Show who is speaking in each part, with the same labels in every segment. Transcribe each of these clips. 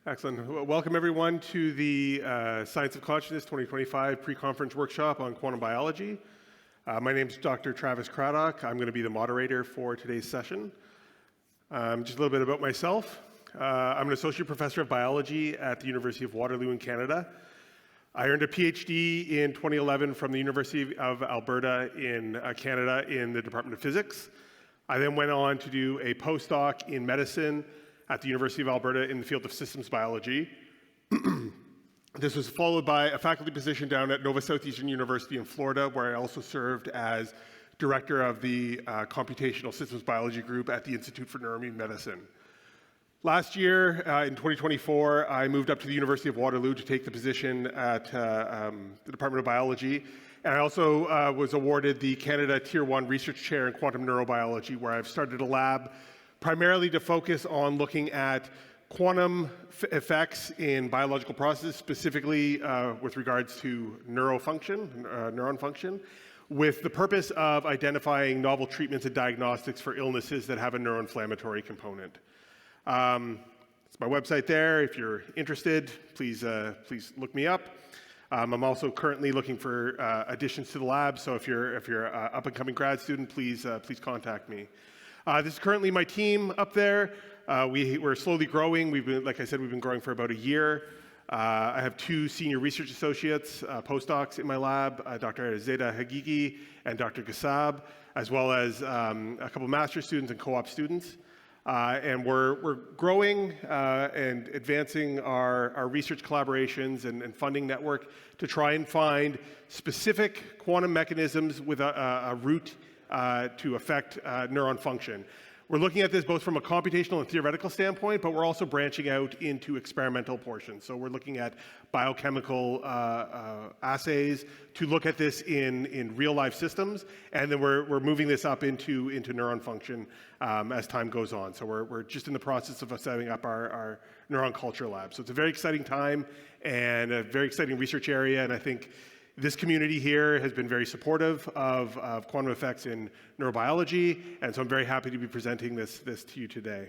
Speaker 1: Excellent. Welcome everyone to the Science of Consciousness 2025 pre-conference workshop on quantum biology. My name is Dr. Travis Craddock. I'm going to be the moderator for today's session. Just a little bit about myself. I'm an associate professor of biology at the University of Waterloo in Canada. I earned a PhD in 2011 from the University of Alberta in Canada in the Department of Physics. I then went on to do a postdoc in medicine at the University of Alberta in the field of systems biology. This was followed by a faculty position down at Nova Southeastern University in Florida, where I also served as director of the computational systems biology group at the Institute for Neuroimmune Medicine. Last year, in 2024, I moved up to the University of Waterloo to take the position at the Department of Biology. And I also was awarded the Canada Tier 1 Research Chair in Quantum Neurobiology, where I've started a lab primarily to focus on looking at quantum effects in biological processes, specifically with regards to neuron function, with the purpose of identifying novel treatments and diagnostics for illnesses that have a neuroinflammatory component. It's my website there. If you're interested, please look me up. I'm also currently looking for additions to the lab, so if you're an up-and-coming grad student, please contact me. This is currently my team up there. We're slowly growing. Like I said, we've been growing for about a year. I have two senior research associates, postdocs in my lab, Dr. AZ Astrobiology and Dr. Gassab, as well as a couple master's students and co-op students. And we're growing and advancing our research collaborations and funding network to try and find specific quantum mechanisms with a root to affect neuron function. We're looking at this both from a computational and theoretical standpoint, but we're also branching out into experimental portions. So we're looking at biochemical assays to look at this in real-life systems, and then we're moving this up into neuron function as time goes on. So we're just in the process of setting up our neuron culture lab. So it's a very exciting time and a very exciting research area, and I think this community here has been very supportive of quantum effects in neurobiology, and so I'm very happy to be presenting this to you today.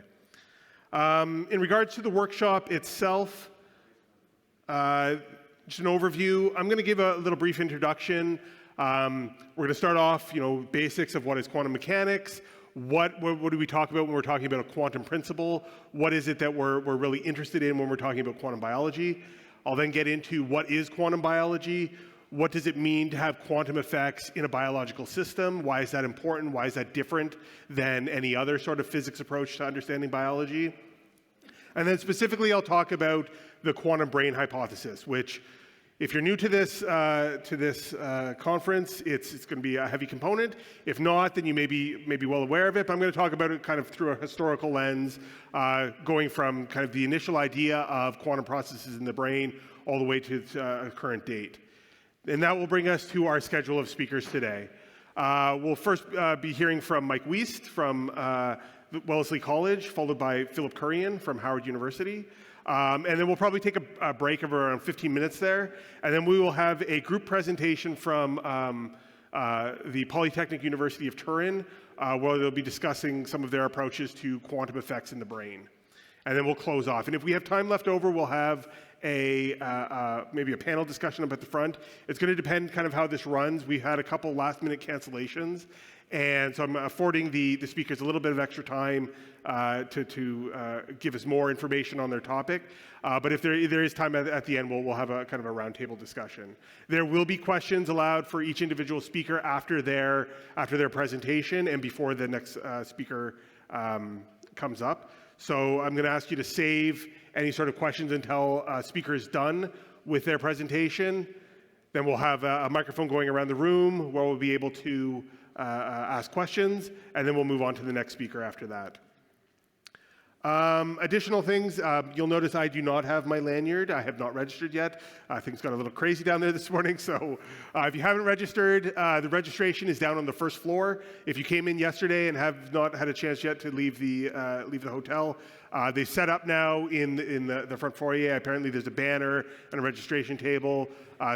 Speaker 1: In regards to the workshop itself, just an overview. I'm going to give a little brief introduction. We're going to start off, basics of what is quantum mechanics. What do we talk about when we're talking about a quantum principle? What is it that we're really interested in when we're talking about quantum biology? I'll then get into what is quantum biology. What does it mean to have quantum effects in a biological system? Why is that important? Why is that different than any other sort of physics approach to understanding biology? And then specifically, I'll talk about the quantum brain hypothesis, which, if you're new to this conference, it's going to be a heavy component. If not, then you may be well aware of it. But I'm going to talk about it kind of through a historical lens, going from kind of the initial idea of quantum processes in the brain all the way to current date. And that will bring us to our schedule of speakers today. We'll first be hearing from Mike Wiest from Wellesley College, followed by Philip Kurian from Howard University. And then we'll probably take a break of around 15 minutes there. And then we will have a group presentation from the Polytechnic University of Turin, where they'll be discussing some of their approaches to quantum effects in the brain. And then we'll close off. And if we have time left over, we'll have maybe a panel discussion up at the front. It's going to depend kind of how this runs. We had a couple last-minute cancellations, and so I'm affording the speakers a little bit of extra time to give us more information on their topic. But if there is time at the end, we'll have a kind of a roundtable discussion. There will be questions allowed for each individual speaker after their presentation and before the next speaker comes up. So I'm going to ask you to save any sort of questions until a speaker is done with their presentation. Then we'll have a microphone going around the room where we'll be able to ask questions, and then we'll move on to the next speaker after that. Additional things, you'll notice I do not have my lanyard. I have not registered yet. Things got a little crazy down there this morning, so if you haven't registered, the registration is down on the first floor. If you came in yesterday and have not had a chance yet to leave the hotel, they set up now in the front foyer. Apparently there's a banner and a registration table,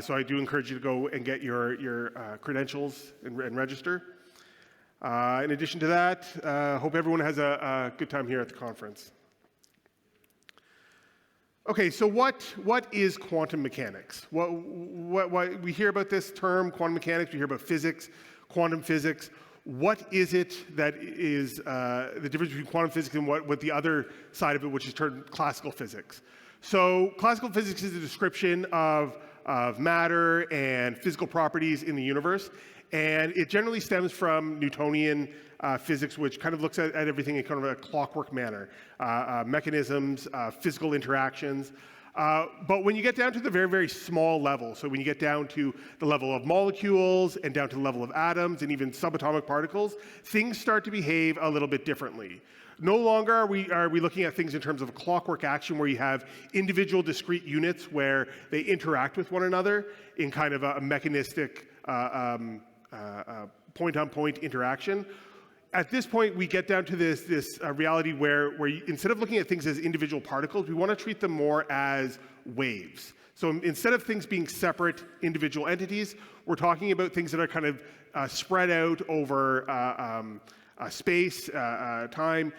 Speaker 1: so I do encourage you to go and get your credentials and register. In addition to that, hope everyone has a good time here at the conference. Okay, so what is quantum mechanics? What we hear about this term, quantum mechanics, we hear about physics, quantum physics. What is it that is the difference between quantum physics and what the other side of it, which is termed classical physics? So classical physics is a description of matter and physical properties in the universe, and it generally stems from Newtonian physics, which kind of looks at everything in kind of a clockwork manner, mechanisms, physical interactions. But when you get down to the very, very small level, so when you get down to the level of molecules and down to the level of atoms and even subatomic particles, things start to behave a little bit differently. No longer are we looking at things in terms of a clockwork action where you have individual discrete units where they interact with one another in kind of a mechanistic point-on-point interaction. At this point, we get down to this reality where instead of looking at things as individual particles, we want to treat them more as waves. So instead of things being separate individual entities, we're talking about things that are kind of spread out over space, time,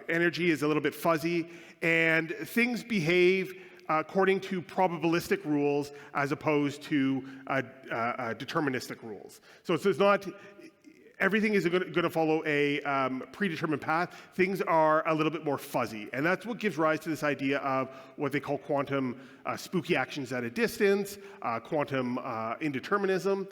Speaker 1: energy is a little bit fuzzy, and things behave according to probabilistic rules as opposed to deterministic rules. So it's not everything is going to follow a predetermined path. Things are a little bit more fuzzy, and that's what gives rise to this idea of what they call quantum spooky actions at a distance, quantum indeterminism,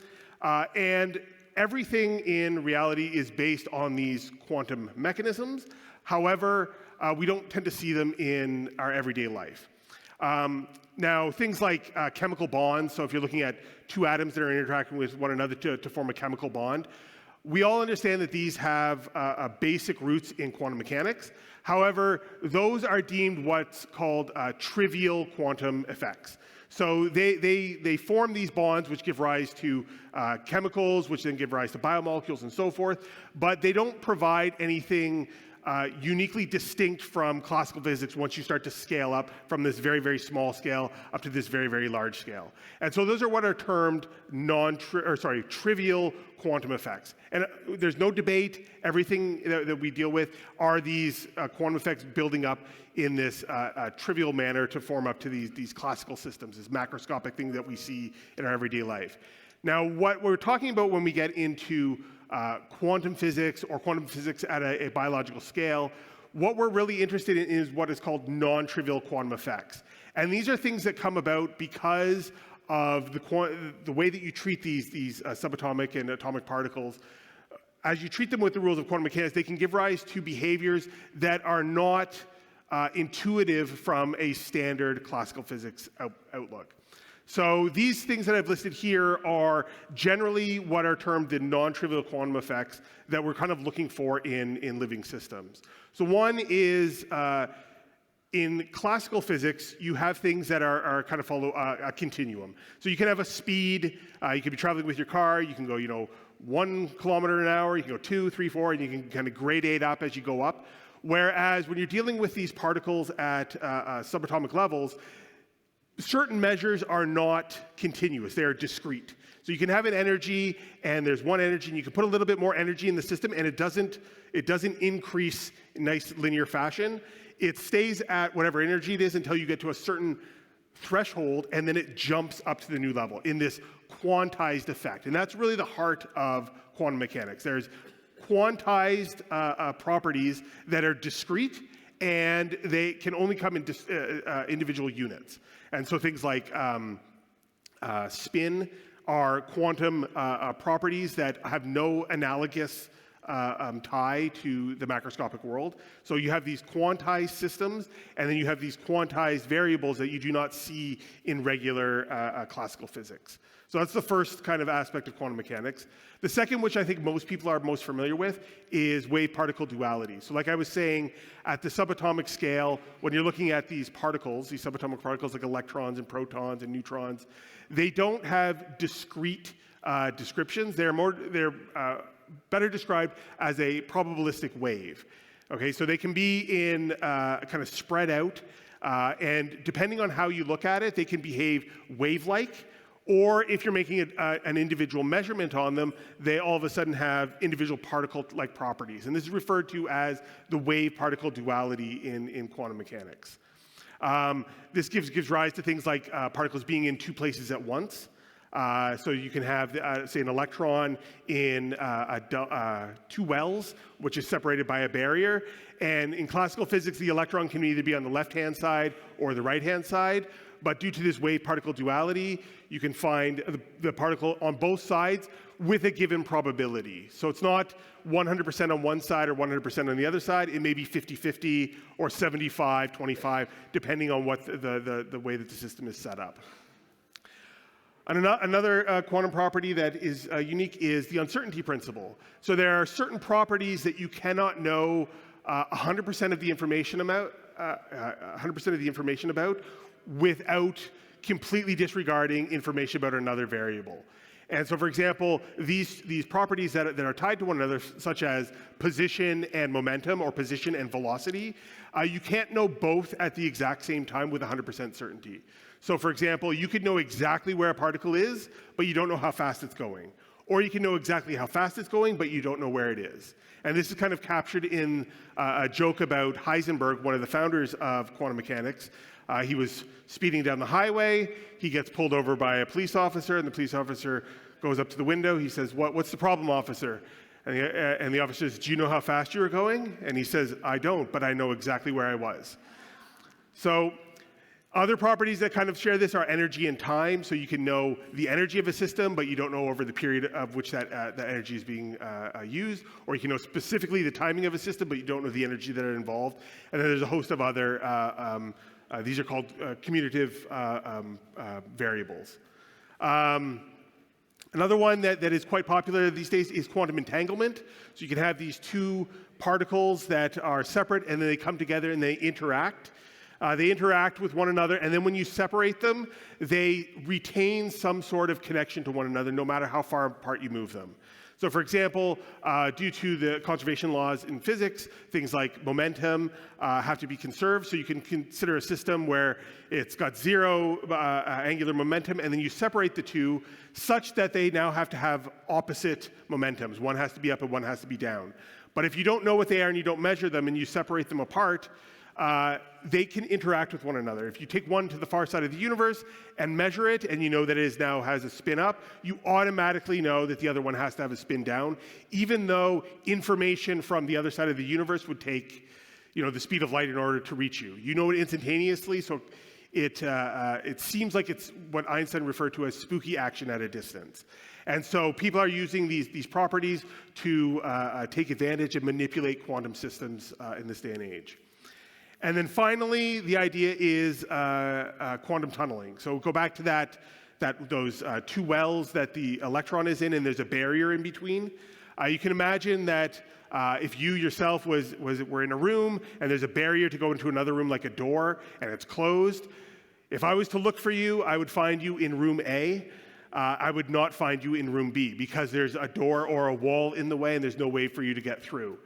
Speaker 1: and everything in reality is based on these quantum mechanisms. However, we don't tend to see them in our everyday life. Now, things like chemical bonds, so if you're looking at two atoms that are interacting with one another to form a chemical bond, we all understand that these have basic roots in quantum mechanics. However, those are deemed what's called trivial quantum effects. So they form these bonds which give rise to chemicals, which then give rise to biomolecules and so forth, but they don't provide anything uniquely distinct from classical physics once you start to scale up from this very, very small scale up to this very, very large scale. And so those are what are termed trivial quantum effects. And there's no debate. Everything that we deal with are these quantum effects building up in this trivial manner to form up to these classical systems, this macroscopic thing that we see in our everyday life. Now, what we're talking about when we get into quantum physics or quantum physics at a biological scale, what we're really interested in is what is called non-trivial quantum effects. And these are things that come about because of the way that you treat these subatomic and atomic particles. As you treat them with the rules of quantum mechanics, they can give rise to behaviors that are not intuitive from a standard classical physics outlook. So these things that I've listed here are generally what are termed the non-trivial quantum effects that we're kind of looking for in living systems. So one is in classical physics, you have things that are kind of follow a continuum. So you can have a speed, you could be traveling with your car, you can go 1 kilometer an hour, you can go 2, 3, 4, and you can kind of gradate up as you go up. Whereas when you're dealing with these particles at subatomic levels, certain measures are not continuous, they are discrete. So you can have an energy, and there's one energy, and you can put a little bit more energy in the system, and it doesn't increase in nice linear fashion. It stays at whatever energy it is until you get to a certain threshold, and then it jumps up to the new level in this quantized effect. And that's really the heart of quantum mechanics. There's quantized properties that are discrete, and they can only come in individual units. And so things like spin are quantum properties that have no analogous tie to the macroscopic world. So you have these quantized systems, and then you have these quantized variables that you do not see in regular classical physics. So that's the first kind of aspect of quantum mechanics. The second, which I think most people are most familiar with, is wave-particle duality. So like I was saying, at the subatomic scale, when you're looking at these particles, these subatomic particles like electrons and protons and neutrons, they don't have discrete descriptions. They're better described as a probabilistic wave. Okay, so they can be in kind of spread out, and depending on how you look at it, they can behave wave-like. Or if you're making an individual measurement on them, they all of a sudden have individual particle-like properties. And this is referred to as the wave-particle duality in quantum mechanics. This gives rise to things like particles being in two places at once. So you can have, say, an electron in two wells, which is separated by a barrier. And in classical physics, the electron can either be on the left-hand side or the right-hand side. But due to this wave-particle duality, you can find the particle on both sides with a given probability. So it's not 100% on one side or 100% on the other side. It may be 50-50 or 75-25, depending on what the way that the system is set up. And another quantum property that is unique is the uncertainty principle. So there are certain properties that you cannot know 100% of the information about, without completely disregarding information about another variable. And so, for example, these properties that are tied to one another, such as position and momentum, or position and velocity, you can't know both at the exact same time with 100% certainty. So, for example, you could know exactly where a particle is, but you don't know how fast it's going. Or you can know exactly how fast it's going, but you don't know where it is. And this is kind of captured in a joke about Heisenberg, one of the founders of quantum mechanics. He was speeding down the highway. He gets pulled over by a police officer, and the police officer goes up to the window. He says, "What's the problem, officer?" And the officer says, "Do you know how fast you were going?" And he says, "I don't, but I know exactly where I was." So other properties that kind of share this are energy and time. So you can know the energy of a system, but you don't know over the period of which that energy is being used. Or you can know specifically the timing of a system, but you don't know the energy that are involved. And then there's a host of other, these are called commutative variables. Another one that is quite popular these days is quantum entanglement. So you can have these two particles that are separate, and then they come together and they interact. They interact with one another, and then when you separate them, they retain some sort of connection to one another, no matter how far apart you move them. So, for example, due to the conservation laws in physics, things like momentum have to be conserved. So you can consider a system where it's got zero angular momentum, and then you separate the two such that they now have to have opposite momentums. One has to be up and one has to be down. But if you don't know what they are and you don't measure them and you separate them apart, they can interact with one another. If you take one to the far side of the universe and measure it, and you know that it now has a spin up, you automatically know that the other one has to have a spin down, even though information from the other side of the universe would take, the speed of light in order to reach you. You know it instantaneously, so it seems like it's what Einstein referred to as spooky action at a distance. And so people are using these properties to take advantage and manipulate quantum systems in this day and age. And then finally, the idea is quantum tunneling. So go back to those two wells that the electron is in, and there's a barrier in between. You can imagine that if you yourself were in a room, and there's a barrier to go into another room, like a door, and it's closed. If I was to look for you, I would find you in room A. I would not find you in room B, because there's a door or a wall in the way, and there's no way for you to get through.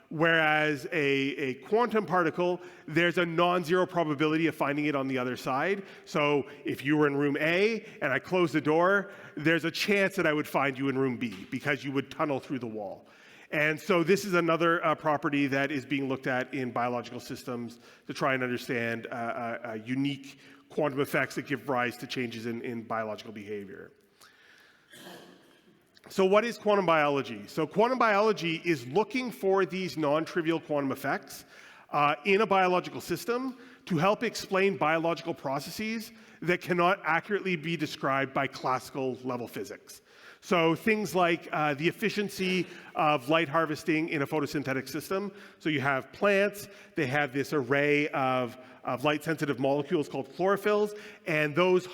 Speaker 1: Whereas a quantum particle, there's a non-zero probability of finding it on the other side. So if you were in room A and I closed the door, there's a chance that I would find you in room B, because you would tunnel through the wall. And so this is another property that is being looked at in biological systems to try and understand unique quantum effects that give rise to changes in biological behavior. So what is quantum biology? So quantum biology is looking for these non-trivial quantum effects in a biological system to help explain biological processes that cannot accurately be described by classical level physics. So things like the efficiency of light harvesting in a photosynthetic system. So you have plants, they have this array of light-sensitive molecules called chlorophylls, and those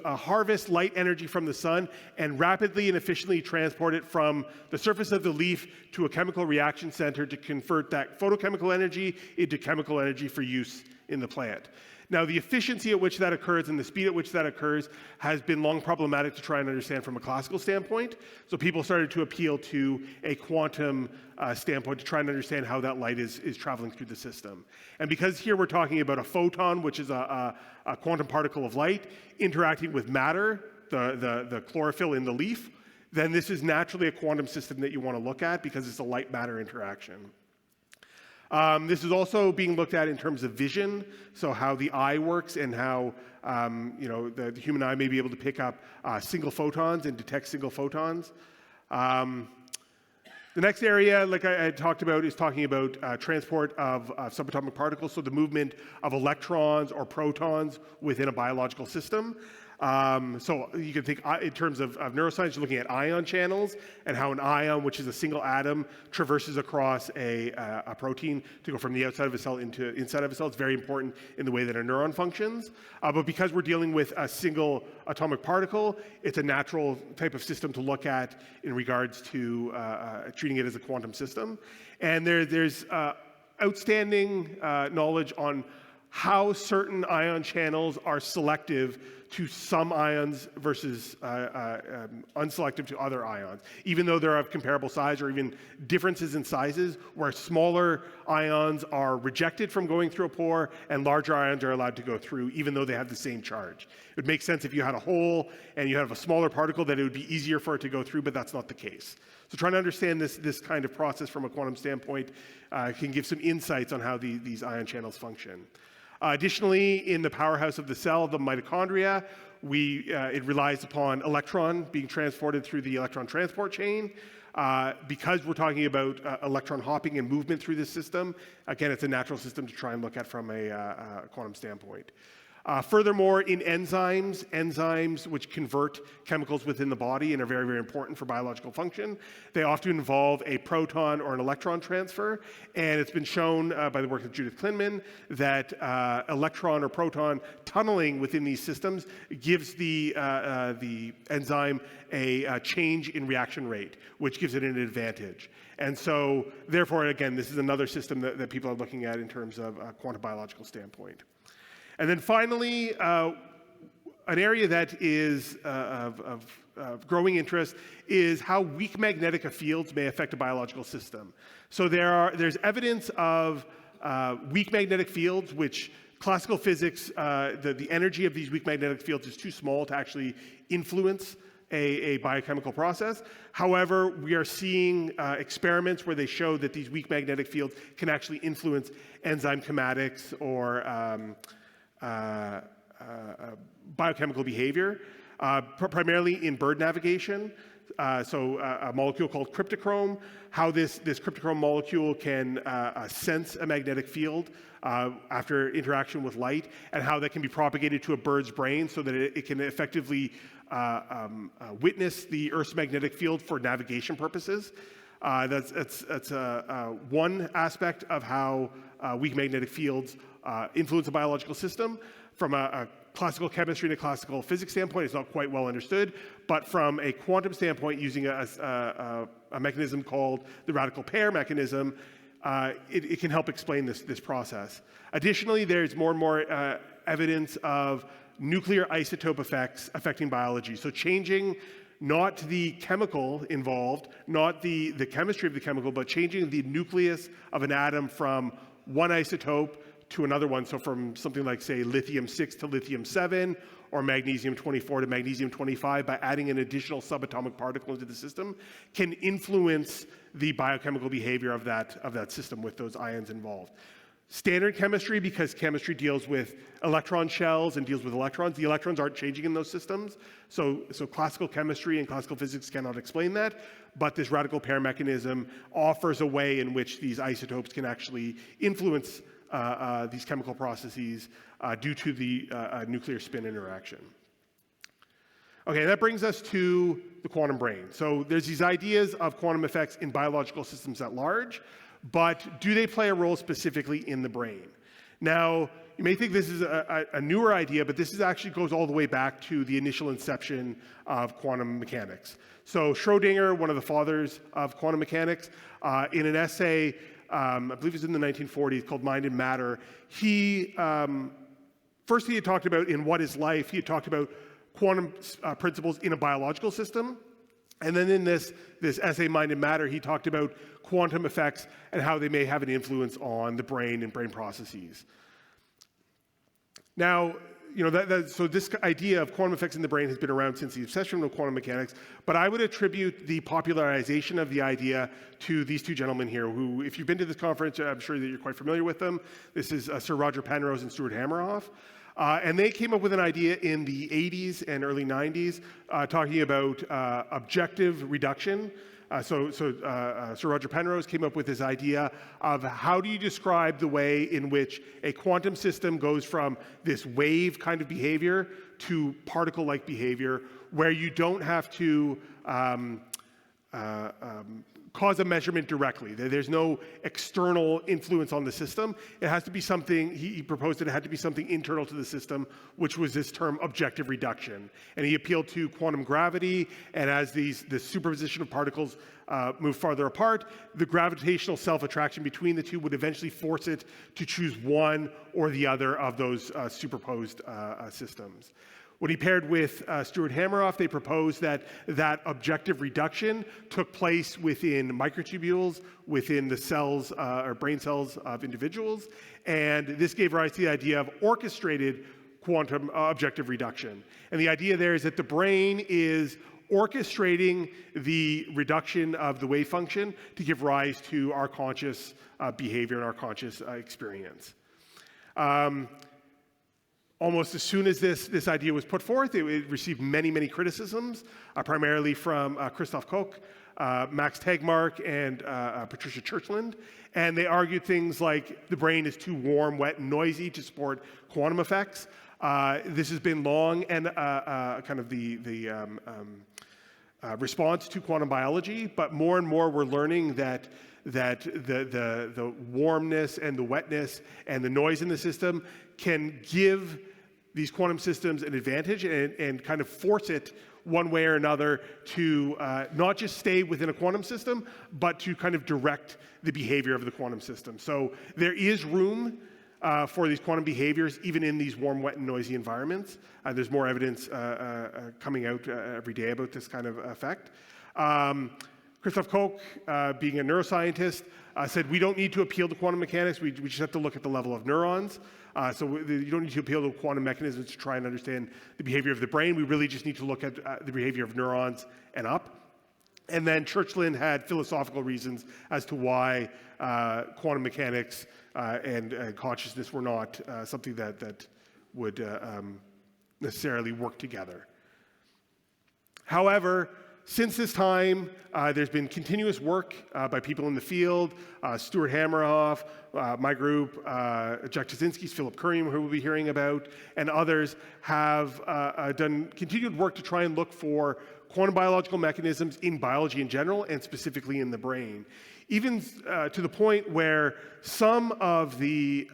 Speaker 1: harvest light energy from the sun and rapidly and efficiently transport it from the surface of the leaf to a chemical reaction center to convert that photochemical energy into chemical energy for use in the plant. Now, the efficiency at which that occurs and the speed at which that occurs has been long problematic to try and understand from a classical standpoint. So people started to appeal to a quantum standpoint to try and understand how that light is traveling through the system. And because here we're talking about a photon, which is a quantum particle of light, interacting with matter, the chlorophyll in the leaf, then this is naturally a quantum system that you want to look at, because it's a light-matter interaction. This is also being looked at in terms of vision, so how the eye works and how the human eye may be able to pick up single photons and detect single photons. The next area, like I had talked about, is talking about transport of subatomic particles, so the movement of electrons or protons within a biological system. So you can think in terms of neuroscience, you're looking at ion channels and how an ion, which is a single atom, traverses across a protein to go from the outside of a cell into inside of a cell. It's very important in the way that a neuron functions. But because we're dealing with a single atomic particle, it's a natural type of system to look at in regards to treating it as a quantum system. And there's outstanding knowledge on how certain ion channels are selective to some ions versus unselective to other ions, even though they're of comparable size or even differences in sizes, where smaller ions are rejected from going through a pore and larger ions are allowed to go through, even though they have the same charge. It would make sense if you had a hole and you have a smaller particle that it would be easier for it to go through, but that's not the case. So trying to understand this kind of process from a quantum standpoint can give some insights on how these ion channels function. Additionally, in the powerhouse of the cell, the mitochondria, it relies upon electron being transported through the electron transport chain. Because we're talking about electron hopping and movement through this system, again, it's a natural system to try and look at from a quantum standpoint. Furthermore, in enzymes which convert chemicals within the body and are very, very important for biological function, they often involve a proton or an electron transfer. And it's been shown by the work of Judith Klinman that electron or proton tunneling within these systems gives the enzyme a change in reaction rate, which gives it an advantage. And so, therefore, again, this is another system that people are looking at in terms of a quantum biological standpoint. And then finally, an area that is of growing interest is how weak magnetic fields may affect a biological system. So there's evidence of weak magnetic fields, which classical physics, the energy of these weak magnetic fields is too small to actually influence a biochemical process. However, we are seeing experiments where they show that these weak magnetic fields can actually influence enzyme kinetics or biochemical behavior, primarily in bird navigation. So a molecule called cryptochrome, how this cryptochrome molecule can sense a magnetic field after interaction with light, and how that can be propagated to a bird's brain so that it can effectively witness the Earth's magnetic field for navigation purposes. That's one aspect of how weak magnetic fields influence a biological system. From a classical chemistry and a classical physics standpoint, it's not quite well understood, but from a quantum standpoint, using a mechanism called the radical pair mechanism, it can help explain this process. Additionally, there's more and more evidence of nuclear isotope effects affecting biology. So changing not the chemical involved, not the chemistry of the chemical, but changing the nucleus of an atom from one isotope to another one, so from something like, say, lithium-6 to lithium-7, or magnesium-24 to magnesium-25, by adding an additional subatomic particle into the system, can influence the biochemical behavior of that system with those ions involved. Standard chemistry, because chemistry deals with electron shells and deals with electrons, the electrons aren't changing in those systems, so classical chemistry and classical physics cannot explain that, but this radical pair mechanism offers a way in which these isotopes can actually influence these chemical processes due to the nuclear spin interaction. Okay, that brings us to the quantum brain. So there's these ideas of quantum effects in biological systems at large, but do they play a role specifically in the brain? Now, you may think this is a newer idea, but this actually goes all the way back to the initial inception of quantum mechanics. So Schrödinger, one of the fathers of quantum mechanics, in an essay, I believe it was in the 1940s, called Mind and Matter, first he had talked about in What is Life, he had talked about quantum principles in a biological system. And then in this essay, Mind and Matter, he talked about quantum effects and how they may have an influence on the brain and brain processes. Now, so this idea of quantum effects in the brain has been around since the obsession with quantum mechanics, but I would attribute the popularization of the idea to these two gentlemen here, who, if you've been to this conference, I'm sure that you're quite familiar with them. This is Sir Roger Penrose and Stuart Hameroff. And they came up with an idea in the 80s and early 90s talking about objective reduction. Sir Roger Penrose came up with this idea of how do you describe the way in which a quantum system goes from this wave kind of behavior to particle-like behavior, where you don't have to cause a measurement directly. There's no external influence on the system. It has to be something, he proposed that it had to be something internal to the system, which was this term objective reduction. And he appealed to quantum gravity, and as the superposition of particles move farther apart, the gravitational self-attraction between the two would eventually force it to choose one or the other of those superposed systems. When he paired with Stuart Hameroff, they proposed that objective reduction took place within microtubules, within the cells or brain cells of individuals, and this gave rise to the idea of orchestrated quantum objective reduction. And the idea there is that the brain is orchestrating the reduction of the wave function to give rise to our conscious behavior and our conscious experience. Almost as soon as this idea was put forth, it received many, many criticisms, primarily from Christoph Koch, Max Tegmark, and Patricia Churchland. And they argued things like the brain is too warm, wet, and noisy to support quantum effects. This has been long and kind of the response to quantum biology, but more and more we're learning that the warmness and the wetness and the noise in the system can give these quantum systems an advantage and kind of force it one way or another to not just stay within a quantum system, but to kind of direct the behavior of the quantum system. So there is room for these quantum behaviors, even in these warm, wet, and noisy environments. There's more evidence coming out every day about this kind of effect. Christoph Koch, being a neuroscientist, said we don't need to appeal to quantum mechanics, we just have to look at the level of neurons. So you don't need to appeal to quantum mechanisms to try and understand the behavior of the brain. We really just need to look at the behavior of neurons and up. And then Churchland had philosophical reasons as to why quantum mechanics and consciousness were not something that would necessarily work together. However, since this time, there's been continuous work by people in the field, Stuart Hameroff, my group, Jack Jasinski's Philip Kurian, who we'll be hearing about, and others have done continued work to try and look for quantum biological mechanisms in biology in general, and specifically in the brain. Even to the point where some of the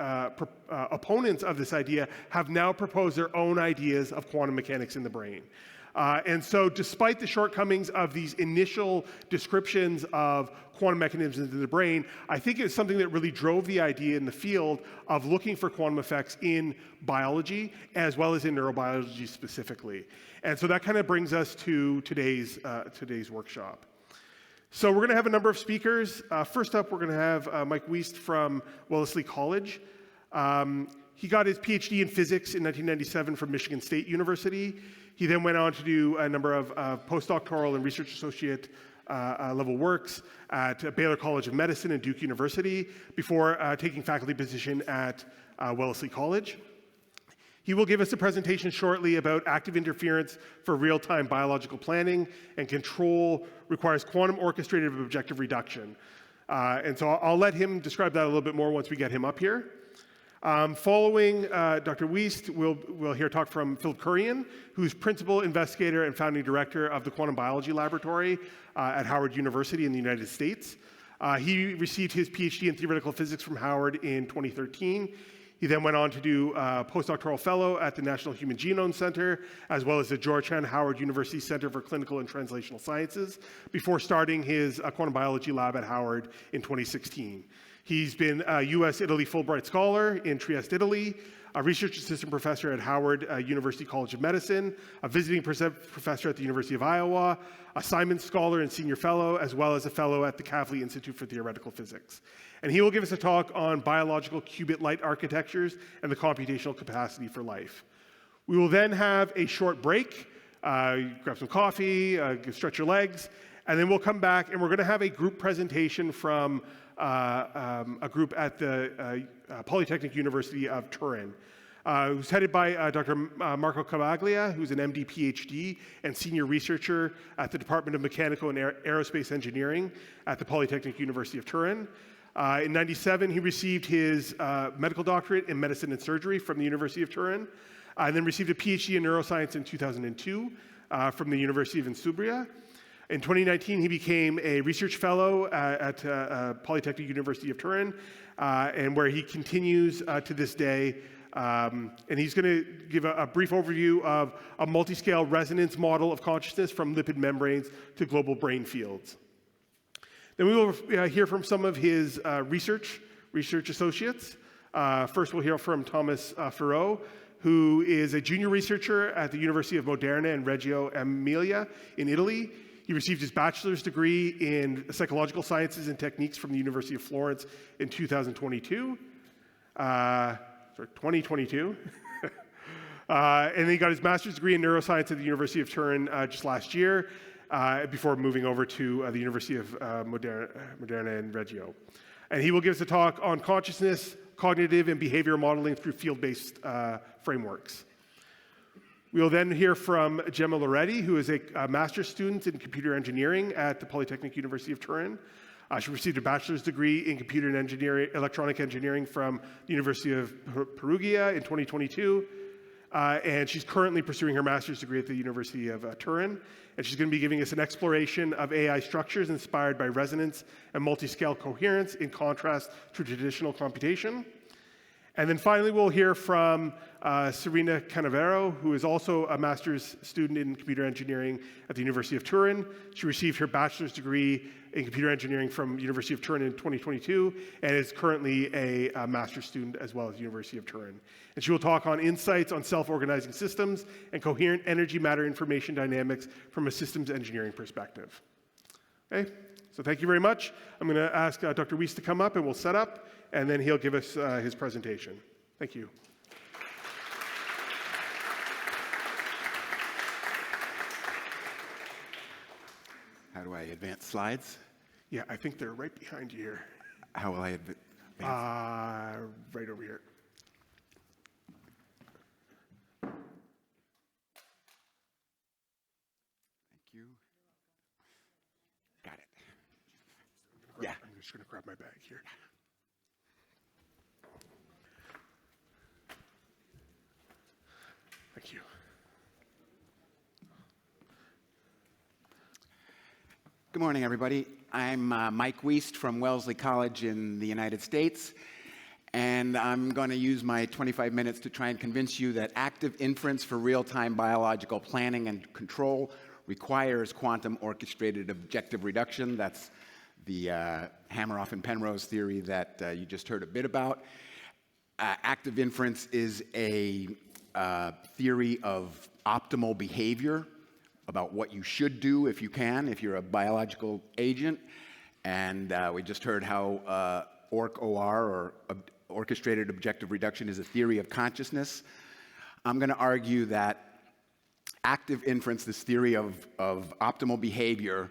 Speaker 1: opponents of this idea have now proposed their own ideas of quantum mechanics in the brain. And so despite the shortcomings of these initial descriptions of quantum mechanisms in the brain, I think it's something that really drove the idea in the field of looking for quantum effects in biology as well as in neurobiology specifically. And so that kind of brings us to today's workshop. So we're going to have a number of speakers. First up, we're going to have Mike Wiest from Wellesley College. He got his PhD in physics in 1997 from Michigan State University. He then went on to do a number of postdoctoral and research associate level works at Baylor College of Medicine and Duke University before taking faculty position at Wellesley College. He will give us a presentation shortly about active interference for real-time biological planning and control requires quantum orchestrated objective reduction. And so I'll let him describe that a little bit more once we get him up here. Following Dr. Wiest, we'll hear talk from Philip Kurian, who's principal investigator and founding director of the Quantum Biology Laboratory at Howard University in the United States. He received his PhD in theoretical physics from Howard in 2013. He then went on to do a postdoctoral fellow at the National Human Genome Center, as well as the Georgetown Howard University Center for Clinical and Translational Sciences, before starting his quantum biology lab at Howard in 2016. He's been a U.S.-Italy Fulbright Scholar in Trieste, Italy, a research assistant professor at Howard University College of Medicine, a visiting professor at the University of Iowa, a Simon Scholar and Senior Fellow, as well as a fellow at the Kavli Institute for Theoretical Physics. And he will give us a talk on biological qubit light architectures and the computational capacity for life. We will then have a short break, grab some coffee, stretch your legs, and then we'll come back and we're going to have a group presentation from a group at the Polytechnic University of Turin, who's headed by Dr. Marco Cavaglia, who's an MD PhD and senior researcher at the Department of Mechanical and Aerospace Engineering at the Polytechnic University of Turin. In '97, he received his medical doctorate in medicine and surgery from the University of Turin, and then received a PhD in neuroscience in 2002 from the University of Insubria. In 2019, he became a research fellow at Polytechnic University of Turin, and where he continues to this day. And he's going to give a brief overview of a multi-scale resonance model of consciousness from lipid membranes to global brain fields. Then we will hear from some of his research associates. First, we'll hear from Thomas Firaux, who is a junior researcher at the University of Modena and Reggio Emilia in Italy. He received his bachelor's degree in psychological sciences and techniques from the University of Florence in 2022. 2022. And then he got his master's degree in neuroscience at the University of Turin just last year, before moving over to the University of Modena and Reggio. And he will give us a talk on consciousness, cognitive and behavioral modeling through field-based frameworks. We will then hear from Gemma Loreti, who is a master's student in computer engineering at the Polytechnic University of Turin. She received a bachelor's degree in computer and electronic engineering from the University of Perugia in 2022. And she's currently pursuing her master's degree at the University of Turin. And she's going to be giving us an exploration of AI structures inspired by resonance and multi-scale coherence in contrast to traditional computation. And then finally, we'll hear from Serena Canavero, who is also a master's student in computer engineering at the University of Turin. She received her bachelor's degree in computer engineering from University of Turin in 2022, and is currently a master's student as well as University of Turin. And she will talk on insights on self-organizing systems and coherent energy-matter information dynamics from a systems engineering perspective. Okay, so thank you very much. I'm going to ask Dr. Wiest to come up and we'll set up, and then he'll give us his presentation. Thank you.
Speaker 2: How do I advance slides?
Speaker 1: Yeah, I think they're right behind you here.
Speaker 2: How will I advance?
Speaker 1: Right over here.
Speaker 2: Thank you. Got it. Yeah.
Speaker 1: I'm just going to grab my bag here. Thank you.
Speaker 2: Good morning, everybody. I'm Mike Wiest from Wellesley College in the United States, and I'm going to use my 25 minutes to try and convince you that active inference for real-time biological planning and control requires quantum orchestrated objective reduction. That's the Hameroff and Penrose theory that you just heard a bit about. Active inference is a theory of optimal behavior, about what you should do if you can, if you're a biological agent. And we just heard how OR, or orchestrated objective reduction, is a theory of consciousness. I'm going to argue that active inference, this theory of optimal behavior,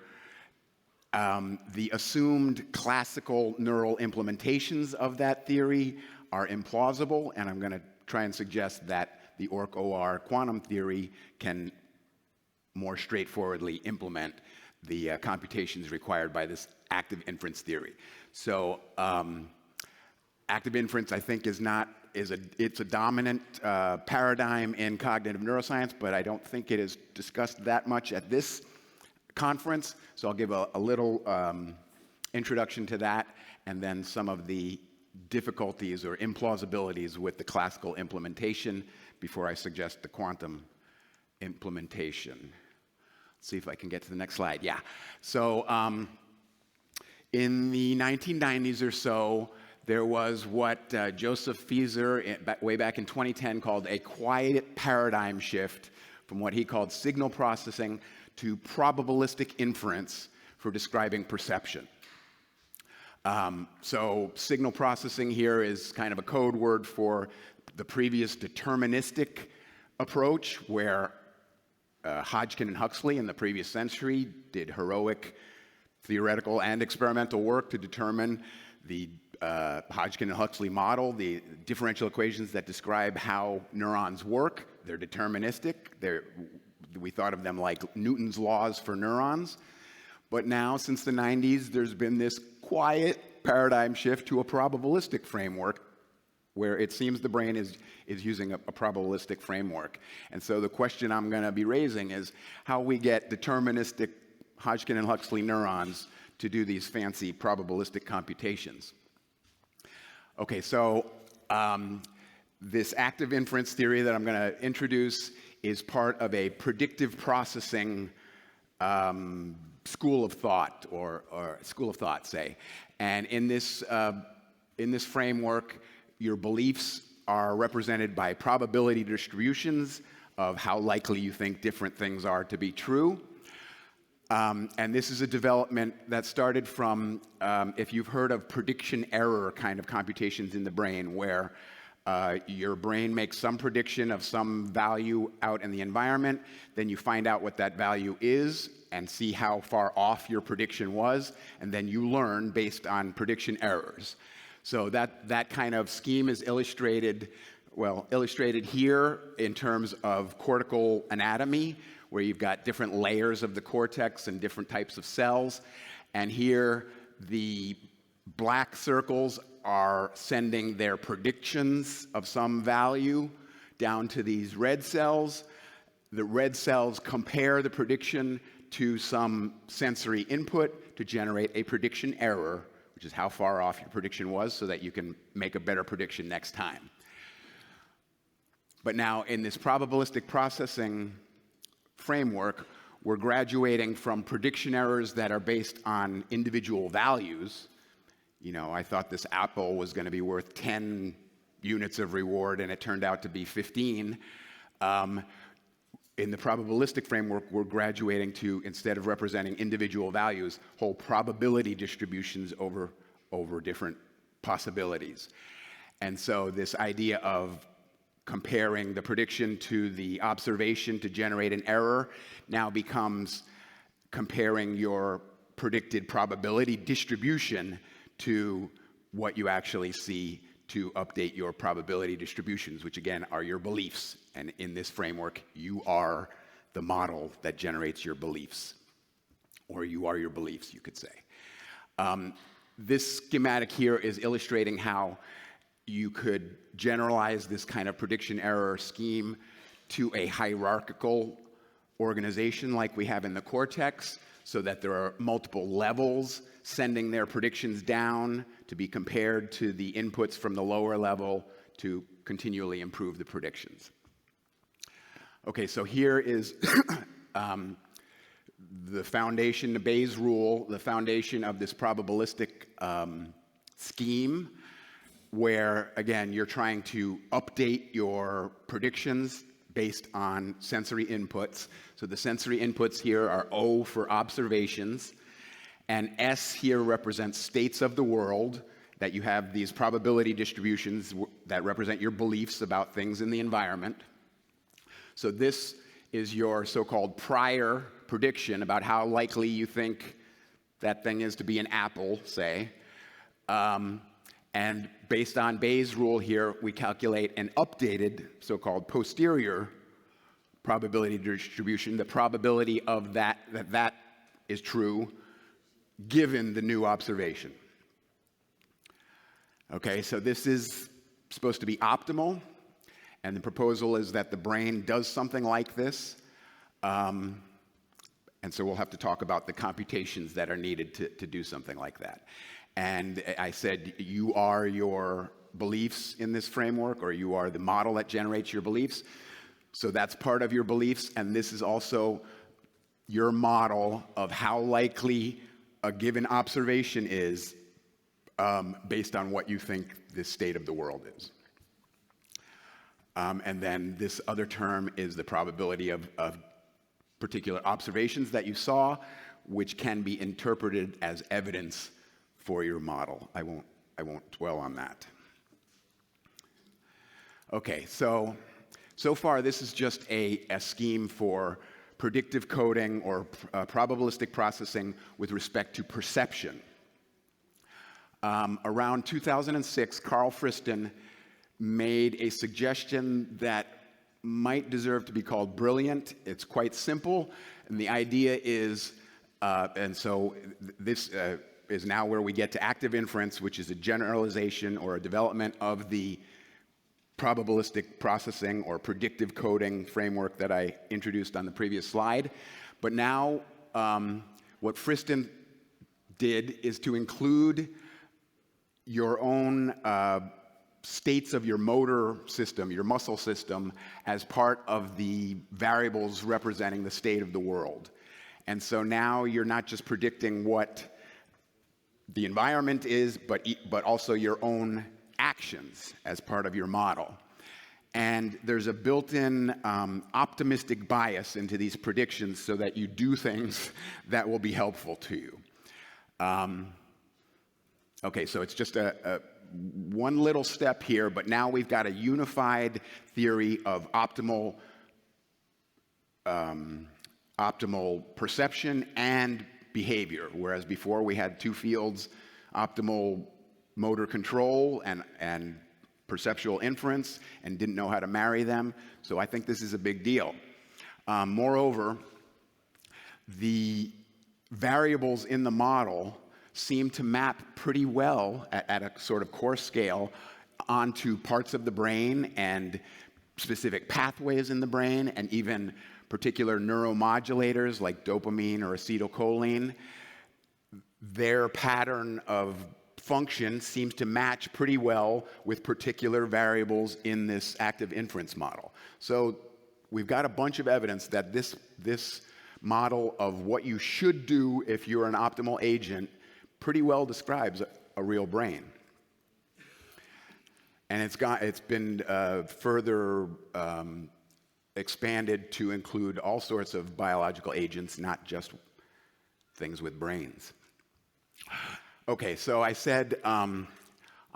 Speaker 2: the assumed classical neural implementations of that theory are implausible, and I'm going to try and suggest that the OR quantum theory can more straightforwardly implement the computations required by this active inference theory. So active inference, I think, it's a dominant paradigm in cognitive neuroscience, but I don't think it is discussed that much at this conference. So I'll give a little introduction to that, and then some of the difficulties or implausibilities with the classical implementation before I suggest the quantum implementation. Let's see if I can get to the next slide. Yeah. So in the 1990s or so, there was what Joseph Fieser, way back in 2010, called a quiet paradigm shift from what he called signal processing to probabilistic inference for describing perception. So signal processing here is kind of a code word for the previous deterministic approach where Hodgkin and Huxley in the previous century did heroic theoretical and experimental work to determine the Hodgkin and Huxley model, the differential equations that describe how neurons work. They're deterministic. We thought of them like Newton's laws for neurons. But now, since the 90s, there's been this quiet paradigm shift to a probabilistic framework where it seems the brain is using a probabilistic framework. And so the question I'm going to be raising is how we get deterministic Hodgkin and Huxley neurons to do these fancy probabilistic computations. Okay, so this active inference theory that I'm going to introduce is part of a predictive processing school of thought, or school of thought, say. And in this framework, your beliefs are represented by probability distributions of how likely you think different things are to be true. And this is a development that started from, if you've heard of prediction error kind of computations in the brain, where your brain makes some prediction of some value out in the environment, then you find out what that value is and see how far off your prediction was, and then you learn based on prediction errors. So that kind of scheme is illustrated here in terms of cortical anatomy, where you've got different layers of the cortex and different types of cells. And here, the black circles are sending their predictions of some value down to these red cells. The red cells compare the prediction to some sensory input to generate a prediction error, which is how far off your prediction was, so that you can make a better prediction next time. But now, in this probabilistic processing framework, we're graduating from prediction errors that are based on individual values. You know, I thought this apple was going to be worth 10 units of reward, and it turned out to be 15. In the probabilistic framework, we're graduating to, instead of representing individual values, whole probability distributions over different possibilities. And so this idea of comparing the prediction to the observation to generate an error now becomes comparing your predicted probability distribution to what you actually see to update your probability distributions, which again are your beliefs. And in this framework, you are the model that generates your beliefs, or you are your beliefs, you could say. This schematic here is illustrating how you could generalize this kind of prediction error scheme to a hierarchical organization like we have in the cortex, so that there are multiple levels sending their predictions down to be compared to the inputs from the lower level to continually improve the predictions. Okay, so here is the foundation, the Bayes rule, the foundation of this probabilistic scheme, where, again, you're trying to update your predictions based on sensory inputs. So the sensory inputs here are O for observations, and S here represents states of the world, that you have these probability distributions that represent your beliefs about things in the environment. So this is your so-called prior prediction about how likely you think that thing is to be an apple, say. And based on Bayes' rule here, we calculate an updated, so-called posterior probability distribution, the probability of that is true, given the new observation. Okay, so this is supposed to be optimal, and the proposal is that the brain does something like this. And so we'll have to talk about the computations that are needed to do something like that. And I said, you are your beliefs in this framework, or you are the model that generates your beliefs. So that's part of your beliefs, and this is also your model of how likely a given observation is based on what you think the state of the world is. And then this other term is the probability of particular observations that you saw, which can be interpreted as evidence for your model. I won't dwell on that. Okay, so So far, this is just a scheme for predictive coding or probabilistic processing with respect to perception. Around 2006, Carl Friston made a suggestion that might deserve to be called brilliant. It's quite simple, and the idea is, and so this is now where we get to active inference, which is a generalization or a development of the probabilistic processing or predictive coding framework that I introduced on the previous slide. But now, what Friston did is to include your own states of your motor system, your muscle system, as part of the variables representing the state of the world. And so now you're not just predicting what the environment is, but also your own actions as part of your model. And there's a built-in optimistic bias into these predictions so that you do things that will be helpful to you. Okay, so it's just one little step here, but now we've got a unified theory of optimal perception and behavior, whereas before we had two fields, optimal motor control and perceptual inference, and didn't know how to marry them. So I think this is a big deal. Moreover, the variables in the model seem to map pretty well at a sort of coarse scale onto parts of the brain and specific pathways in the brain, and even particular neuromodulators like dopamine or acetylcholine. Their pattern of function seems to match pretty well with particular variables in this active inference model. So we've got a bunch of evidence that this model of what you should do if you're an optimal agent pretty well describes a real brain. And it's been further expanded to include all sorts of biological agents, not just things with brains. Okay, so I said on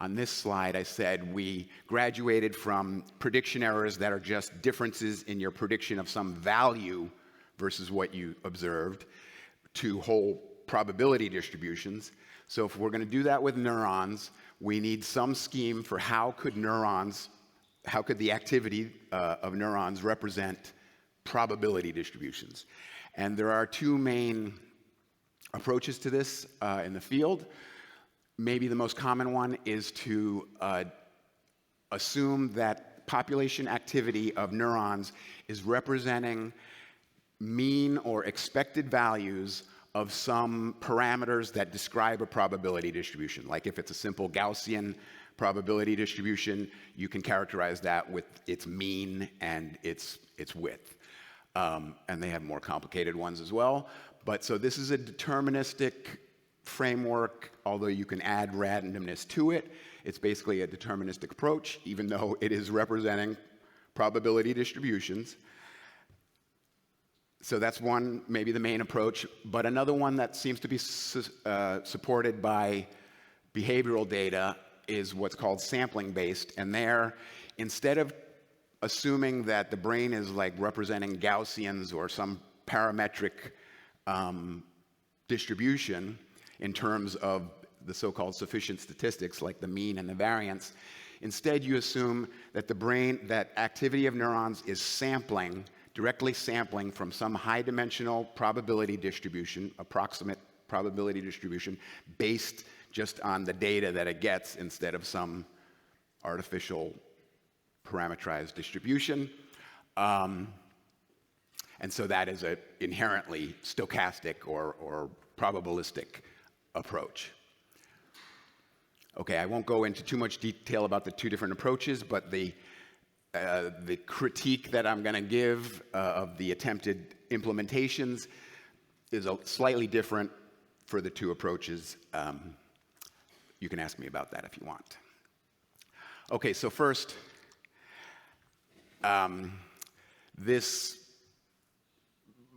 Speaker 2: this slide, I said we graduated from prediction errors that are just differences in your prediction of some value versus what you observed to whole probability distributions. So if we're going to do that with neurons, we need some scheme for how could the activity of neurons represent probability distributions. And there are two main approaches to this in the field. Maybe the most common one is to assume that population activity of neurons is representing mean or expected values of some parameters that describe a probability distribution. Like if it's a simple Gaussian probability distribution, you can characterize that with its mean and its width. And they have more complicated ones as well. But so this is a deterministic framework, although you can add randomness to it. It's basically a deterministic approach, even though it is representing probability distributions. So that's one, maybe the main approach. But another one that seems to be supported by behavioral data is what's called sampling-based. And there, instead of assuming that the brain is like representing Gaussians or some parametric distribution in terms of the so-called sufficient statistics like the mean and the variance, instead you assume that that activity of neurons is directly sampling from some high-dimensional probability distribution, approximate probability distribution, based just on the data that it gets instead of some artificial parametrized distribution. And so that is an inherently stochastic or probabilistic approach. Okay, I won't go into too much detail about the two different approaches, but the critique that I'm going to give of the attempted implementations is slightly different for the two approaches. You can ask me about that if you want. Okay, so first, this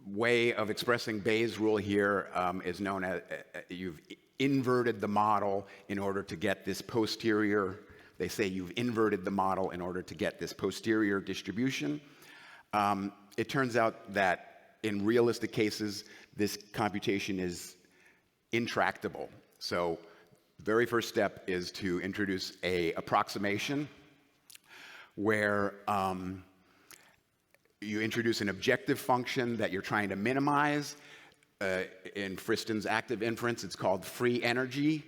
Speaker 2: way of expressing Bayes' rule here is known as you've inverted the model in order to get this posterior they say you've inverted the model in order to get this posterior distribution. It turns out that in realistic cases, this computation is intractable. So the very first step is to introduce an approximation where you introduce an objective function that you're trying to minimize. In Friston's active inference, it's called free energy,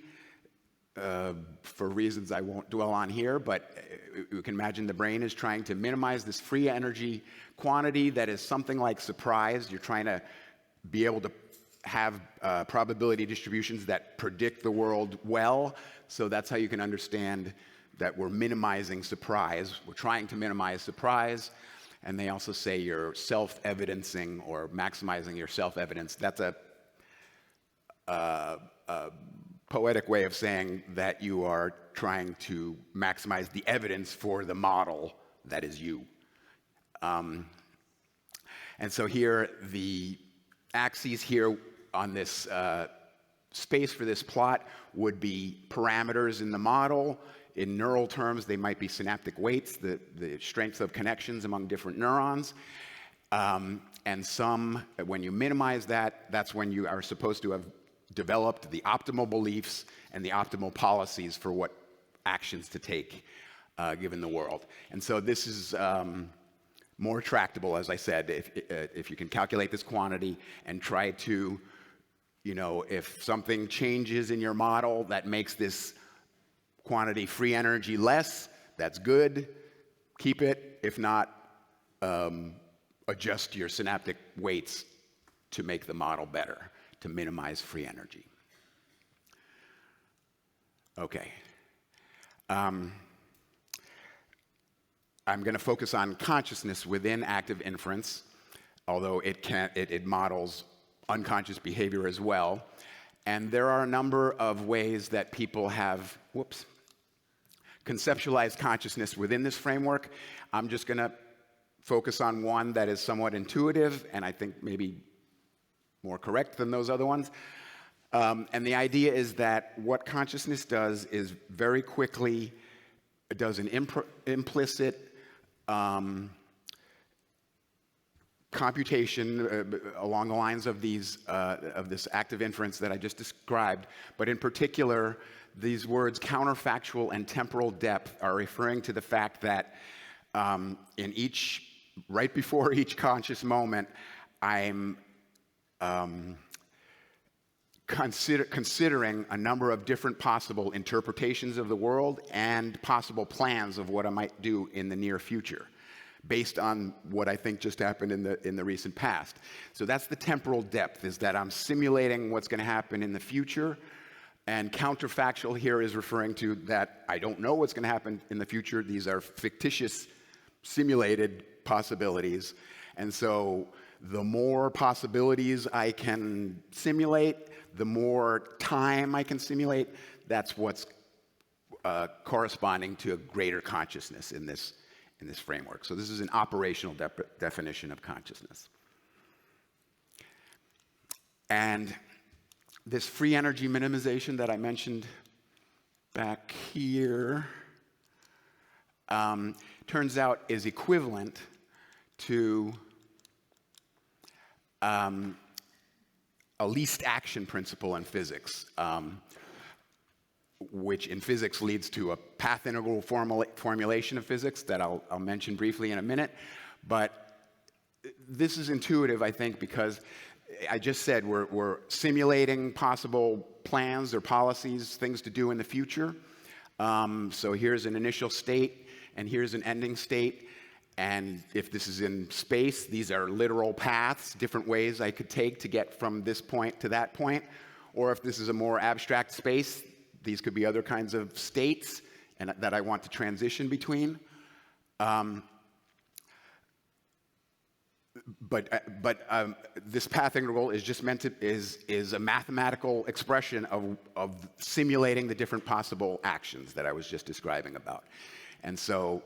Speaker 2: for reasons I won't dwell on here, but you can imagine the brain is trying to minimize this free energy quantity that is something like surprise. You're trying to be able to have probability distributions that predict the world well, so that's how you can understand that we're minimizing surprise. We're trying to minimize surprise. And they also say you're self-evidencing or maximizing your self-evidence. That's a poetic way of saying that you are trying to maximize the evidence for the model that is you. And so here, the axes here on this space for this plot would be parameters in the model. In neural terms, they might be synaptic weights, the strength of connections among different neurons. And some, when you minimize that, that's when you are supposed to have developed the optimal beliefs and the optimal policies for what actions to take given the world. And so this is more tractable, as I said, if you can calculate this quantity and try to, if something changes in your model that makes this quantity free energy less, that's good, keep it. If not, adjust your synaptic weights to make the model better, to minimize free energy. Okay. I'm going to focus on consciousness within active inference, although it models unconscious behavior as well. And there are a number of ways that people have, conceptualized consciousness within this framework. I'm just going to focus on one that is somewhat intuitive and I think maybe more correct than those other ones. And the idea is that what consciousness does is very quickly does an implicit computation along the lines of this active inference that I just described, but in particular, these words counterfactual and temporal depth are referring to the fact that right before each conscious moment, I'm considering a number of different possible interpretations of the world and possible plans of what I might do in the near future, based on what I think just happened in the recent past. So that's the temporal depth, is that I'm simulating what's going to happen in the future. And counterfactual here is referring to that I don't know what's going to happen in the future. These are fictitious, simulated possibilities. And so the more possibilities I can simulate, the more time I can simulate, that's what's corresponding to a greater consciousness in this framework. So this is an operational definition of consciousness. And this free energy minimization that I mentioned back here turns out is equivalent to a least action principle in physics, which in physics leads to a path integral formulation of physics that I'll mention briefly in a minute. But this is intuitive, I think, because I just said we're simulating possible plans or policies, things to do in the future. So here's an initial state, and here's an ending state. And if this is in space, these are literal paths, different ways I could take to get from this point to that point. Or if this is a more abstract space, these could be other kinds of states and that I want to transition between. But this path integral is just meant to is a mathematical expression of simulating the different possible actions that I was just describing about. And so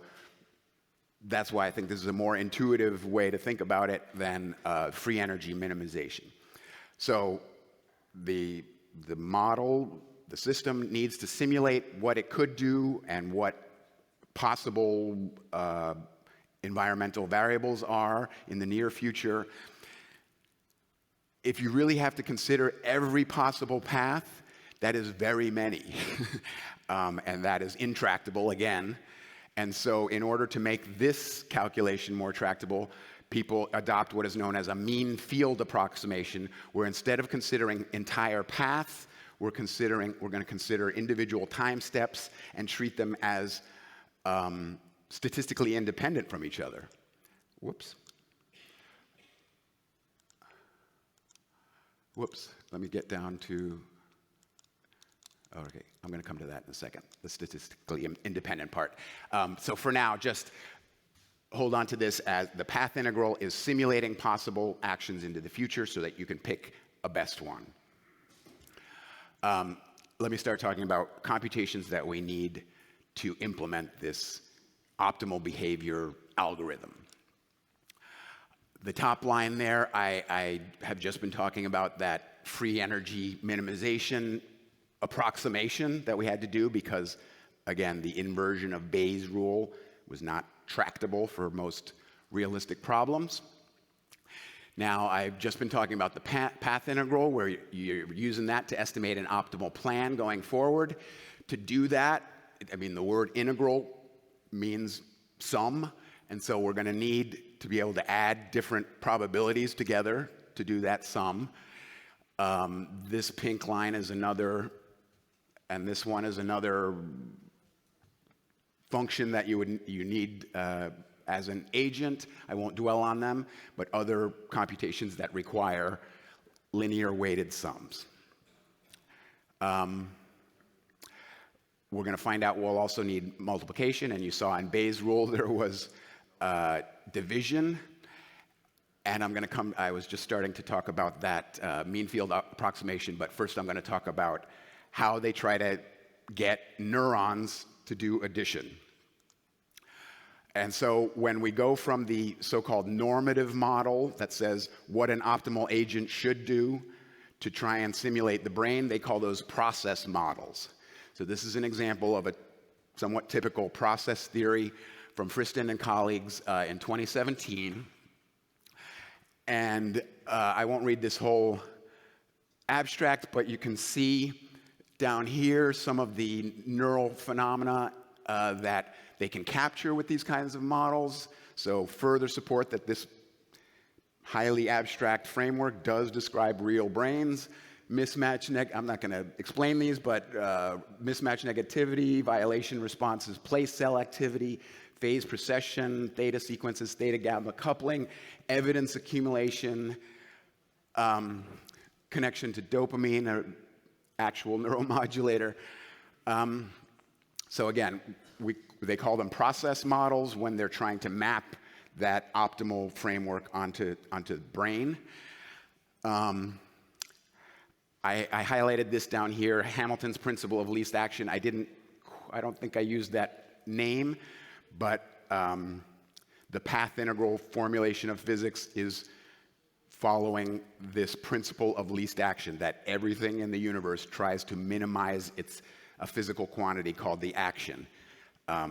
Speaker 2: that's why I think this is a more intuitive way to think about it than free energy minimization. So the model, the system needs to simulate what it could do and what possible environmental variables are in the near future. If you really have to consider every possible path, that is very many. And that is intractable again. And so in order to make this calculation more tractable, people adopt what is known as a mean field approximation, where instead of considering entire paths, we're going to consider individual time steps and treat them as statistically independent from each other. Whoops. Let me get down to, okay, I'm going to come to that in a second, the statistically independent part. So for now, just hold on to this as the path integral is simulating possible actions into the future so that you can pick a best one. Let me start talking about computations that we need to implement this optimal behavior algorithm. The top line there, I have just been talking about that free energy minimization approximation that we had to do because, again, the inversion of Bayes' rule was not tractable for most realistic problems. Now, I've just been talking about the path integral, where you're using that to estimate an optimal plan going forward. To do that, I mean, the word integral means sum, and so we're going to need to be able to add different probabilities together to do that sum. This pink line is another, and this one is another function that you need as an agent. I won't dwell on them, but other computations that require linear weighted sums. We're going to find out we'll also need multiplication, and you saw in Bayes' rule there was division. And I was just starting to talk about that mean field approximation, but first I'm going to talk about how they try to get neurons to do addition. And so when we go from the so-called normative model that says what an optimal agent should do to try and simulate the brain, they call those process models. So this is an example of a somewhat typical process theory from Friston and colleagues in 2017. And I won't read this whole abstract, but you can see down here some of the neural phenomena that they can capture with these kinds of models. So further support that this highly abstract framework does describe real brains. I'm not going to explain these, but mismatch negativity, violation responses, place cell activity, phase precession, theta sequences, theta gamma coupling, evidence accumulation, connection to dopamine, or actual neuromodulator. So again, they call them process models when they're trying to map that optimal framework onto the brain. I highlighted this down here, Hamilton's principle of least action. I don't think I used that name, but the path integral formulation of physics is following this principle of least action, that everything in the universe tries to minimize a physical quantity called the action. I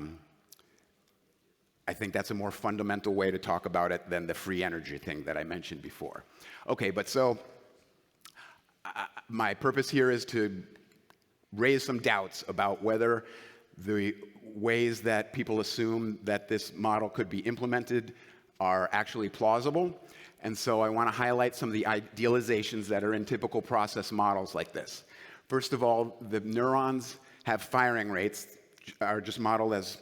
Speaker 2: think that's a more fundamental way to talk about it than the free energy thing that I mentioned before. Okay, but so my purpose here is to raise some doubts about whether the ways that people assume that this model could be implemented are actually plausible. And so I want to highlight some of the idealizations that are in typical process models like this. First of all, the neurons have firing rates, are just modeled as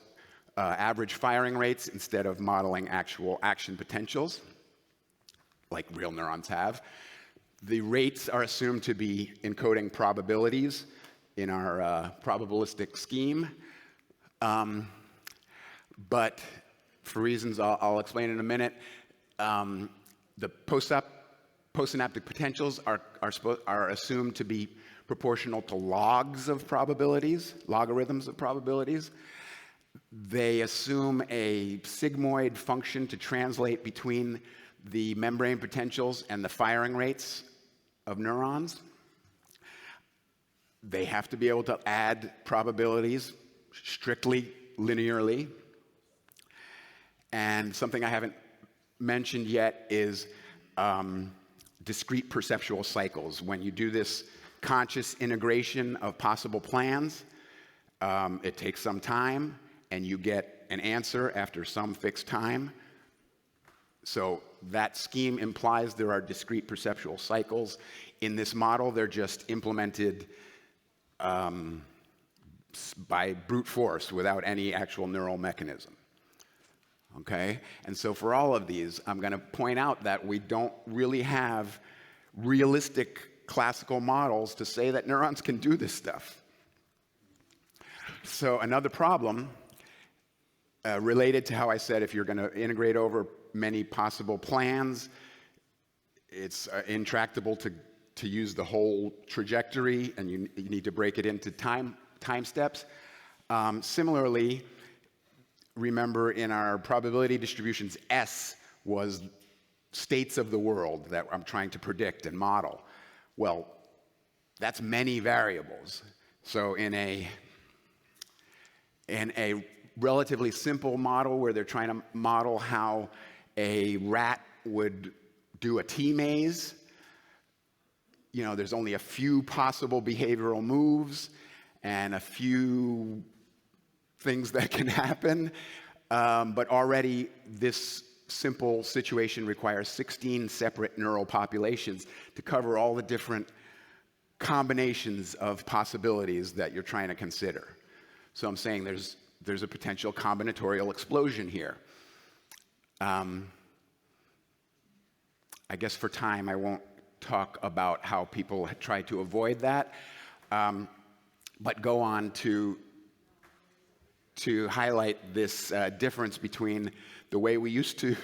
Speaker 2: average firing rates instead of modeling actual action potentials, like real neurons have. The rates are assumed to be encoding probabilities in our probabilistic scheme. But for reasons I'll explain in a minute, the postsynaptic potentials are assumed to be proportional to logarithms of probabilities. They assume a sigmoid function to translate between the membrane potentials and the firing rates of neurons. They have to be able to add probabilities strictly linearly. And something I haven't mentioned yet is discrete perceptual cycles. When you do this conscious integration of possible plans, it takes some time, and you get an answer after some fixed time. So that scheme implies there are discrete perceptual cycles. In this model, they're just implemented by brute force without any actual neural mechanism. Okay? And so for all of these, I'm going to point out that we don't really have realistic classical models to say that neurons can do this stuff. So another problem related to how I said if you're going to integrate over many possible plans, it's intractable to use the whole trajectory, and you need to break it into time steps. Similarly, remember in our probability distributions, S was states of the world that I'm trying to predict and model. Well, that's many variables. So in a relatively simple model where they're trying to model how a rat would do a T-maze, you know, there's only a few possible behavioral moves and a few things that can happen, but already this simple situation requires 16 separate neural populations to cover all the different combinations of possibilities that you're trying to consider. So I'm saying there's a potential combinatorial explosion here. I guess for time I won't talk about how people try to avoid that, but go on to highlight this difference between the way we used to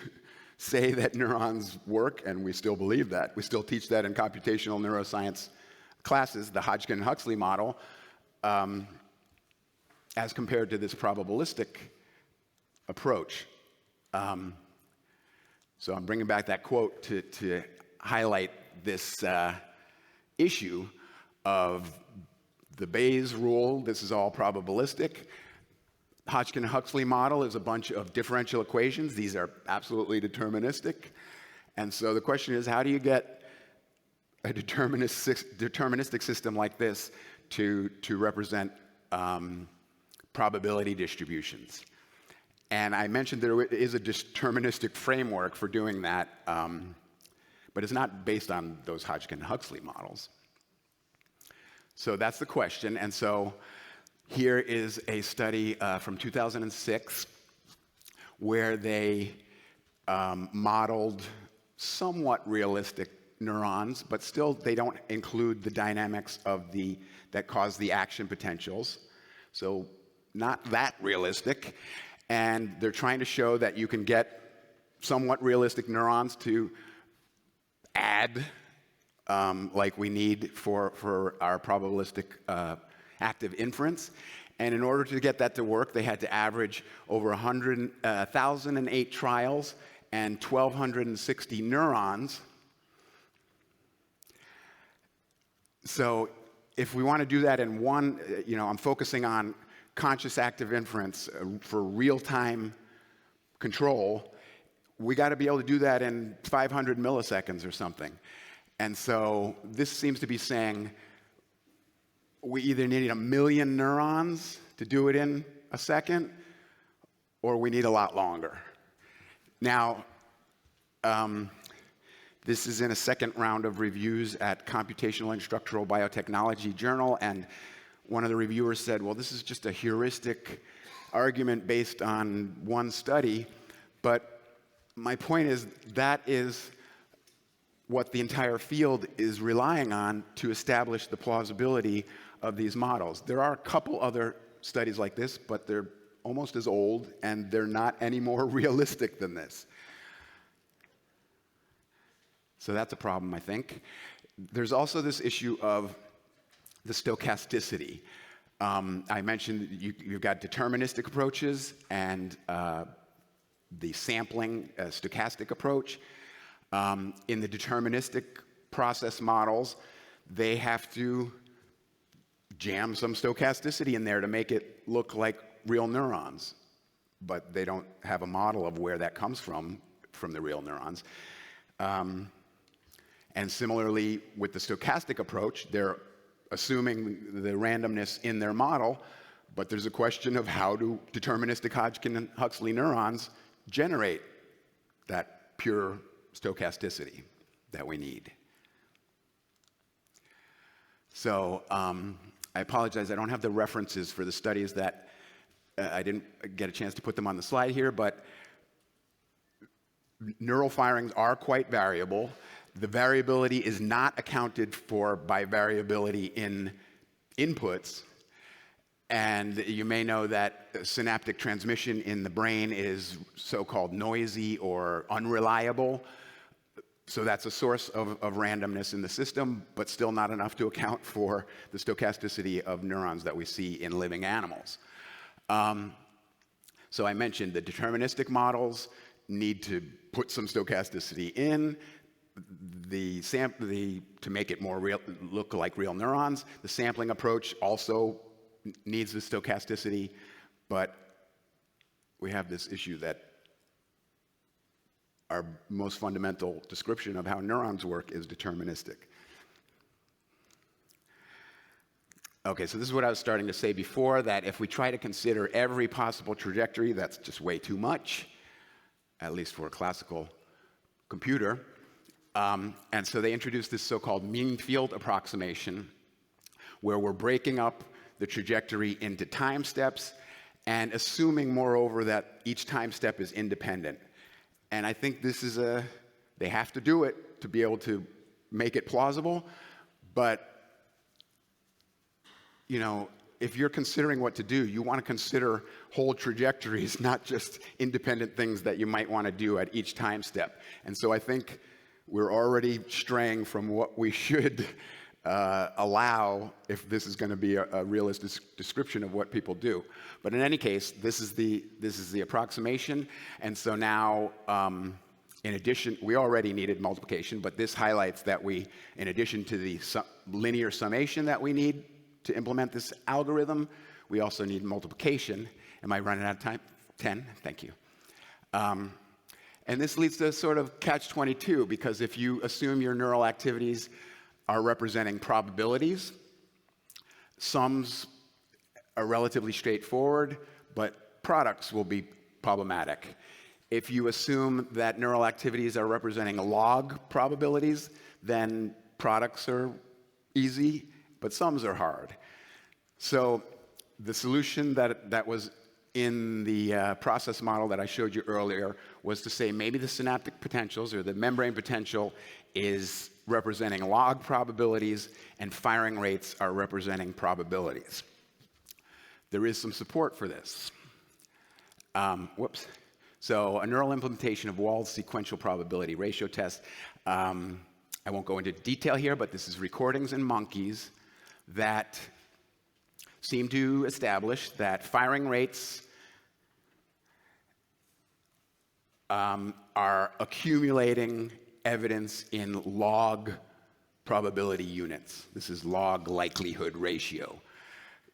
Speaker 2: say that neurons work, and we still believe that. We still teach that in computational neuroscience classes, the Hodgkin-Huxley model, as compared to this probabilistic approach. So I'm bringing back that quote to highlight this issue of the Bayes rule. This is all probabilistic. Hodgkin-Huxley model is a bunch of differential equations. These are absolutely deterministic. And so the question is, how do you get a deterministic system like this to represent probability distributions? And I mentioned there is a deterministic framework for doing that, but it's not based on those Hodgkin-Huxley models. So that's the question. And so here is a study from 2006 where they modeled somewhat realistic neurons, but still they don't include the dynamics that cause the action potentials. So not that realistic. And they're trying to show that you can get somewhat realistic neurons to add like we need for our probabilistic active inference. And in order to get that to work, they had to average over 1,008 trials and 1,260 neurons. So if we want to do that in one, I'm focusing on conscious active inference for real-time control. We got to be able to do that in 500 milliseconds or something. And so this seems to be saying we either need 1 million neurons to do it in a second, or we need a lot longer. Now, this is in a second round of reviews at Computational and Structural Biotechnology Journal, and one of the reviewers said, well, this is just a heuristic argument based on one study, but my point is that is what the entire field is relying on to establish the plausibility of these models. There are a couple other studies like this, but they're almost as old, and they're not any more realistic than this. So that's a problem, I think. There's also this issue of the stochasticity. I mentioned you've got deterministic approaches and the sampling stochastic approach. In the deterministic process models, they have to jam some stochasticity in there to make it look like real neurons, but they don't have a model of where that comes from the real neurons. And similarly, with the stochastic approach, they're assuming the randomness in their model, but there's a question of how do deterministic Hodgkin and Huxley neurons generate that pure stochasticity that we need. So I apologize, I don't have the references for the studies that I didn't get a chance to put them on the slide here, but neural firings are quite variable. The variability is not accounted for by variability in inputs. And you may know that synaptic transmission in the brain is so-called noisy or unreliable. So that's a source of randomness in the system, but still not enough to account for the stochasticity of neurons that we see in living animals. So I mentioned the deterministic models need to put some stochasticity in. To make it more real, look like real neurons. The sampling approach also needs the stochasticity, but we have this issue that our most fundamental description of how neurons work is deterministic. Okay, so this is what I was starting to say before, that if we try to consider every possible trajectory, that's just way too much, at least for a classical computer. And so they introduced this so-called mean field approximation, where we're breaking up the trajectory into time steps and assuming, moreover, that each time step is independent. And I think this is they have to do it to be able to make it plausible. But, you know, if you're considering what to do, you want to consider whole trajectories, not just independent things that you might want to do at each time step. And so I think we're already straying from what we should allow if this is going to be a realistic description of what people do. But in any case, this is the approximation. And so now, in addition, we already needed multiplication, but this highlights that we, in addition to the linear summation that we need to implement this algorithm, we also need multiplication. Am I running out of time? 10? Thank you. And this leads to a sort of catch-22, because if you assume your neural activities are representing probabilities, sums are relatively straightforward, but products will be problematic. If you assume that neural activities are representing log probabilities, then products are easy, but sums are hard. So the solution that was in the process model that I showed you earlier was to say maybe the synaptic potentials or the membrane potential is representing log probabilities and firing rates are representing probabilities. There is some support for this. So a neural implementation of Wald's sequential probability ratio test. I won't go into detail here, but this is recordings in monkeys that seem to establish that firing rates are accumulating evidence in log probability units. This is log likelihood ratio.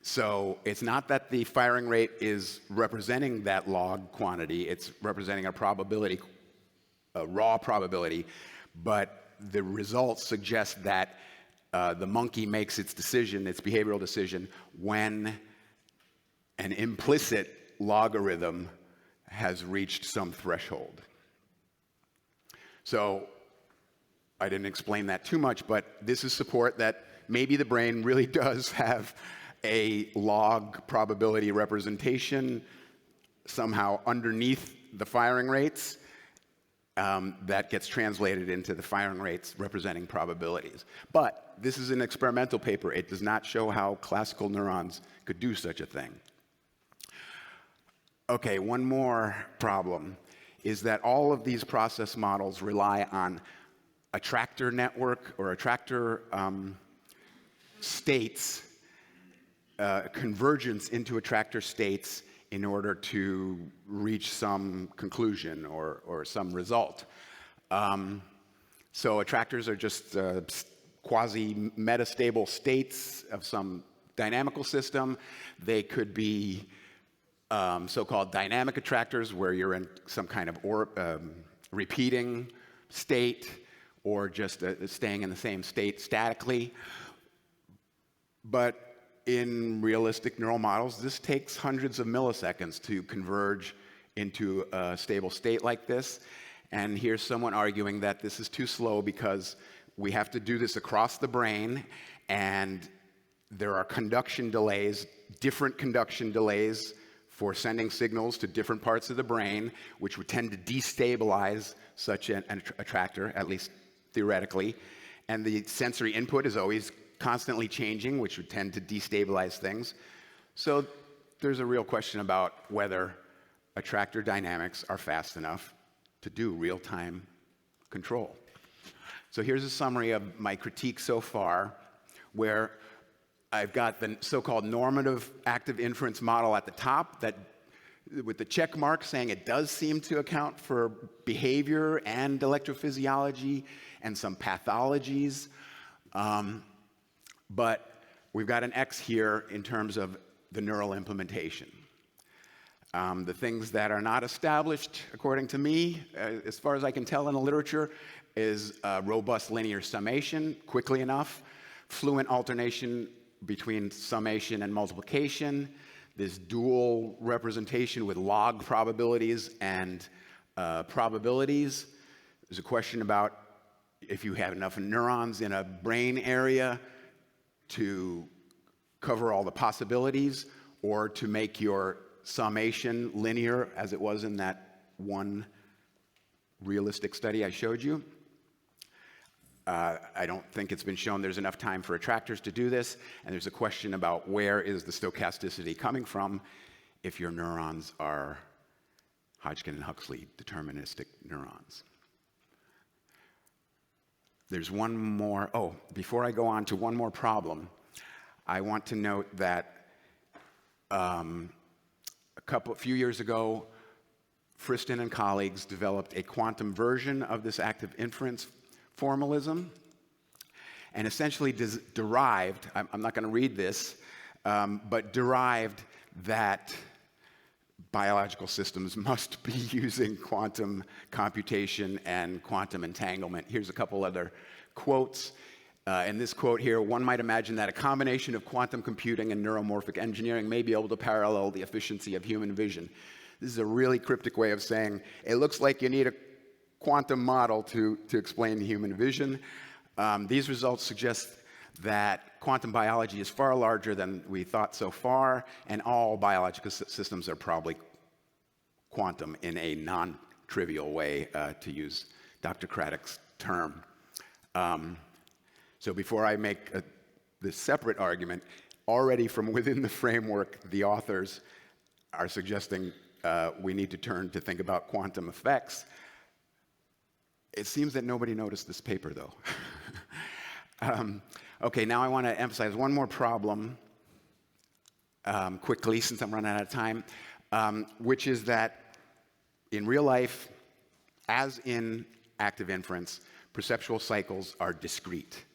Speaker 2: So it's not that the firing rate is representing that log quantity, it's representing a probability, a raw probability, but the results suggest that the monkey makes its decision, its behavioral decision, when an implicit logarithm has reached some threshold. So I didn't explain that too much, but this is support that maybe the brain really does have a log probability representation somehow underneath the firing rates that gets translated into the firing rates representing probabilities. But this is an experimental paper. It does not show how classical neurons could do such a thing. Okay, one more problem is that all of these process models rely on attractor network or attractor states, convergence into attractor states in order to reach some conclusion or some result. So attractors are just quasi-metastable states of some dynamical system. They could be so-called dynamic attractors, where you're in some kind of repeating state, or just staying in the same state statically. But in realistic neural models, this takes hundreds of milliseconds to converge into a stable state like this. And here's someone arguing that this is too slow because we have to do this across the brain, and there are conduction delays, different conduction delays for sending signals to different parts of the brain, which would tend to destabilize such an attractor, at least theoretically. And the sensory input is always constantly changing, which would tend to destabilize things. So there's a real question about whether attractor dynamics are fast enough to do real-time control. So here's a summary of my critique so far, where I've got the so-called normative active inference model at the top, that with the check mark saying it does seem to account for behavior and electrophysiology and some pathologies. But we've got an X here in terms of the neural implementation. The things that are not established, according to me, as far as I can tell in the literature, is robust linear summation quickly enough, fluent alternation between summation and multiplication, this dual representation with log probabilities and probabilities. There's a question about if you have enough neurons in a brain area to cover all the possibilities, or to make your summation linear, as it was in that one realistic study I showed you. I don't think it's been shown there's enough time for attractors to do this, and there's a question about where is the stochasticity coming from if your neurons are Hodgkin and Huxley deterministic neurons. There's one more, before I go on to one more problem, I want to note that a few years ago, Friston and colleagues developed a quantum version of this active inference formalism, and essentially derived, I'm not going to read this, but derived that biological systems must be using quantum computation and quantum entanglement. Here's a couple other quotes. In this quote here, one might imagine that a combination of quantum computing and neuromorphic engineering may be able to parallel the efficiency of human vision. This is a really cryptic way of saying it looks like you need a quantum model to explain human vision. These results suggest that quantum biology is far larger than we thought so far, and all biological systems are probably quantum in a non-trivial way, to use Dr. Craddock's term. So before I make this separate argument, already from within the framework, the authors are suggesting we need to turn to think about quantum effects. It seems that nobody noticed this paper, though. Okay, now I want to emphasize one more problem quickly, since I'm running out of time, which is that in real life, as in active inference, perceptual cycles are discrete.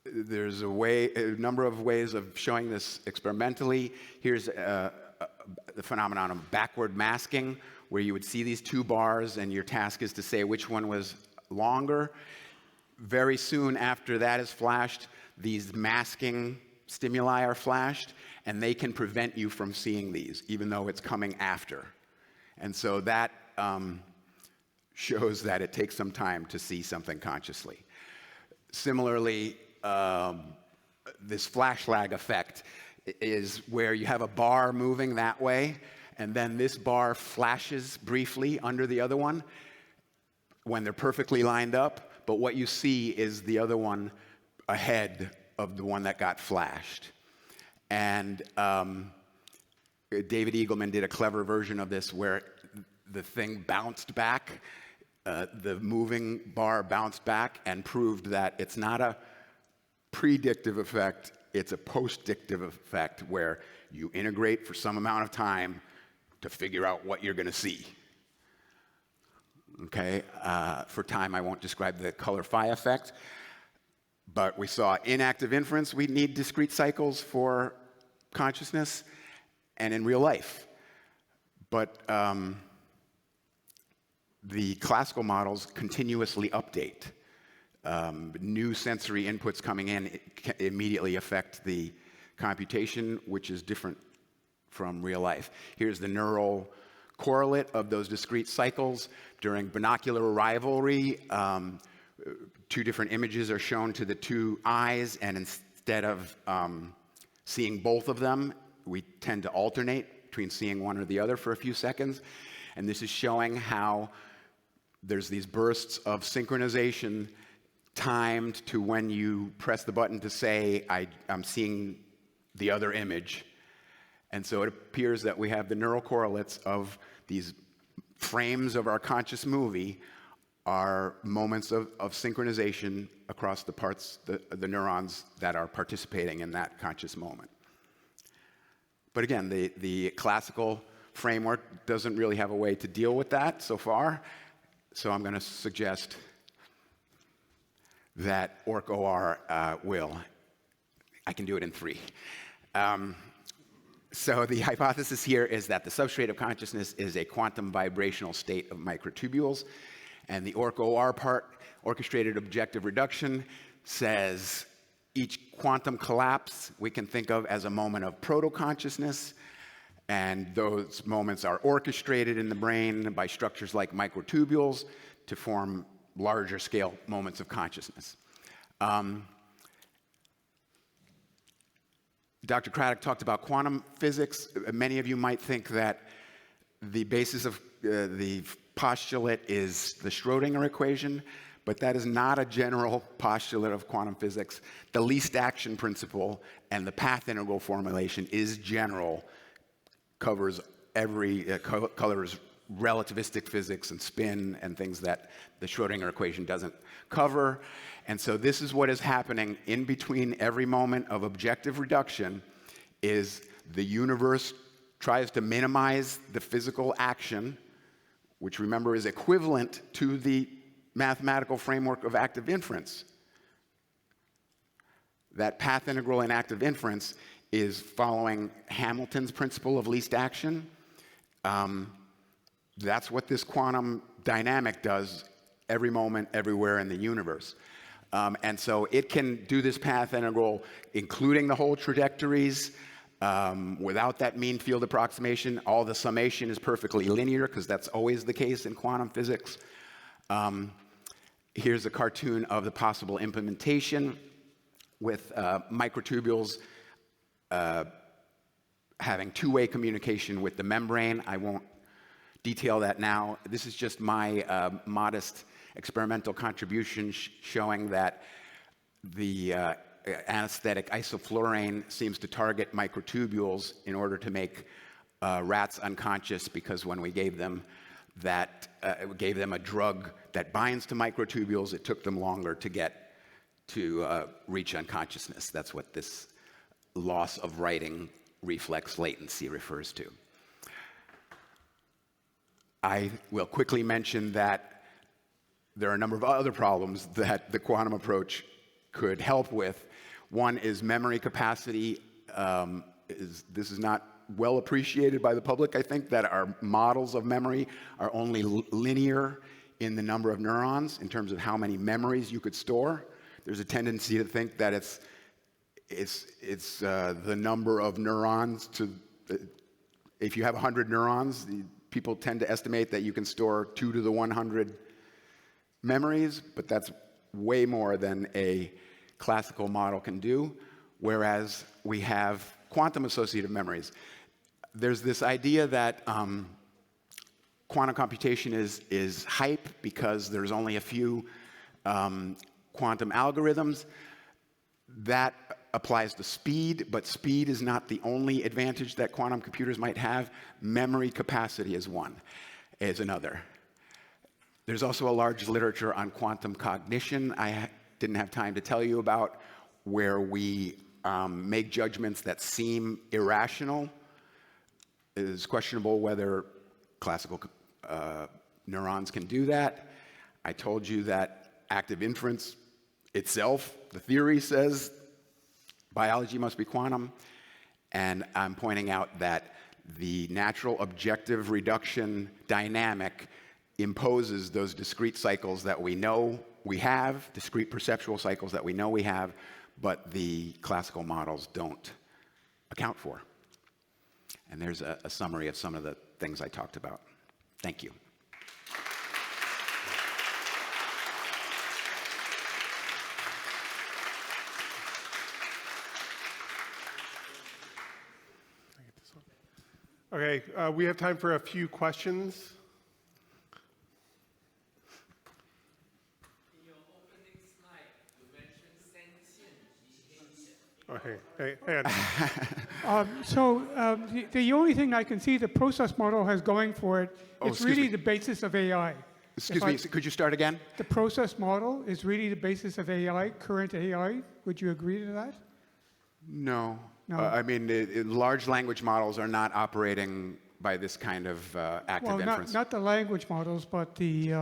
Speaker 2: There's a number of ways of showing this experimentally. Here's the phenomenon of backward masking, where you would see these two bars, and your task is to say which one was longer. Very soon after that is flashed, these masking stimuli are flashed, and they can prevent you from seeing these, even though it's coming after. And so that shows that it takes some time to see something consciously. Similarly, this flash lag effect is where you have a bar moving that way, and then this bar flashes briefly under the other one when they're perfectly lined up, but what you see is the other one ahead of the one that got flashed. And David Eagleman did a clever version of this where the thing bounced back, the moving bar bounced back, and proved that it's not a predictive effect, it's a postdictive effect where you integrate for some amount of time to figure out what you're going to see. Okay, for time I won't describe the color phi effect, but we saw in active inference we need discrete cycles for consciousness, and in real life. But the classical models continuously update. New sensory inputs coming in immediately affect the computation, which is different from real life. Here's the neural correlate of those discrete cycles. During binocular rivalry, two different images are shown to the two eyes, and instead of seeing both of them, we tend to alternate between seeing one or the other for a few seconds. And this is showing how there's these bursts of synchronization timed to when you press the button to say, I'm seeing the other image. And so it appears that we have the neural correlates of these frames of our conscious movie are moments of synchronization across the parts, the neurons that are participating in that conscious moment. But again, the classical framework doesn't really have a way to deal with that so far. So I'm going to suggest that ORC-OR will. I can do it in 3. So the hypothesis here is that the substrate of consciousness is a quantum vibrational state of microtubules. And the ORC-OR part, orchestrated objective reduction, says each quantum collapse we can think of as a moment of proto-consciousness. And those moments are orchestrated in the brain by structures like microtubules to form larger scale moments of consciousness. Dr. Craddock talked about quantum physics. Many of you might think that the basis of the postulate is the Schrödinger equation, but that is not a general postulate of quantum physics. The least action principle and the path integral formulation is general, covers colors relativistic physics and spin and things that the Schrödinger equation doesn't cover. And so this is what is happening in between every moment of objective reduction is the universe tries to minimize the physical action, which remember is equivalent to the mathematical framework of active inference. That path integral in active inference is following Hamilton's principle of least action. That's what this quantum dynamic does every moment, everywhere in the universe. And so it can do this path integral, including the whole trajectories, without that mean field approximation. All the summation is perfectly linear, because that's always the case in quantum physics. Here's a cartoon of the possible implementation with microtubules having two-way communication with the membrane. I won't detail that now. This is just my modest experimental contribution showing that the anesthetic isoflurane seems to target microtubules in order to make rats unconscious, because when we gave them a drug that binds to microtubules, it took them longer to get to reach unconsciousness. That's what this loss of writing reflex latency refers to. I will quickly mention that there are a number of other problems that the quantum approach could help with. One is memory capacity. This is not well appreciated by the public, I think, that our models of memory are only linear in the number of neurons in terms of how many memories you could store. There's a tendency to think that it's the number of neurons if you have 100 neurons, people tend to estimate that you can store 2 to the 100 memories, but that's way more than a classical model can do, whereas we have quantum associative memories. There's this idea that quantum computation is hype because there's only a few quantum algorithms. That applies to speed, but speed is not the only advantage that quantum computers might have. Memory capacity is another. There's also a large literature on quantum cognition I didn't have time to tell you about, where we make judgments that seem irrational. It is questionable whether classical neurons can do that. I told you that active inference itself, the theory says biology must be quantum, and I'm pointing out that the natural objective reduction dynamic imposes those discrete cycles that we know we have, discrete perceptual cycles that we know we have, but the classical models don't account for. And there's a summary of some of the things I talked about. Thank you.
Speaker 1: Okay, we have time for a few questions.
Speaker 3: In your opening slide, you mentioned sentient behavior.
Speaker 1: Okay, hey,
Speaker 4: The only thing I can see the process model has going for it, it's
Speaker 2: excuse
Speaker 4: really
Speaker 2: me.
Speaker 4: the basis of AI.
Speaker 2: Excuse me, could you start again?
Speaker 4: The process model is really the basis of AI, current AI. Would you agree to that?
Speaker 2: No.
Speaker 4: No.
Speaker 2: I mean, large language models are not operating by this kind of active
Speaker 4: Well,
Speaker 2: inference.
Speaker 4: not the language models, but the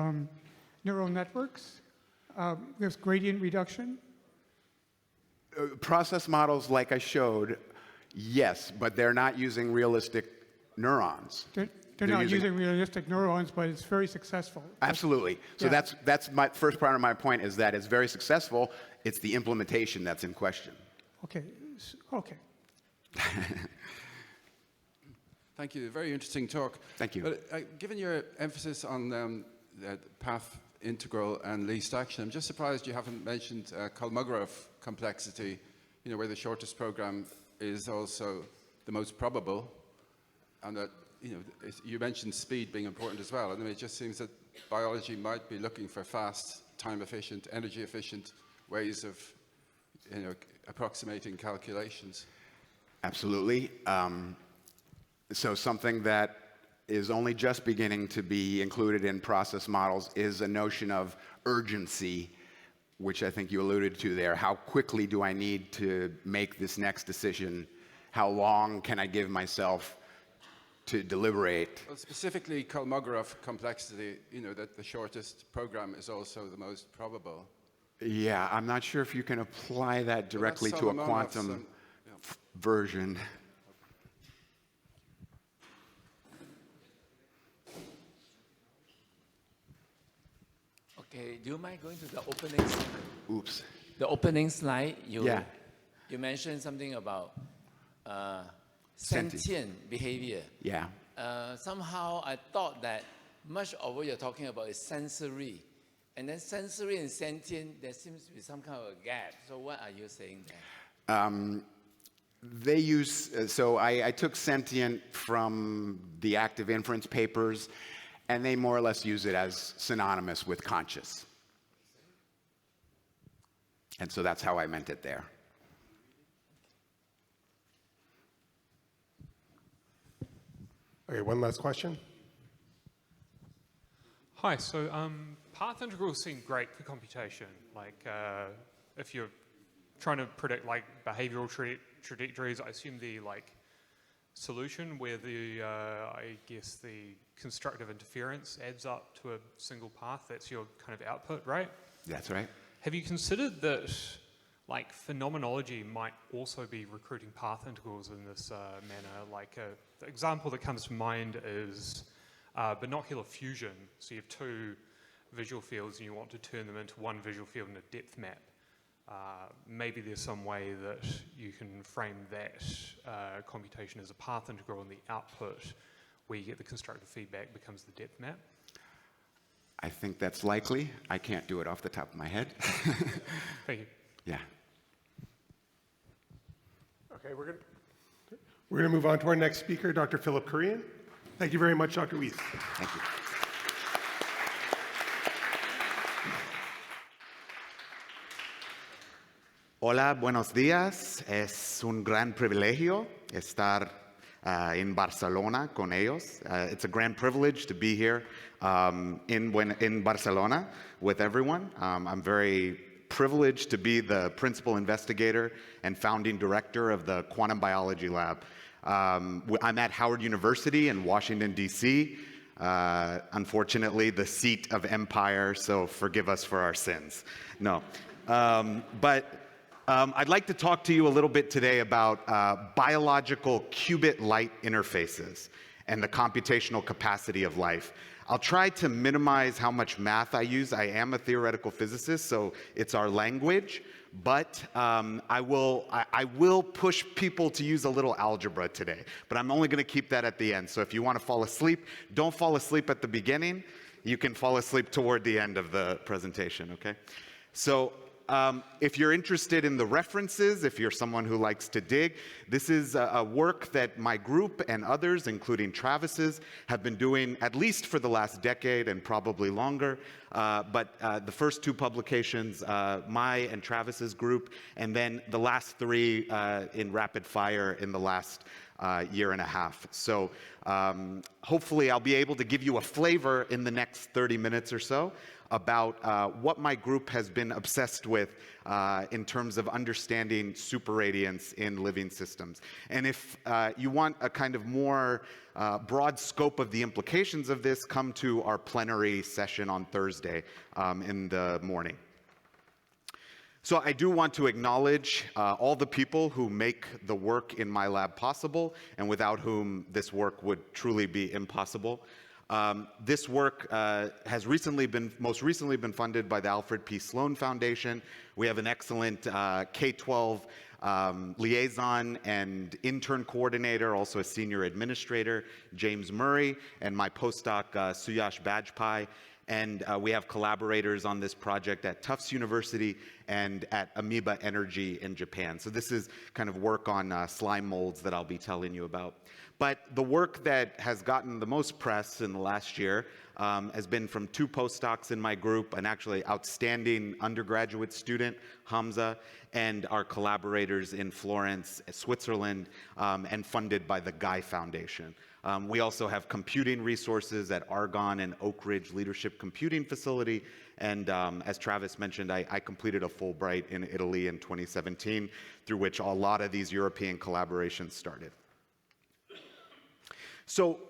Speaker 4: neural networks. There's gradient reduction.
Speaker 2: Process models, like I showed, yes, but they're not using realistic neurons.
Speaker 4: They're not using realistic neurons, but it's very successful.
Speaker 2: Absolutely. So
Speaker 4: Yeah.
Speaker 2: that's my first part of my point, is that it's very successful. It's the implementation that's in question.
Speaker 4: Okay. Okay.
Speaker 5: Thank you. Very interesting talk.
Speaker 2: Thank you.
Speaker 5: But given your emphasis on path integral and least action, I'm just surprised you haven't mentioned Kolmogorov complexity, where the shortest program is also the most probable, and that you mentioned speed being important as well. I mean, it just seems that biology might be looking for fast, time-efficient, energy-efficient ways of approximating calculations.
Speaker 2: Absolutely. So something that is only just beginning to be included in process models is a notion of urgency, which I think you alluded to there. How quickly do I need to make this next decision? How long can I give myself to deliberate?
Speaker 5: Well, specifically Kolmogorov complexity, that the shortest program is also the most probable.
Speaker 2: Yeah, I'm not sure if you can apply that directly to a quantum version.
Speaker 3: Okay, do you mind going to the opening slide?
Speaker 2: Oops.
Speaker 3: The opening slide, you mentioned something about sentient behavior.
Speaker 2: Yeah.
Speaker 3: Somehow I thought that much of what you're talking about is sensory. And then sensory and sentient, there seems to be some kind of a gap. So what are you saying there?
Speaker 2: They use, so I took sentient from the active inference papers, and they more or less use it as synonymous with conscious. And so that's how I meant it there.
Speaker 1: Okay, one last question.
Speaker 6: Hi, so path integrals seem great for computation. Like if you're trying to predict like behavioral trajectories, I assume the solution where the, I guess the constructive interference adds up to a single path, that's your kind of output, right?
Speaker 2: That's right.
Speaker 6: Have you considered that phenomenology might also be recruiting path integrals in this manner? The example that comes to mind is binocular fusion. So you have two visual fields and you want to turn them into one visual field in a depth map. Maybe there's some way that you can frame that computation as a path integral, and the output where you get the constructive feedback becomes the depth map.
Speaker 2: I think that's likely. I can't do it off the top of my head.
Speaker 6: Thank you.
Speaker 2: Yeah.
Speaker 1: Okay, we're gonna move on to our next speaker, Dr. Philip Kurian. Thank you very much, Dr. Wiest.
Speaker 2: Thank you.
Speaker 7: Hola, buenos días. Es un gran privilegio estar in Barcelona con ellos. It's a grand privilege to be here in Barcelona with everyone. I'm very privileged to be the principal investigator and founding director of the Quantum Biology Lab. I'm at Howard University in Washington, D.C., unfortunately the seat of empire, so forgive us for our sins. No. But I'd like to talk to you a little bit today about biological qubit light interfaces and the computational capacity of life. I'll try to minimize how much math I use. I am a theoretical physicist, so it's our language. But I will push people to use a little algebra today. But I'm only going to keep that at the end. So if you want to fall asleep, don't fall asleep at the beginning. You can fall asleep toward the end of the presentation, okay? So if you're interested in the references, if you're someone who likes to dig, this is a work that my group and others, including Travis's, have been doing at least for the last decade and probably longer. But the first two publications, my and Travis's group, and then the last three in rapid fire in the last year and a half. So hopefully I'll be able to give you a flavor in the next 30 minutes or so about what my group has been obsessed with in terms of understanding superradiance in living systems. And if you want a kind of more broad scope of the implications of this, come to our plenary session on Thursday in the morning. So I do want to acknowledge all the people who make the work in my lab possible, and without whom this work would truly be impossible. This work has most recently been funded by the Alfred P. Sloan Foundation. We have an excellent K-12 liaison and intern coordinator, also a senior administrator, James Murray, and my postdoc, Suyash Bajpai. And we have collaborators on this project at Tufts University and at Amoeba Energy in Japan. So this is kind of work on slime molds that I'll be telling you about. But the work that has gotten the most press in the last year has been from two postdocs in my group, an actually outstanding undergraduate student, Hamza, and our collaborators in Florence, Switzerland, and funded by the Guy Foundation. We also have computing resources at Argonne and Oak Ridge Leadership Computing Facility. And as Travis mentioned, I completed a Fulbright in Italy in 2017, through which a lot of these European collaborations started. So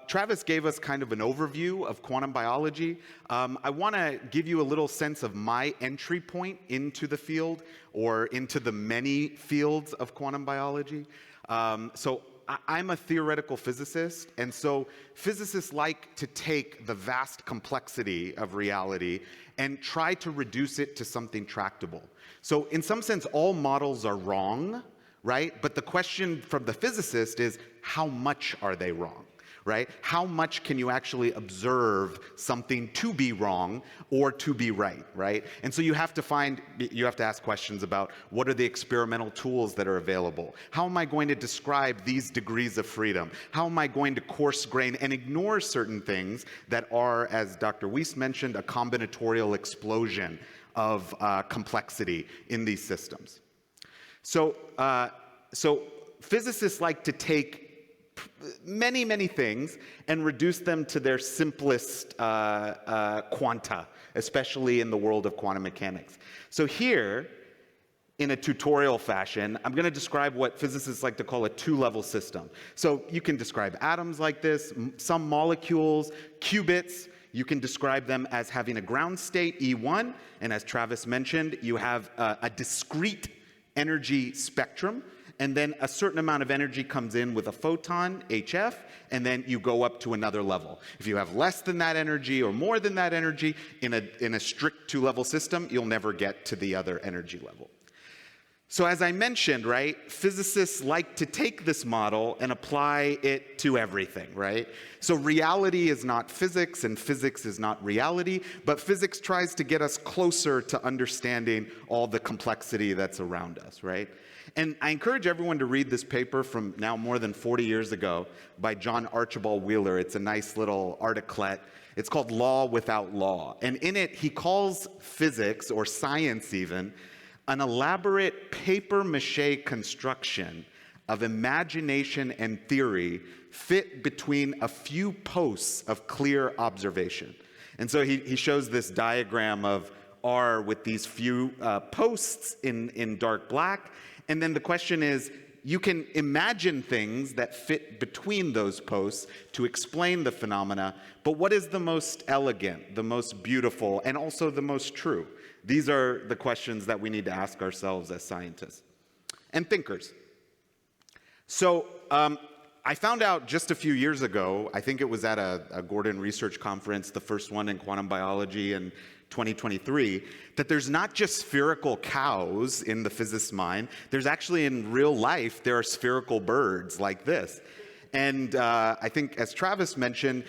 Speaker 7: Travis gave us kind of an overview of quantum biology. I want to give you a little sense of my entry point into the field, or into the many fields of quantum biology. So I'm a theoretical physicist, and so physicists like to take the vast complexity of reality and try to reduce it to something tractable. So in some sense, all models are wrong, right? But the question from the physicist is, how much are they wrong, right? How much can you actually observe something to be wrong or to be right, right? And so you have to ask questions about, what are the experimental tools that are available? How am I going to describe these degrees of freedom? How am I going to coarse grain and ignore certain things that are, as Dr. Wiest mentioned, a combinatorial explosion of complexity in these systems? So physicists like to take many, many things and reduce them to their simplest quanta, especially in the world of quantum mechanics. So here, in a tutorial fashion, I'm going to describe what physicists like to call a two-level system. So you can describe atoms like this, some molecules, qubits. You can describe them as having a ground state, E1, and as Travis mentioned, you have a discrete energy spectrum, and then a certain amount of energy comes in with a photon, HF, and then you go up to another level. If you have less than that energy or more than that energy in a strict two-level system, you'll never get to the other energy level. So as I mentioned, right, physicists like to take this model and apply it to everything, right? So reality is not physics, and physics is not reality, but physics tries to get us closer to understanding all the complexity that's around us, right? And I encourage everyone to read this paper from now more than 40 years ago by John Archibald Wheeler. It's a nice little articulate. It's called Law Without Law. And in it, he calls physics, or science even, an elaborate papier-mâché construction of imagination and theory fit between a few posts of clear observation. And so he shows this diagram of R with these few posts in dark black. And then the question is, you can imagine things that fit between those posts to explain the phenomena, but what is the most elegant, the most beautiful, and also the most true? These are the questions that we need to ask ourselves as scientists and thinkers. So I found out just a few years ago, I think it was at a Gordon Research Conference, the first one in quantum biology in 2023, that there's not just spherical cows in the physicist's mind. There's actually, in real life, there are spherical birds like this. And I think, as Travis mentioned,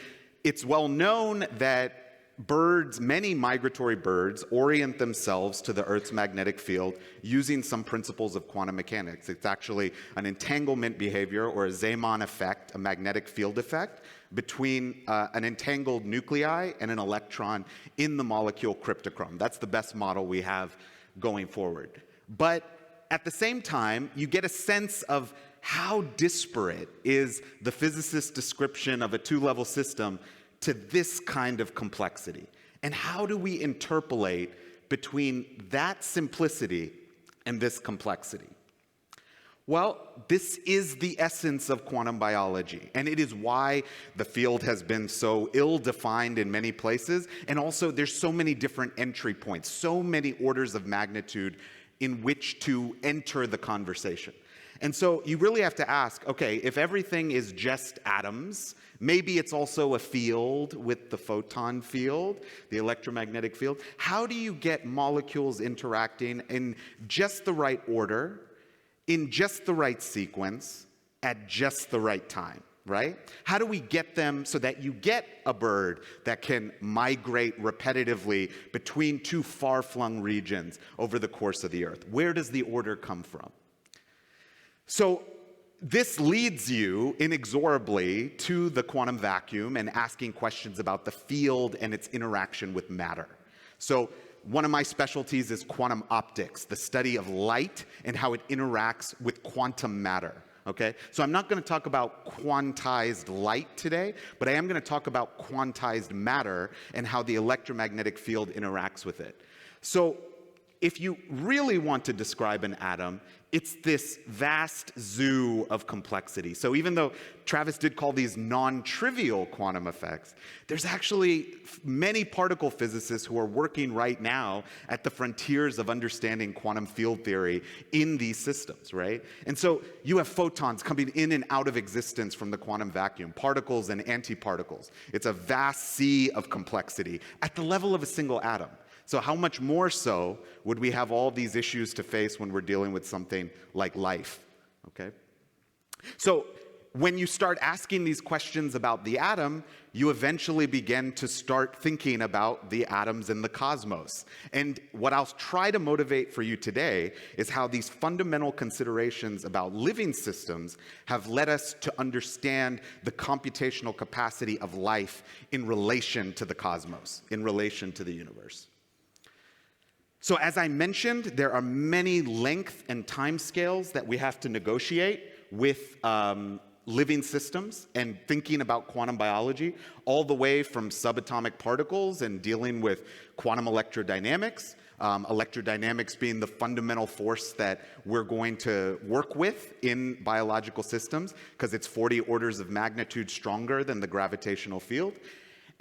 Speaker 7: it's well known that birds, many migratory birds, orient themselves to the Earth's magnetic field using some principles of quantum mechanics. It's actually an entanglement behavior, or a Zeeman effect, a magnetic field effect, between an entangled nuclei and an electron in the molecule cryptochrome. That's the best model we have going forward. But at the same time, you get a sense of how disparate is the physicist's description of a two-level system to this kind of complexity. And how do we interpolate between that simplicity and this complexity? Well, this is the essence of quantum biology, and it is why the field has been so ill-defined in many places, and also there's so many different entry points, so many orders of magnitude in which to enter the conversation. And so you really have to ask, okay, if everything is just atoms, maybe it's also a field with the photon field, the electromagnetic field. How do you get molecules interacting in just the right order, in just the right sequence, at just the right time, right? How do we get them so that you get a bird that can migrate repetitively between two far-flung regions over the course of the Earth? Where does the order come from? So this leads you inexorably to the quantum vacuum and asking questions about the field and its interaction with matter. So one of my specialties is quantum optics, the study of light and how it interacts with quantum matter. Okay? So I'm not going to talk about quantized light today, but I am going to talk about quantized matter and how the electromagnetic field interacts with it. So if you really want to describe an atom, it's this vast zoo of complexity. So even though Travis did call these non-trivial quantum effects, there's actually many particle physicists who are working right now at the frontiers of understanding quantum field theory in these systems, right? And so you have photons coming in and out of existence from the quantum vacuum, particles and antiparticles. It's a vast sea of complexity at the level of a single atom. So how much more so would we have all these issues to face when we're dealing with something like life, okay? So when you start asking these questions about the atom, you eventually begin to start thinking about the atoms in the cosmos. And what I'll try to motivate for you today is how these fundamental considerations about living systems have led us to understand the computational capacity of life in relation to the cosmos, in relation to the universe. So as I mentioned, there are many length and time scales that we have to negotiate with living systems and thinking about quantum biology, all the way from subatomic particles and dealing with quantum electrodynamics, electrodynamics being the fundamental force that we're going to work with in biological systems because it's 40 orders of magnitude stronger than the gravitational field.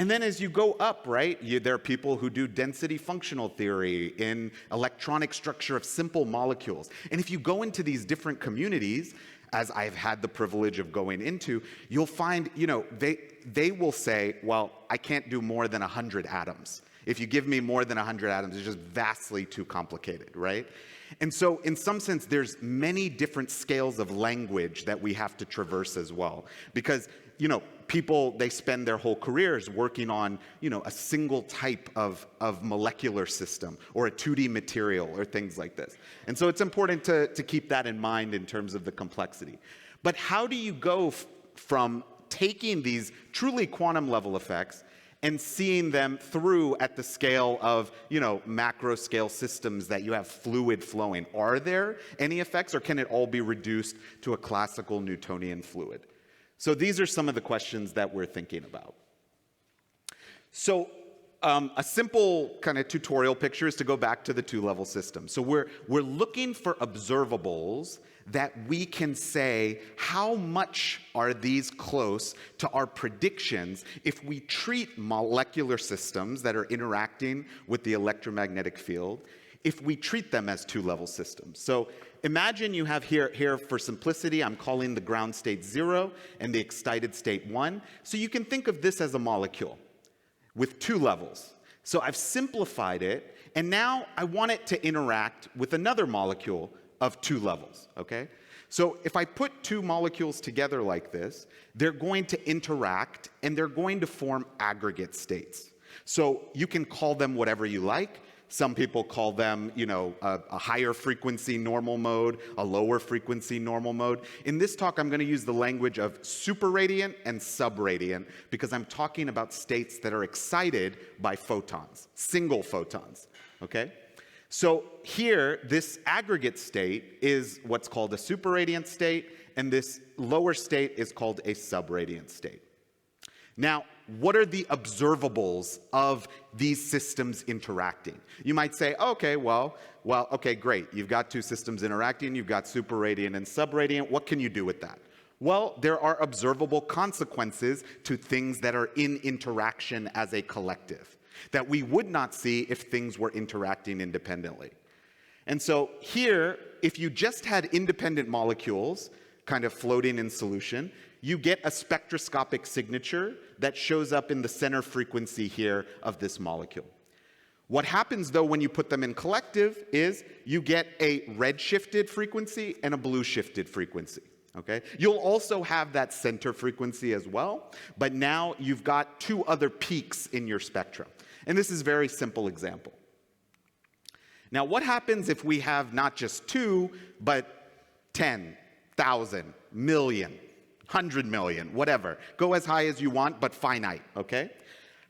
Speaker 7: And then as you go up, right, there are people who do density functional theory in electronic structure of simple molecules. And if you go into these different communities, as I've had the privilege of going into, you'll find, they will say, well, I can't do more than 100 atoms. If you give me more than 100 atoms, it's just vastly too complicated, right? And so in some sense, there's many different scales of language that we have to traverse as well. Because, people, they spend their whole careers working on, a single type of molecular system or a 2D material or things like this. And so it's important to keep that in mind in terms of the complexity. But how do you go from taking these truly quantum level effects and seeing them through at the scale of, macro scale systems that you have fluid flowing? Are there any effects, or can it all be reduced to a classical Newtonian fluid? So these are some of the questions that we're thinking about. So a simple kind of tutorial picture is to go back to the two-level system. So we're looking for observables that we can say how much are these close to our predictions if we treat molecular systems that are interacting with the electromagnetic field, if we treat them as two-level systems. So imagine you have here for simplicity, I'm calling the ground state 0 and the excited state 1. So you can think of this as a molecule with two levels. So I've simplified it, and now I want it to interact with another molecule of two levels, okay? So if I put two molecules together like this, they're going to interact, and they're going to form aggregate states. So you can call them whatever you like. Some people call them, you know, a higher frequency normal mode, a lower frequency normal mode. In this talk, I'm going to use the language of superradiant and subradiant because I'm talking about states that are excited by photons, single photons, okay? So here, this aggregate state is what's called a superradiant state, and this lower state is called a subradiant state. Now, what are the observables of these systems interacting? You might say, okay, okay, great. You've got two systems interacting. You've got superradiant and subradiant. What can you do with that? Well, there are observable consequences to things that are in interaction as a collective that we would not see if things were interacting independently. And so here, if you just had independent molecules kind of floating in solution, you get a spectroscopic signature that shows up in the center frequency here of this molecule. What happens, though, when you put them in collective is you get a red-shifted frequency and a blue-shifted frequency. Okay? You'll also have that center frequency as well, but now you've got two other peaks in your spectrum. And this is a very simple example. Now, what happens if we have not just two, but 10,000, million, 100 million, whatever. Go as high as you want, but finite, okay?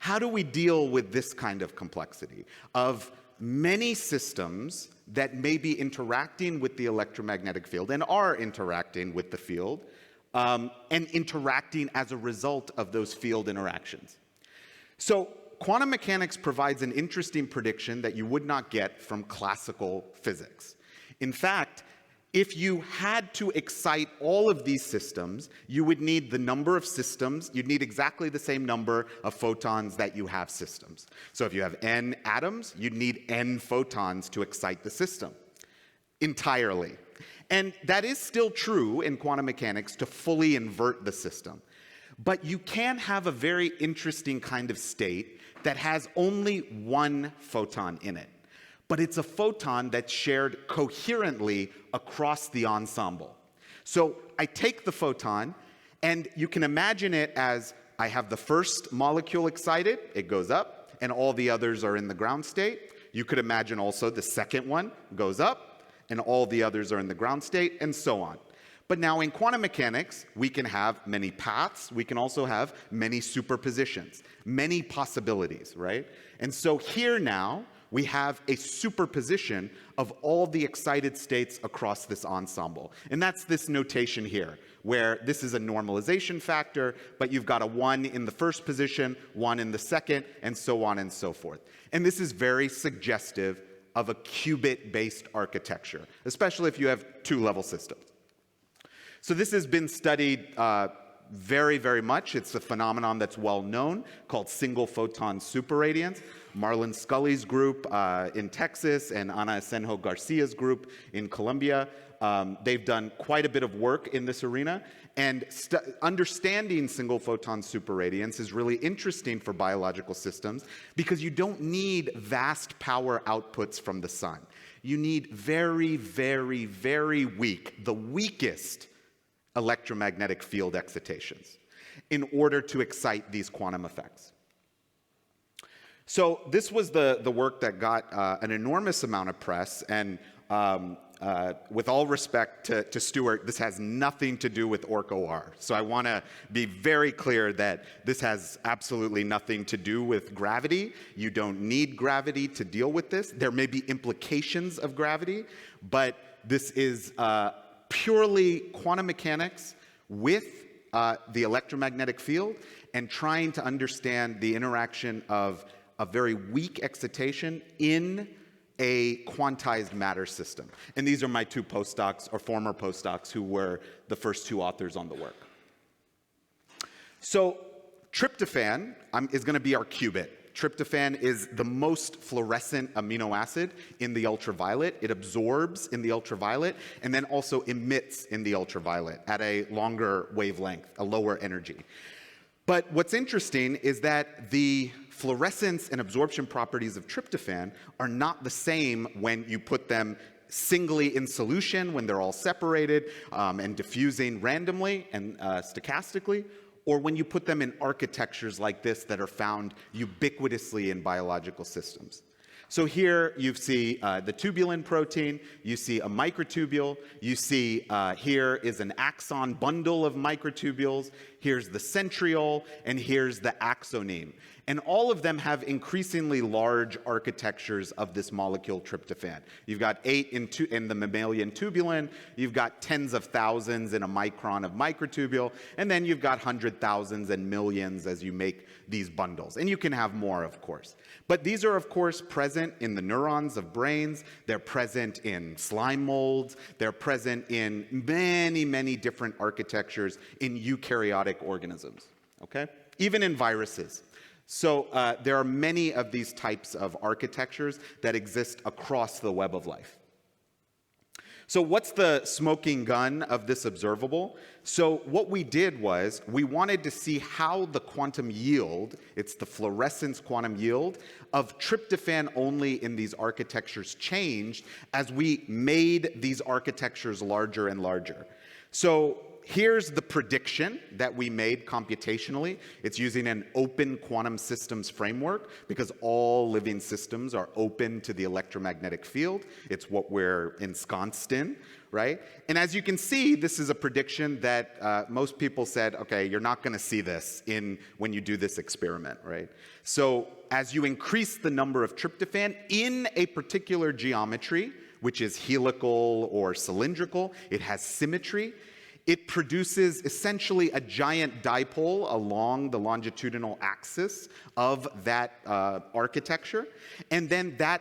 Speaker 7: How do we deal with this kind of complexity of many systems that may be interacting with the electromagnetic field and are interacting with the field and interacting as a result of those field interactions? So quantum mechanics provides an interesting prediction that you would not get from classical physics. In fact, if you had to excite all of these systems, you would need the number of systems. You'd need exactly the same number of photons that you have systems. So if you have n atoms, you'd need n photons to excite the system entirely. And that is still true in quantum mechanics to fully invert the system. But you can have a very interesting kind of state that has only one photon in it. But it's a photon that's shared coherently across the ensemble. So I take the photon, and you can imagine it as I have the first molecule excited, it goes up, and all the others are in the ground state. You could imagine also the second one goes up, and all the others are in the ground state, and so on. But now in quantum mechanics, we can have many paths. We can also have many superpositions, many possibilities, right? And so here now, we have a superposition of all the excited states across this ensemble. And that's this notation here, where this is a normalization factor, but you've got a 1 in the first position, 1 in the second, and so on and so forth. And this is very suggestive of a qubit-based architecture, especially if you have two-level systems. So this has been studied very, very much. It's a phenomenon that's well known called single photon superradiance. Marlon Scully's group in Texas and Ana Asenjo Garcia's group in Colombia, they've done quite a bit of work in this arena. And understanding single photon superradiance is really interesting for biological systems because you don't need vast power outputs from the sun. You need very, very, very weak, the weakest electromagnetic field excitations in order to excite these quantum effects. So this was the work that got an enormous amount of press, and with all respect to Stuart, this has nothing to do with ORC-OR. So I want to be very clear that this has absolutely nothing to do with gravity. You don't need gravity to deal with this. There may be implications of gravity, but this is purely quantum mechanics with the electromagnetic field and trying to understand the interaction of a very weak excitation in a quantized matter system. And these are my two postdocs, or former postdocs, who were the first two authors on the work. So tryptophan is going to be our qubit. Tryptophan is the most fluorescent amino acid in the ultraviolet. It absorbs in the ultraviolet and then also emits in the ultraviolet at a longer wavelength, a lower energy. But what's interesting is that the fluorescence and absorption properties of tryptophan are not the same when you put them singly in solution, when they're all separated and diffusing randomly and stochastically, or when you put them in architectures like this that are found ubiquitously in biological systems. So here you see the tubulin protein, you see a microtubule, you see here is an axon bundle of microtubules, here's the centriole, and here's the axoneme. And all of them have increasingly large architectures of this molecule tryptophan. You've got 8 in the mammalian tubulin, you've got tens of thousands in a micron of microtubule, and then you've got 100,000s and millions as you make these bundles. And you can have more, of course. But these are, of course, present in the neurons of brains, they're present in slime molds, they're present in many, many different architectures in eukaryotic organisms, okay? Even in viruses. So there are many of these types of architectures that exist across the web of life. So what's the smoking gun of this observable? So what we did was we wanted to see how the quantum yield, it's the fluorescence quantum yield, of tryptophan only in these architectures changed as we made these architectures larger and larger. So here's the prediction that we made computationally. It's using an open quantum systems framework because all living systems are open to the electromagnetic field. It's what we're ensconced in, right? And as you can see, this is a prediction that most people said, okay, you're not going to see this when you do this experiment, right? So as you increase the number of tryptophan in a particular geometry, which is helical or cylindrical, it has symmetry. It produces essentially a giant dipole along the longitudinal axis of that architecture. And then that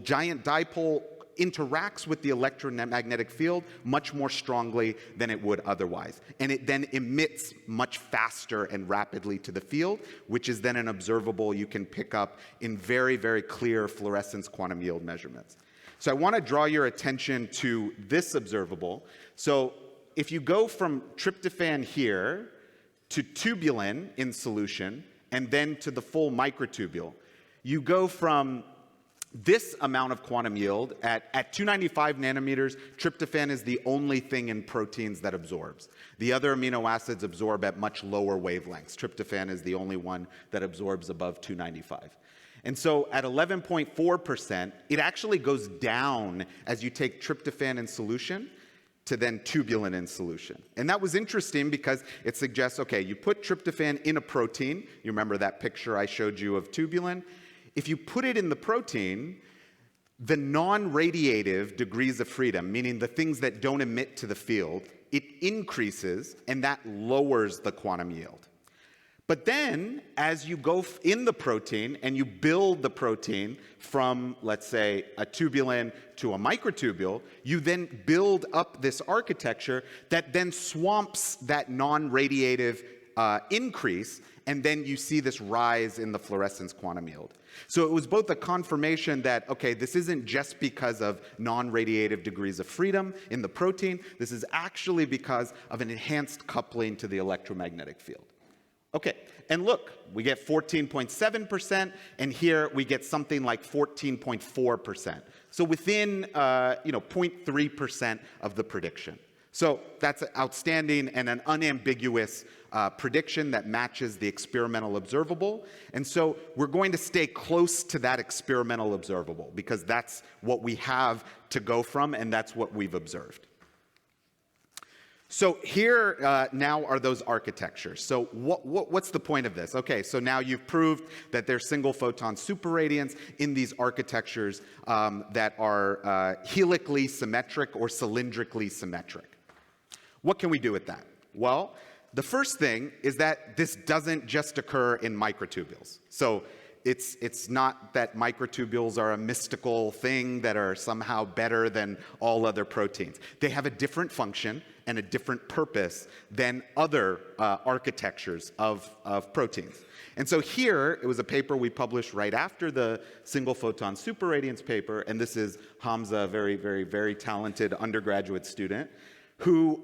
Speaker 7: giant dipole interacts with the electromagnetic field much more strongly than it would otherwise. And it then emits much faster and rapidly to the field, which is then an observable you can pick up in very, very clear fluorescence quantum yield measurements. So I want to draw your attention to this observable. So if you go from tryptophan here to tubulin in solution and then to the full microtubule, you go from this amount of quantum yield at 295 nanometers. Tryptophan is the only thing in proteins that absorbs. The other amino acids absorb at much lower wavelengths. Tryptophan is the only one that absorbs above 295. And so at 11.4%, it actually goes down as you take tryptophan in solution to then tubulin in solution. And that was interesting because it suggests, okay, you put tryptophan in a protein. You remember that picture I showed you of tubulin? If you put it in the protein, the non-radiative degrees of freedom, meaning the things that don't emit to the field, it increases, and that lowers the quantum yield. But then, as you go in the protein and you build the protein from, let's say, a tubulin to a microtubule, you then build up this architecture that then swamps that non-radiative increase, and then you see this rise in the fluorescence quantum yield. So it was both a confirmation that, okay, this isn't just because of non-radiative degrees of freedom in the protein, this is actually because of an enhanced coupling to the electromagnetic field. Okay, and look, we get 14.7%, and here we get something like 14.4%. So within, 0.3% of the prediction. So that's outstanding and an unambiguous prediction that matches the experimental observable. And so we're going to stay close to that experimental observable because that's what we have to go from, and that's what we've observed. So here now are those architectures. So what's the point of this? Okay, so now you've proved that there's single photon superradiance in these architectures that are helically symmetric or cylindrically symmetric. What can we do with that? Well, the first thing is that this doesn't just occur in microtubules. So it's not that microtubules are a mystical thing that are somehow better than all other proteins. They have a different function and a different purpose than other architectures of proteins. And so here, it was a paper we published right after the single photon superradiance paper, and this is Hamza, a very, very, very talented undergraduate student, who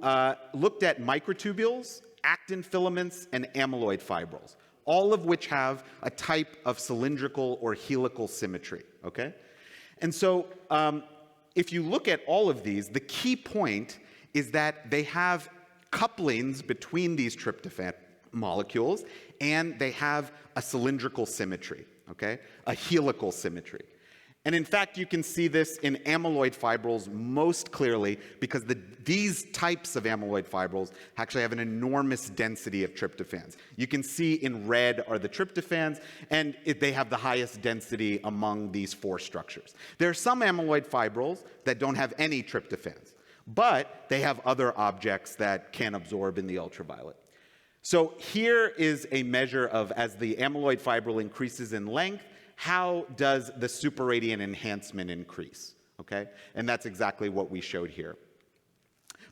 Speaker 7: looked at microtubules, actin filaments, and amyloid fibrils, all of which have a type of cylindrical or helical symmetry, okay? And so if you look at all of these, the key point is that they have couplings between these tryptophan molecules, and they have a cylindrical symmetry, okay? A helical symmetry. And in fact, you can see this in amyloid fibrils most clearly because these types of amyloid fibrils actually have an enormous density of tryptophans. You can see in red are the tryptophans, and they have the highest density among these 4 structures. There are some amyloid fibrils that don't have any tryptophans, but they have other objects that can absorb in the ultraviolet. So here is a measure of, as the amyloid fibril increases in length, how does the superradiant enhancement increase, okay? And that's exactly what we showed here.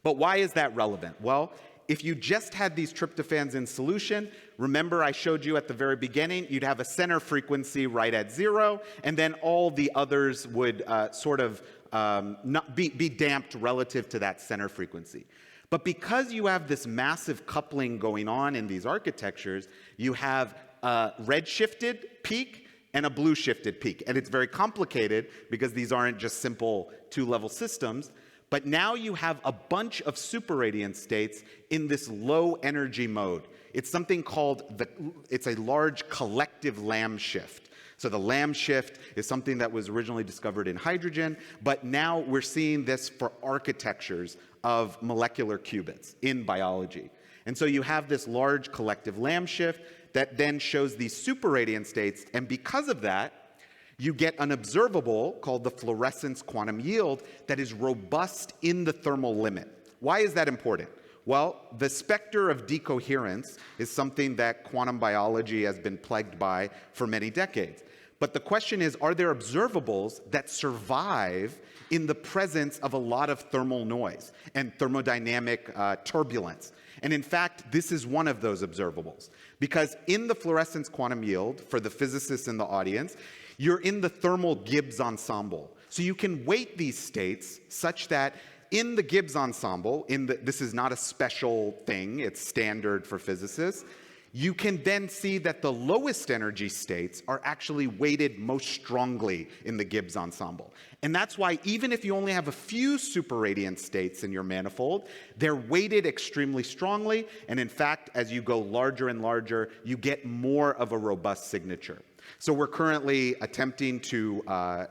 Speaker 7: But why is that relevant? Well, if you just had these tryptophans in solution, remember I showed you at the very beginning, you'd have a center frequency right at 0, and then all the others would sort of not be damped relative to that center frequency. But because you have this massive coupling going on in these architectures, you have a red-shifted peak and a blue-shifted peak. And it's very complicated because these aren't just simple 2-level systems. But now you have a bunch of superradiant states in this low-energy mode. It's something called, it's a large collective Lamb shift. So the Lamb shift is something that was originally discovered in hydrogen, but now we're seeing this for architectures of molecular qubits in biology. And so you have this large collective Lamb shift that then shows these superradiant states, and because of that, you get an observable called the fluorescence quantum yield that is robust in the thermal limit. Why is that important? Well, the specter of decoherence is something that quantum biology has been plagued by for many decades. But the question is, are there observables that survive in the presence of a lot of thermal noise and thermodynamic turbulence? And in fact, this is one of those observables. Because in the fluorescence quantum yield, for the physicists in the audience, you're in the thermal Gibbs ensemble. So you can weight these states such that in the Gibbs ensemble, this is not a special thing, it's standard for physicists, you can then see that the lowest energy states are actually weighted most strongly in the Gibbs ensemble. And that's why even if you only have a few superradiant states in your manifold, they're weighted extremely strongly. And in fact, as you go larger and larger, you get more of a robust signature. So we're currently attempting to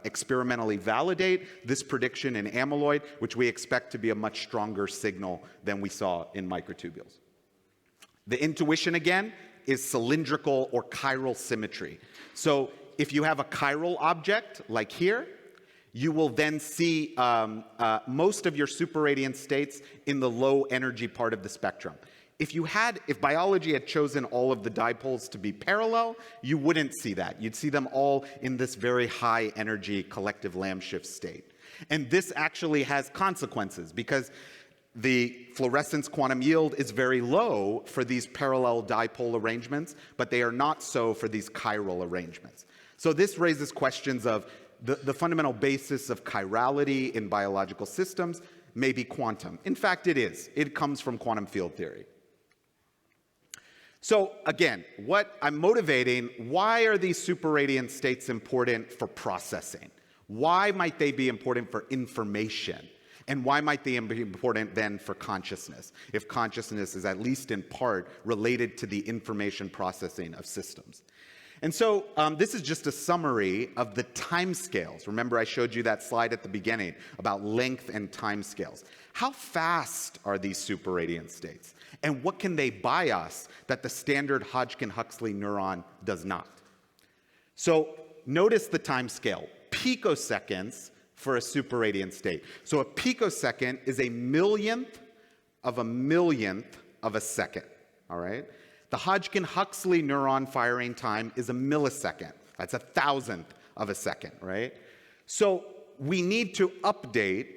Speaker 7: experimentally validate this prediction in amyloid, which we expect to be a much stronger signal than we saw in microtubules. The intuition, again, is cylindrical or chiral symmetry. So if you have a chiral object, like here, you will then see most of your superradiant states in the low energy part of the spectrum. If biology had chosen all of the dipoles to be parallel, you wouldn't see that. You'd see them all in this very high energy collective Lamb shift state. And this actually has consequences because the fluorescence quantum yield is very low for these parallel dipole arrangements, but they are not so for these chiral arrangements. So this raises questions of the fundamental basis of chirality in biological systems may be quantum. In fact, it is. It comes from quantum field theory. So again, what I'm motivating, why are these superradiant states important for processing? Why might they be important for information? And why might they be important then for consciousness, if consciousness is at least in part related to the information processing of systems? And so this is just a summary of the timescales. Remember I showed you that slide at the beginning about length and timescales. How fast are these superradiant states? And what can they buy us that the standard Hodgkin-Huxley neuron does not? So notice the timescale, picoseconds for a superradiant state. So a picosecond is a millionth of a second, all right? The Hodgkin-Huxley neuron firing time is a millisecond. That's a thousandth of a second, right? So we need to update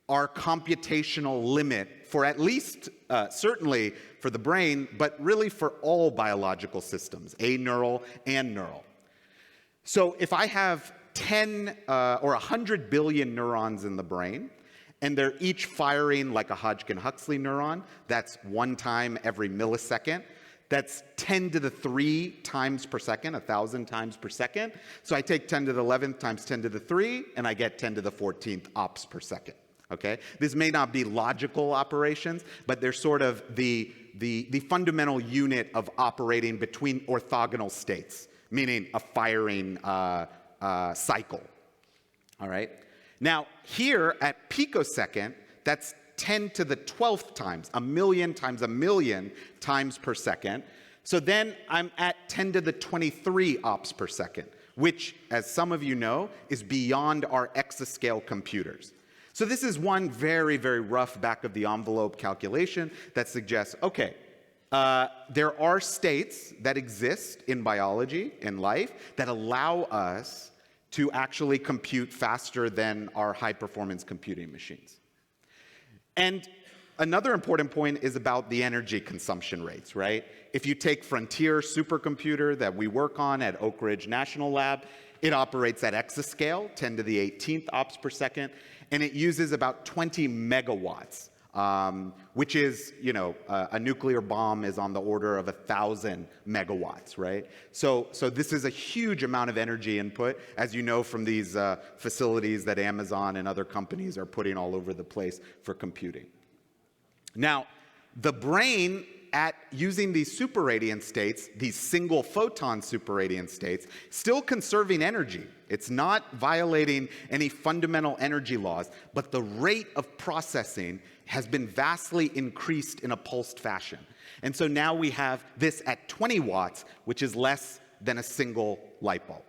Speaker 7: our computational limit for at least, certainly for the brain, but really for all biological systems, aneural and neural. So if I have 10 or 100 billion neurons in the brain, and they're each firing like a Hodgkin-Huxley neuron, that's 1 time every millisecond. That's 10 to the 3 times per second, 1,000 times per second. So I take 10 to the 11th times 10 to the 3, and I get 10 to the 14th ops per second. Okay? This may not be logical operations, but they're sort of the fundamental unit of operating between orthogonal states, meaning a firing cycle. All right? Now, here at picosecond, that's 10 to the 12th times, a million times per second. So then I'm at 10 to the 23 ops per second, which, as some of you know, is beyond our exascale computers. So this is one very, very rough back-of-the-envelope calculation that suggests, okay, there are states that exist in biology, in life, that allow us to actually compute faster than our high-performance computing machines. And another important point is about the energy consumption rates, right? If you take Frontier supercomputer that we work on at Oak Ridge National Lab, it operates at exascale, 10 to the 18th ops per second, and it uses about 20 megawatts, which is, you know, a nuclear bomb is on the order of 1,000 megawatts, right? So this is a huge amount of energy input, as you know from these facilities that Amazon and other companies are putting all over the place for computing. Now, the brain, at using these superradiant states, these single photon superradiant states, still conserving energy. It's not violating any fundamental energy laws, but the rate of processing has been vastly increased in a pulsed fashion. And so now we have this at 20 watts, which is less than a single light bulb.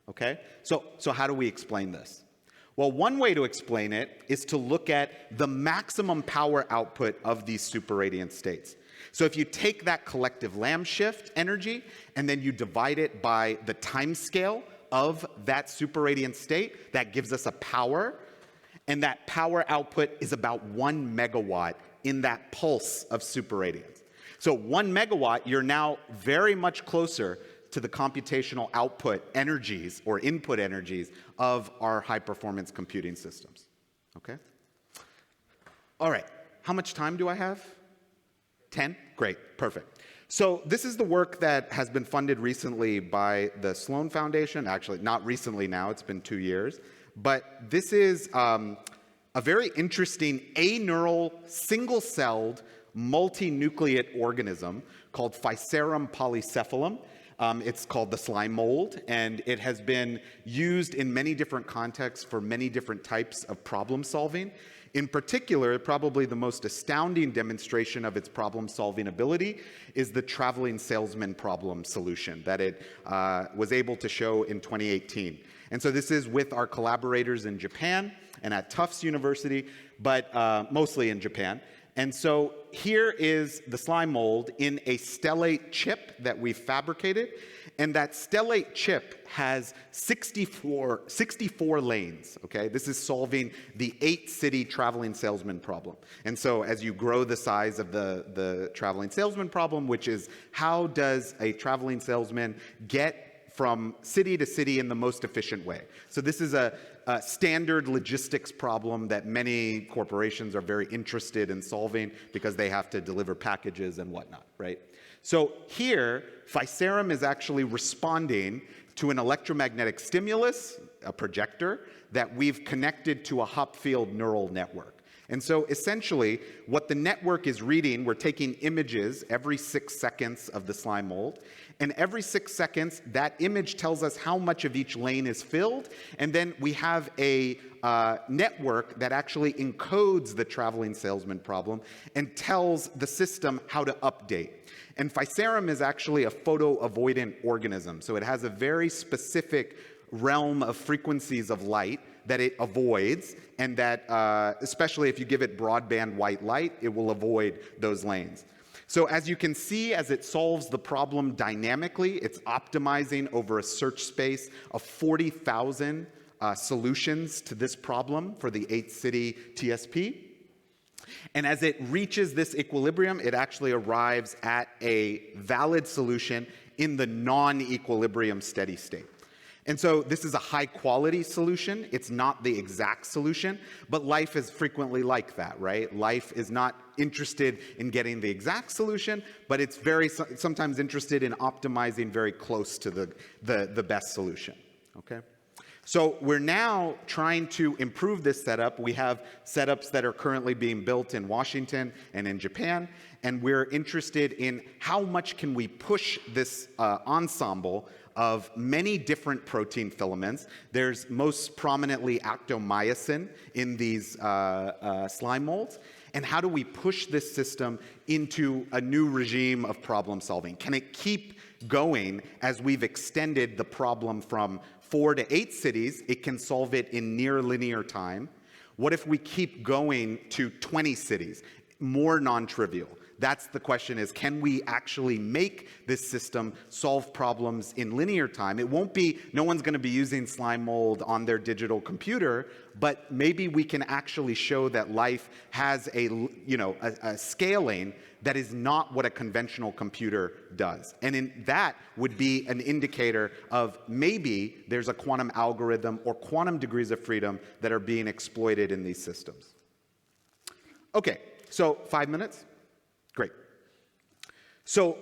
Speaker 7: Okay? So how do we explain this? Well, one way to explain it is to look at the maximum power output of these superradiant states. So if you take that collective Lamb shift energy and then you divide it by the time scale of that superradiant state, that gives us a power, and that power output is about 1 megawatt in that pulse of superradiance. So 1 megawatt, you're now very much closer to the computational output energies or input energies of our high-performance computing systems. Okay? All right, how much time do I have? 10? Great, perfect. So this is the work that has been funded recently by the Sloan Foundation. Actually, not recently now, it's been 2 years. But this is a very interesting aneural, single-celled, multinucleate organism called Physarum polycephalum. It's called the slime mold, and it has been used in many different contexts for many different types of problem solving. In particular, probably the most astounding demonstration of its problem-solving ability is the traveling salesman problem solution that it was able to show in 2018. And so this is with our collaborators in Japan and at Tufts University, but mostly in Japan. And so here is the slime mold in a stellate chip that we fabricated. And that stellate chip has 64 lanes, okay? This is solving the 8-city traveling salesman problem. And so as you grow the size of the traveling salesman problem, which is how does a traveling salesman get from city to city in the most efficient way? So this is a standard logistics problem that many corporations are very interested in solving because they have to deliver packages and whatnot, right? So here, Physarum is actually responding to an electromagnetic stimulus, a projector, that we've connected to a Hopfield neural network. And so essentially, what the network is reading, we're taking images every 6 seconds of the slime mold, and every 6 seconds, that image tells us how much of each lane is filled, and then we have a network that actually encodes the traveling salesman problem and tells the system how to update. And Physarum is actually a photo-avoidant organism, so it has a very specific realm of frequencies of light that it avoids, and that, especially if you give it broadband white light, it will avoid those lanes. So as you can see, as it solves the problem dynamically, it's optimizing over a search space of 40,000 solutions to this problem for the 8-city TSP. And as it reaches this equilibrium, it actually arrives at a valid solution in the non-equilibrium steady state. And so this is a high-quality solution. It's not the exact solution, but life is frequently like that, right? Life is not interested in getting the exact solution, but it's sometimes interested in optimizing very close to the best solution, okay? So we're now trying to improve this setup. We have setups that are currently being built in Washington and in Japan, and we're interested in how much can we push this ensemble of many different protein filaments. There's most prominently actomyosin in these slime molds. And how do we push this system into a new regime of problem solving? Can it keep going as we've extended the problem from 4 to 8 cities? It can solve it in near linear time. What if we keep going to 20 cities? More non-trivial. That's the question, is can we actually make this system solve problems in linear time? It won't be, no one's going to be using slime mold on their digital computer, but maybe we can actually show that life has a scaling that is not what a conventional computer does. And that would be an indicator of maybe there's a quantum algorithm or quantum degrees of freedom that are being exploited in these systems. Okay, so 5 minutes? Great. So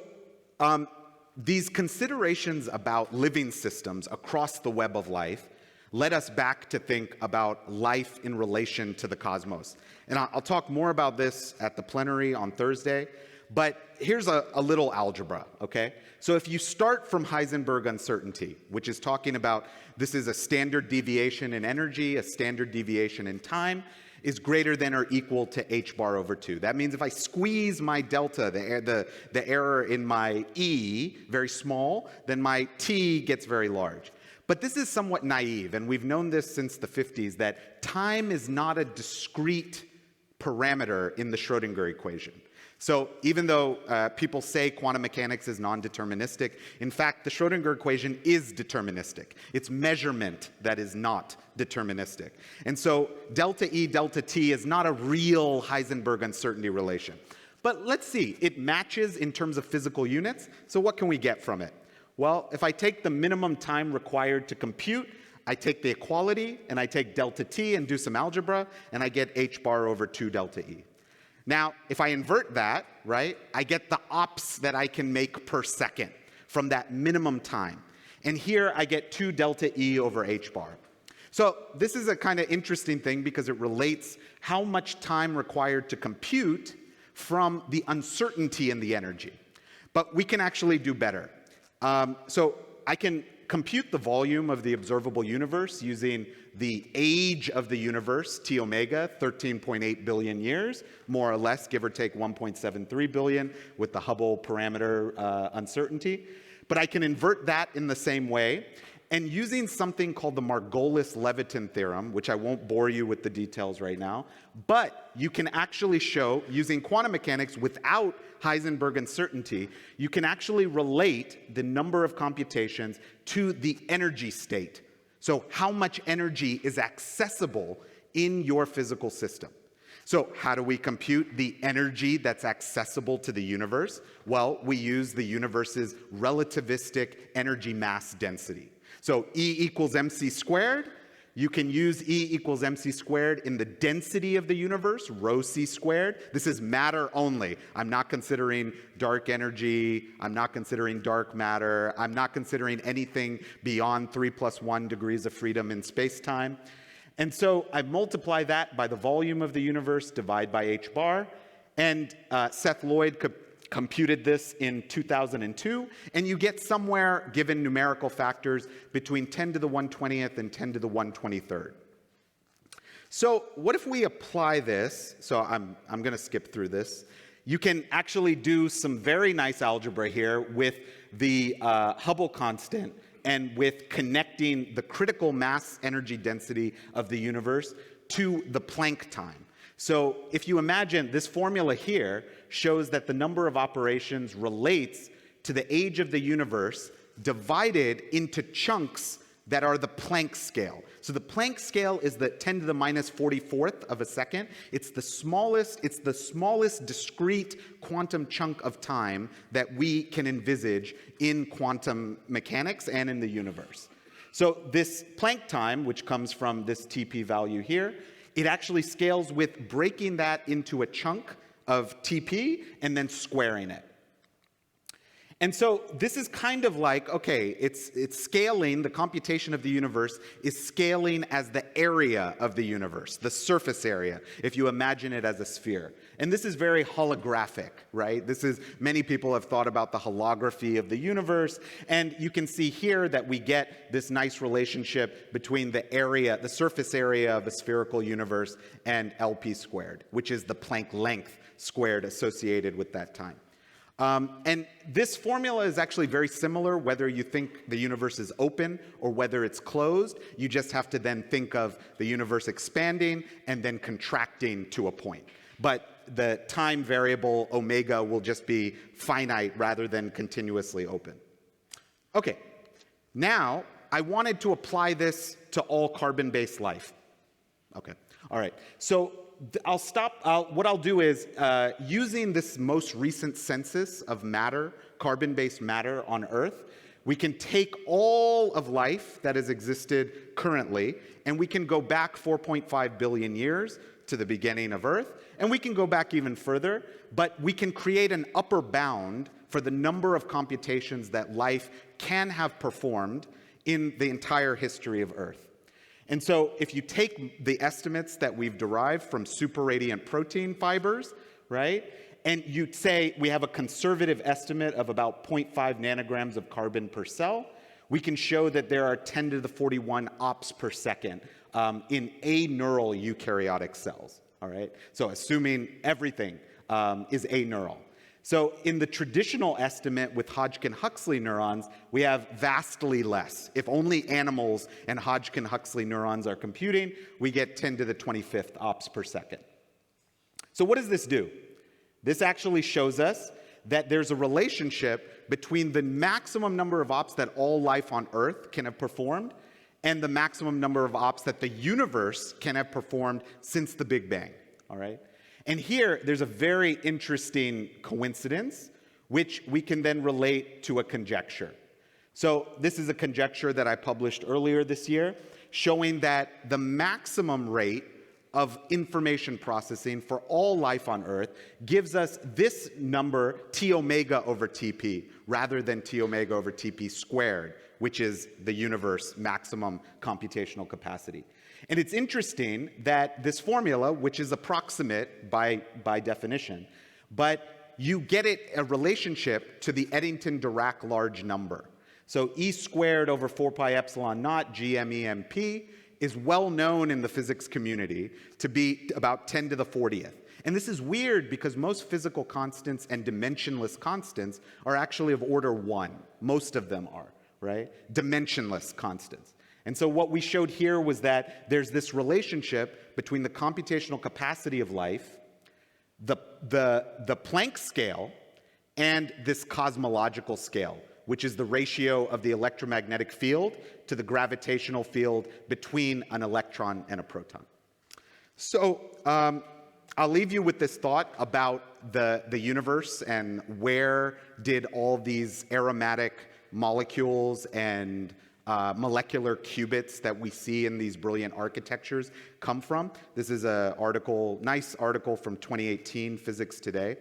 Speaker 7: these considerations about living systems across the web of life led us back to think about life in relation to the cosmos. And I'll talk more about this at the plenary on Thursday, but here's a little algebra, okay? So if you start from Heisenberg uncertainty, which is talking about this is a standard deviation in energy, a standard deviation in time, is greater than or equal to h bar over 2. That means if I squeeze my delta, the error in my E, very small, then my T gets very large. But this is somewhat naive, and we've known this since the 50s, that time is not a discrete parameter in the Schrödinger equation. So even though people say quantum mechanics is non-deterministic, in fact, the Schrödinger equation is deterministic. It's measurement that is not deterministic. And so delta E, delta T is not a real Heisenberg uncertainty relation. But let's see, it matches in terms of physical units. So what can we get from it? Well, if I take the minimum time required to compute, I take the equality, and I take delta T and do some algebra, and I get h bar over 2 delta E. Now, if I invert that, right, I get the ops that I can make per second from that minimum time. And here I get 2 delta E over h bar. So this is a kind of interesting thing because it relates how much time required to compute from the uncertainty in the energy. But we can actually do better. So I can compute the volume of the observable universe using the age of the universe, T omega, 13.8 billion years, more or less, give or take 1.73 billion with the Hubble parameter uncertainty. But I can invert that in the same way. And using something called the Margolis-Levitin theorem, which I won't bore you with the details right now, but you can actually show, using quantum mechanics without Heisenberg uncertainty, you can actually relate the number of computations to the energy state. So how much energy is accessible in your physical system? So how do we compute the energy that's accessible to the universe? Well, we use the universe's relativistic energy mass density. So E equals mc squared. You can use E equals mc squared in the density of the universe, rho c squared. This is matter only. I'm not considering dark energy. I'm not considering dark matter. I'm not considering anything beyond 3 + 1 degrees of freedom in space-time. And so I multiply that by the volume of the universe, divide by h bar. And Seth Lloyd computed this in 2002, and you get somewhere, given numerical factors, between 10 to the 120th and 10 to the 123rd. So what if we apply this? So I'm going to skip through this. You can actually do some very nice algebra here with the Hubble constant and with connecting the critical mass energy density of the universe to the Planck time. So if you imagine, this formula here shows that the number of operations relates to the age of the universe divided into chunks that are the Planck scale. So the Planck scale is the 10 to the minus 44th of a second. It's the smallest discrete quantum chunk of time that we can envisage in quantum mechanics and in the universe. So this Planck time, which comes from this TP value here, it actually scales with breaking that into a chunk of TP and then squaring it. And so this is kind of like, okay, it's scaling, the computation of the universe is scaling as the area of the universe, the surface area, if you imagine it as a sphere. And this is very holographic, right? Many people have thought about the holography of the universe, and you can see here that we get this nice relationship between the area, the surface area of a spherical universe, and LP squared, which is the Planck length squared associated with that time. And this formula is actually very similar whether you think the universe is open or whether it's closed. You just have to then think of the universe expanding and then contracting to a point. But the time variable omega will just be finite rather than continuously open. Okay, now I wanted to apply this to all carbon-based life. Okay, all right. So I'll stop. What I'll do is, using this most recent census of matter, carbon-based matter on Earth, we can take all of life that has existed currently, and we can go back 4.5 billion years to the beginning of Earth, and we can go back even further, but we can create an upper bound for the number of computations that life can have performed in the entire history of Earth. And so if you take the estimates that we've derived from superradiant protein fibers, right, and you say we have a conservative estimate of about 0.5 nanograms of carbon per cell, we can show that there are 10 to the 41 ops per second in aneural eukaryotic cells, all right? So assuming everything is aneural. So in the traditional estimate with Hodgkin-Huxley neurons, we have vastly less. If only animals and Hodgkin-Huxley neurons are computing, we get 10 to the 25th ops per second. So what does this do? This actually shows us that there's a relationship between the maximum number of ops that all life on Earth can have performed and the maximum number of ops that the universe can have performed since the Big Bang, all right? And here, there's a very interesting coincidence, which we can then relate to a conjecture. So this is a conjecture that I published earlier this year, showing that the maximum rate of information processing for all life on Earth gives us this number, T omega over TP, rather than T omega over TP squared, which is the universe maximum computational capacity. And it's interesting that this formula, which is approximate by definition, but you get it a relationship to the Eddington-Dirac large number. So E squared over 4 pi epsilon naught GMEMP is well known in the physics community to be about 10 to the 40th. And this is weird because most physical constants and dimensionless constants are actually of order 1. Most of them are, right? Dimensionless constants. And so what we showed here was that there's this relationship between the computational capacity of life, the Planck scale, and this cosmological scale, which is the ratio of the electromagnetic field to the gravitational field between an electron and a proton. So I'll leave you with this thought about the universe and where did all these aromatic molecules and molecular qubits that we see in these brilliant architectures come from. This is a nice article from 2018, Physics Today.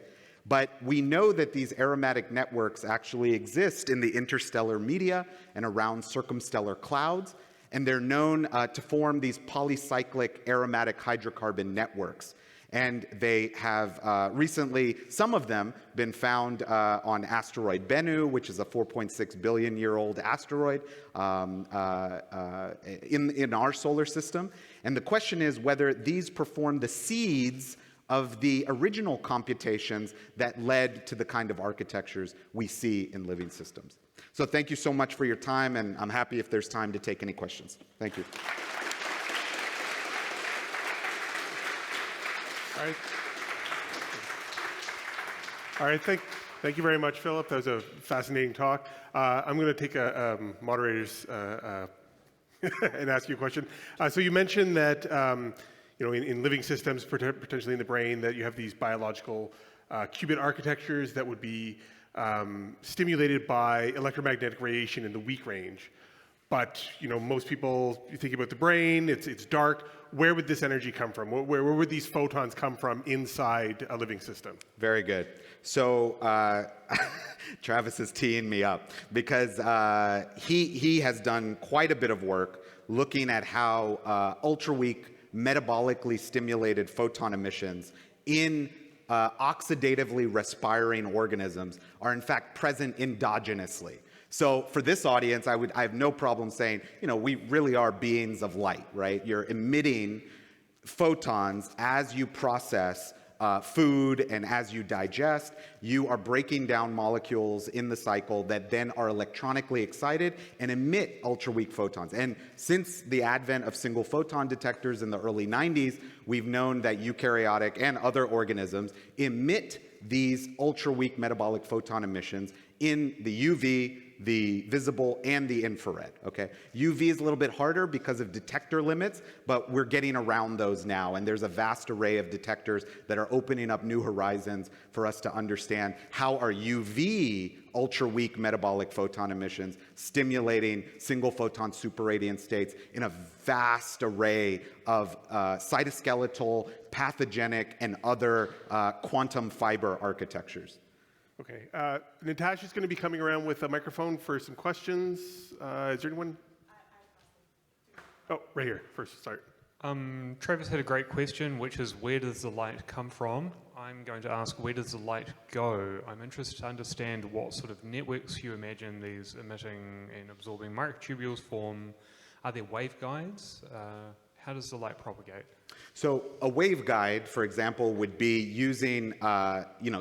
Speaker 7: But we know that these aromatic networks actually exist in the interstellar media and around circumstellar clouds, and they're known to form these polycyclic aromatic hydrocarbon networks. And they have recently, some of them, been found on asteroid Bennu, which is a 4.6 billion year old asteroid in our solar system. And the question is whether these perform the seeds of the original computations that led to the kind of architectures we see in living systems. So thank you so much for your time, and I'm happy if there's time to take any questions. Thank you.
Speaker 1: All right. All right, thank you very much, Philip. That was a fascinating talk. I'm going to take a moderator's and ask you a question. So you mentioned that in living systems, potentially in the brain, that you have these biological qubit architectures that would be stimulated by electromagnetic radiation in the weak range. But most people, you think about the brain, it's dark. Where would this energy come from? Where would these photons come from inside a living system?
Speaker 7: Very good. So Travis is teeing me up because he has done quite a bit of work looking at how ultra-weak metabolically stimulated photon emissions in oxidatively respiring organisms are in fact present endogenously. So for this audience, I have no problem saying, we really are beings of light, right? You're emitting photons as you process food and as you digest. You are breaking down molecules in the cycle that then are electronically excited and emit ultra-weak photons. And since the advent of single photon detectors in the early 90s, we've known that eukaryotic and other organisms emit these ultra-weak metabolic photon emissions in the UV, the visible, and the infrared, okay? UV is a little bit harder because of detector limits, but we're getting around those now, and there's a vast array of detectors that are opening up new horizons for us to understand how are UV ultra-weak metabolic photon emissions stimulating single photon superradiant states in a vast array of cytoskeletal, pathogenic, and other quantum fiber architectures.
Speaker 1: Okay. Natasha's going to be coming around with a microphone for some questions. Is there anyone? Oh, right here. First, start.
Speaker 6: Travis had a great question, which is where does the light come from? I'm going to ask where does the light go? I'm interested to understand what sort of networks you imagine these emitting and absorbing microtubules form. Are there waveguides? How does the light propagate?
Speaker 7: So a waveguide, for example, would be using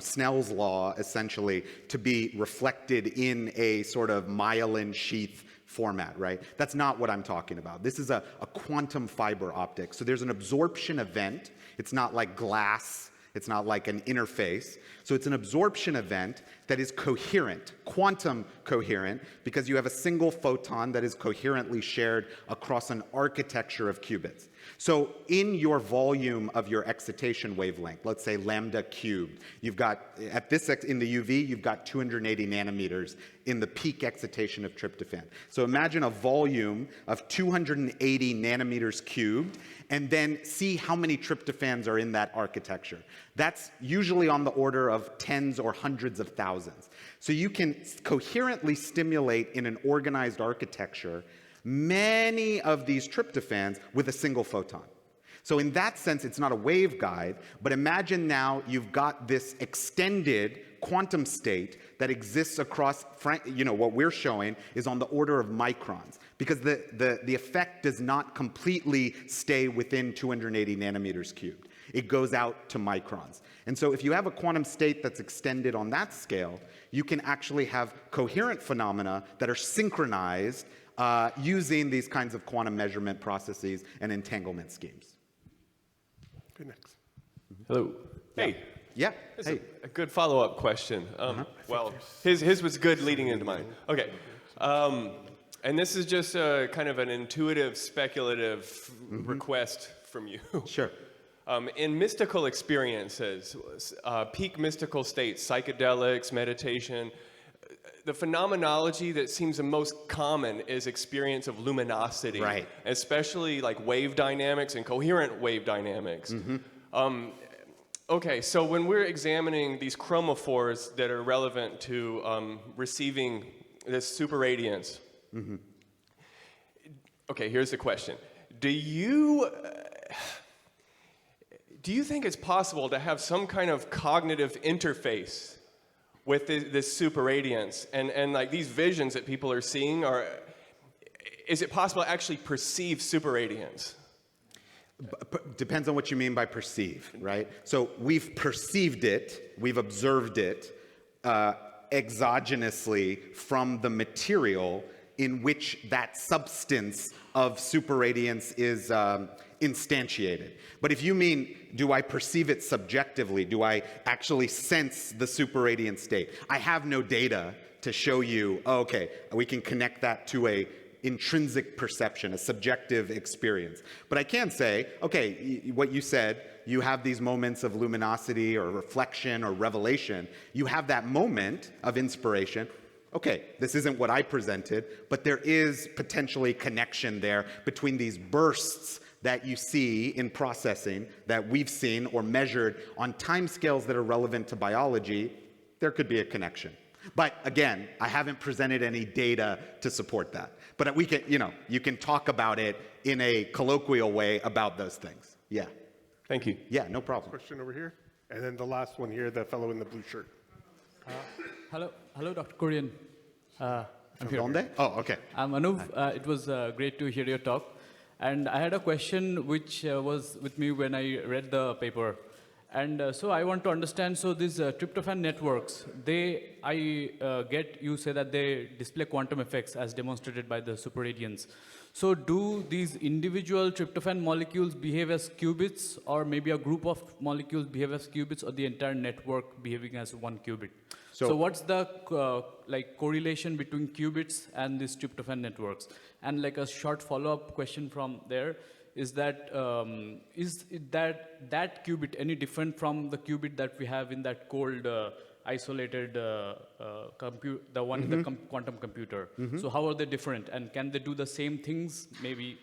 Speaker 7: Snell's law, essentially, to be reflected in a sort of myelin sheath format, right? That's not what I'm talking about. This is a quantum fiber optic. So there's an absorption event. It's not like glass. It's not like an interface. So it's an absorption event that is coherent, quantum coherent, because you have a single photon that is coherently shared across an architecture of qubits. So in your volume of your excitation wavelength, let's say lambda cubed, you've got, in the UV, you've got 280 nanometers in the peak excitation of tryptophan. So imagine a volume of 280 nanometers cubed, and then see how many tryptophans are in that architecture. That's usually on the order of tens or hundreds of thousands. So you can coherently stimulate in an organized architecture many of these tryptophans with a single photon. So in that sense, it's not a waveguide, but imagine now you've got this extended quantum state that exists across, what we're showing is on the order of microns, because the effect does not completely stay within 280 nanometers cubed. It goes out to microns. And so if you have a quantum state that's extended on that scale, you can actually have coherent phenomena that are synchronized using these kinds of quantum measurement processes and entanglement schemes.
Speaker 1: Good, next.
Speaker 8: Hello. Hey.
Speaker 7: Yeah.
Speaker 8: This
Speaker 7: Hey.
Speaker 8: is a good follow-up question. Well, his was good leading into mine. Okay. And this is just a kind of an intuitive, speculative request from you.
Speaker 7: Sure.
Speaker 8: In mystical experiences, peak mystical states, psychedelics, meditation, the phenomenology that seems the most common is experience of luminosity,
Speaker 7: right?
Speaker 8: Especially like wave dynamics and coherent wave dynamics. Okay, so when we're examining these chromophores that are relevant to receiving this superradiance, okay, here's the question: do you think it's possible to have some kind of cognitive interface with this superradiance and like these visions that people are seeing, or is it possible to actually perceive superradiance?
Speaker 7: Depends on what you mean by perceive, right? So we've perceived it, we've observed it exogenously from the material in which that substance of superradiance is instantiated. But if you mean, do I perceive it subjectively? Do I actually sense the superradiant state? I have no data to show you, oh, okay, we can connect that to a intrinsic perception, a subjective experience. But I can say, okay, what you said, you have these moments of luminosity or reflection or revelation. You have that moment of inspiration. Okay, this isn't what I presented, but there is potentially connection there between these bursts that you see in processing that we've seen or measured on timescales that are relevant to biology. There could be a connection. But again, I haven't presented any data to support that. But we can, you can talk about it in a colloquial way about those things. Yeah.
Speaker 8: Thank you.
Speaker 7: Yeah, no problem.
Speaker 1: Question over here. And then the last one here, the fellow in the blue shirt.
Speaker 9: Hello, Dr. Kurian. I'm here.
Speaker 7: Donde? Oh, okay.
Speaker 9: I'm Anuv. It was great to hear your talk. And I had a question which was with me when I read the paper. And so I want to understand, so these tryptophan networks, I get you say that they display quantum effects as demonstrated by the superradiance. So do these individual tryptophan molecules behave as qubits, or maybe a group of molecules behave as qubits, or the entire network behaving as one qubit? So what's the correlation between qubits and these tryptophan networks? And like a short follow-up question from there, is that that qubit any different from the qubit that we have in that cold isolated the one in the quantum computer? So how are they different, and can they do the same things? Maybe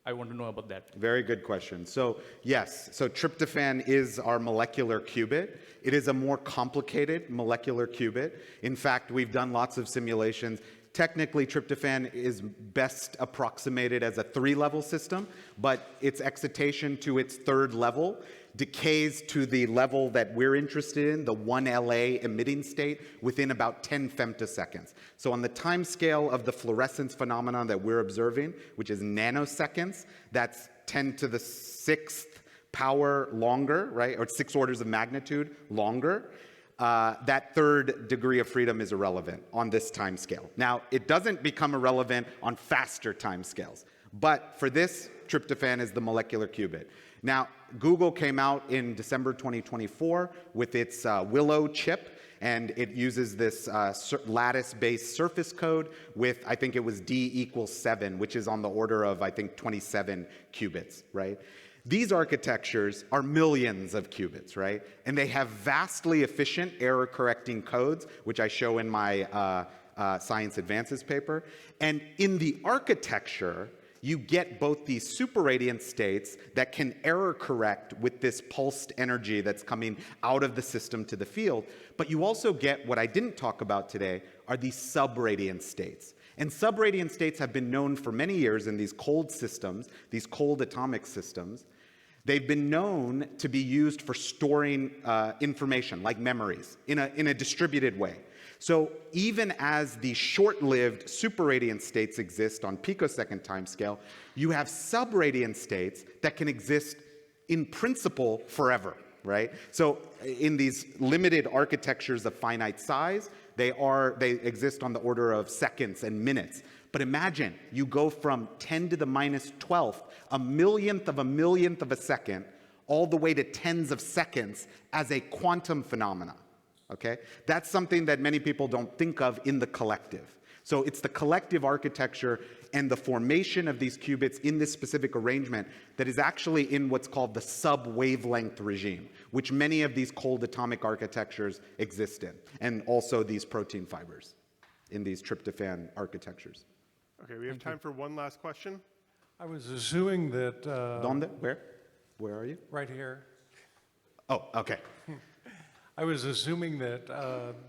Speaker 9: I want to know about that.
Speaker 7: Very good question. So yes, so tryptophan is our molecular qubit. It is a more complicated molecular qubit. In fact, we've done lots of simulations. Technically, tryptophan is best approximated as a 3-level system, but its excitation to its 3rd level decays to the level that we're interested in, the 1 LA emitting state, within about 10 femtoseconds. So on the time scale of the fluorescence phenomenon that we're observing, which is nanoseconds, that's 10 to the 6th power longer, right, or 6 orders of magnitude longer. That 3rd degree of freedom is irrelevant on this time scale. Now, it doesn't become irrelevant on faster time scales, but for this, tryptophan is the molecular qubit. Now, Google came out in December 2024 with its Willow chip, and it uses this lattice-based surface code with, I think it was D = 7, which is on the order of, I think, 27 qubits, right? These architectures are millions of qubits, right? And they have vastly efficient error-correcting codes, which I show in my Science Advances paper. And in the architecture, you get both these superradiant states that can error correct with this pulsed energy that's coming out of the system to the field. But you also get, what I didn't talk about today, are these subradiant states. And subradiant states have been known for many years in these cold systems, these cold atomic systems. They've been known to be used for storing information, like memories, in a distributed way. So even as the short-lived superradiant states exist on picosecond timescale, you have subradiant states that can exist in principle forever, right? So in these limited architectures of finite size, they exist on the order of seconds and minutes. But imagine you go from 10 to the -12th, a millionth of a second, all the way to tens of seconds as a quantum phenomena. Okay? That's something that many people don't think of in the collective. So it's the collective architecture and the formation of these qubits in this specific arrangement that is actually in what's called the sub-wavelength regime, which many of these cold atomic architectures exist in, and also these protein fibers in these tryptophan architectures.
Speaker 1: Okay, we have time for one last question.
Speaker 10: I was assuming that...
Speaker 7: Donde? Where? Where are you?
Speaker 10: Right here.
Speaker 7: Oh, okay.
Speaker 10: I was assuming that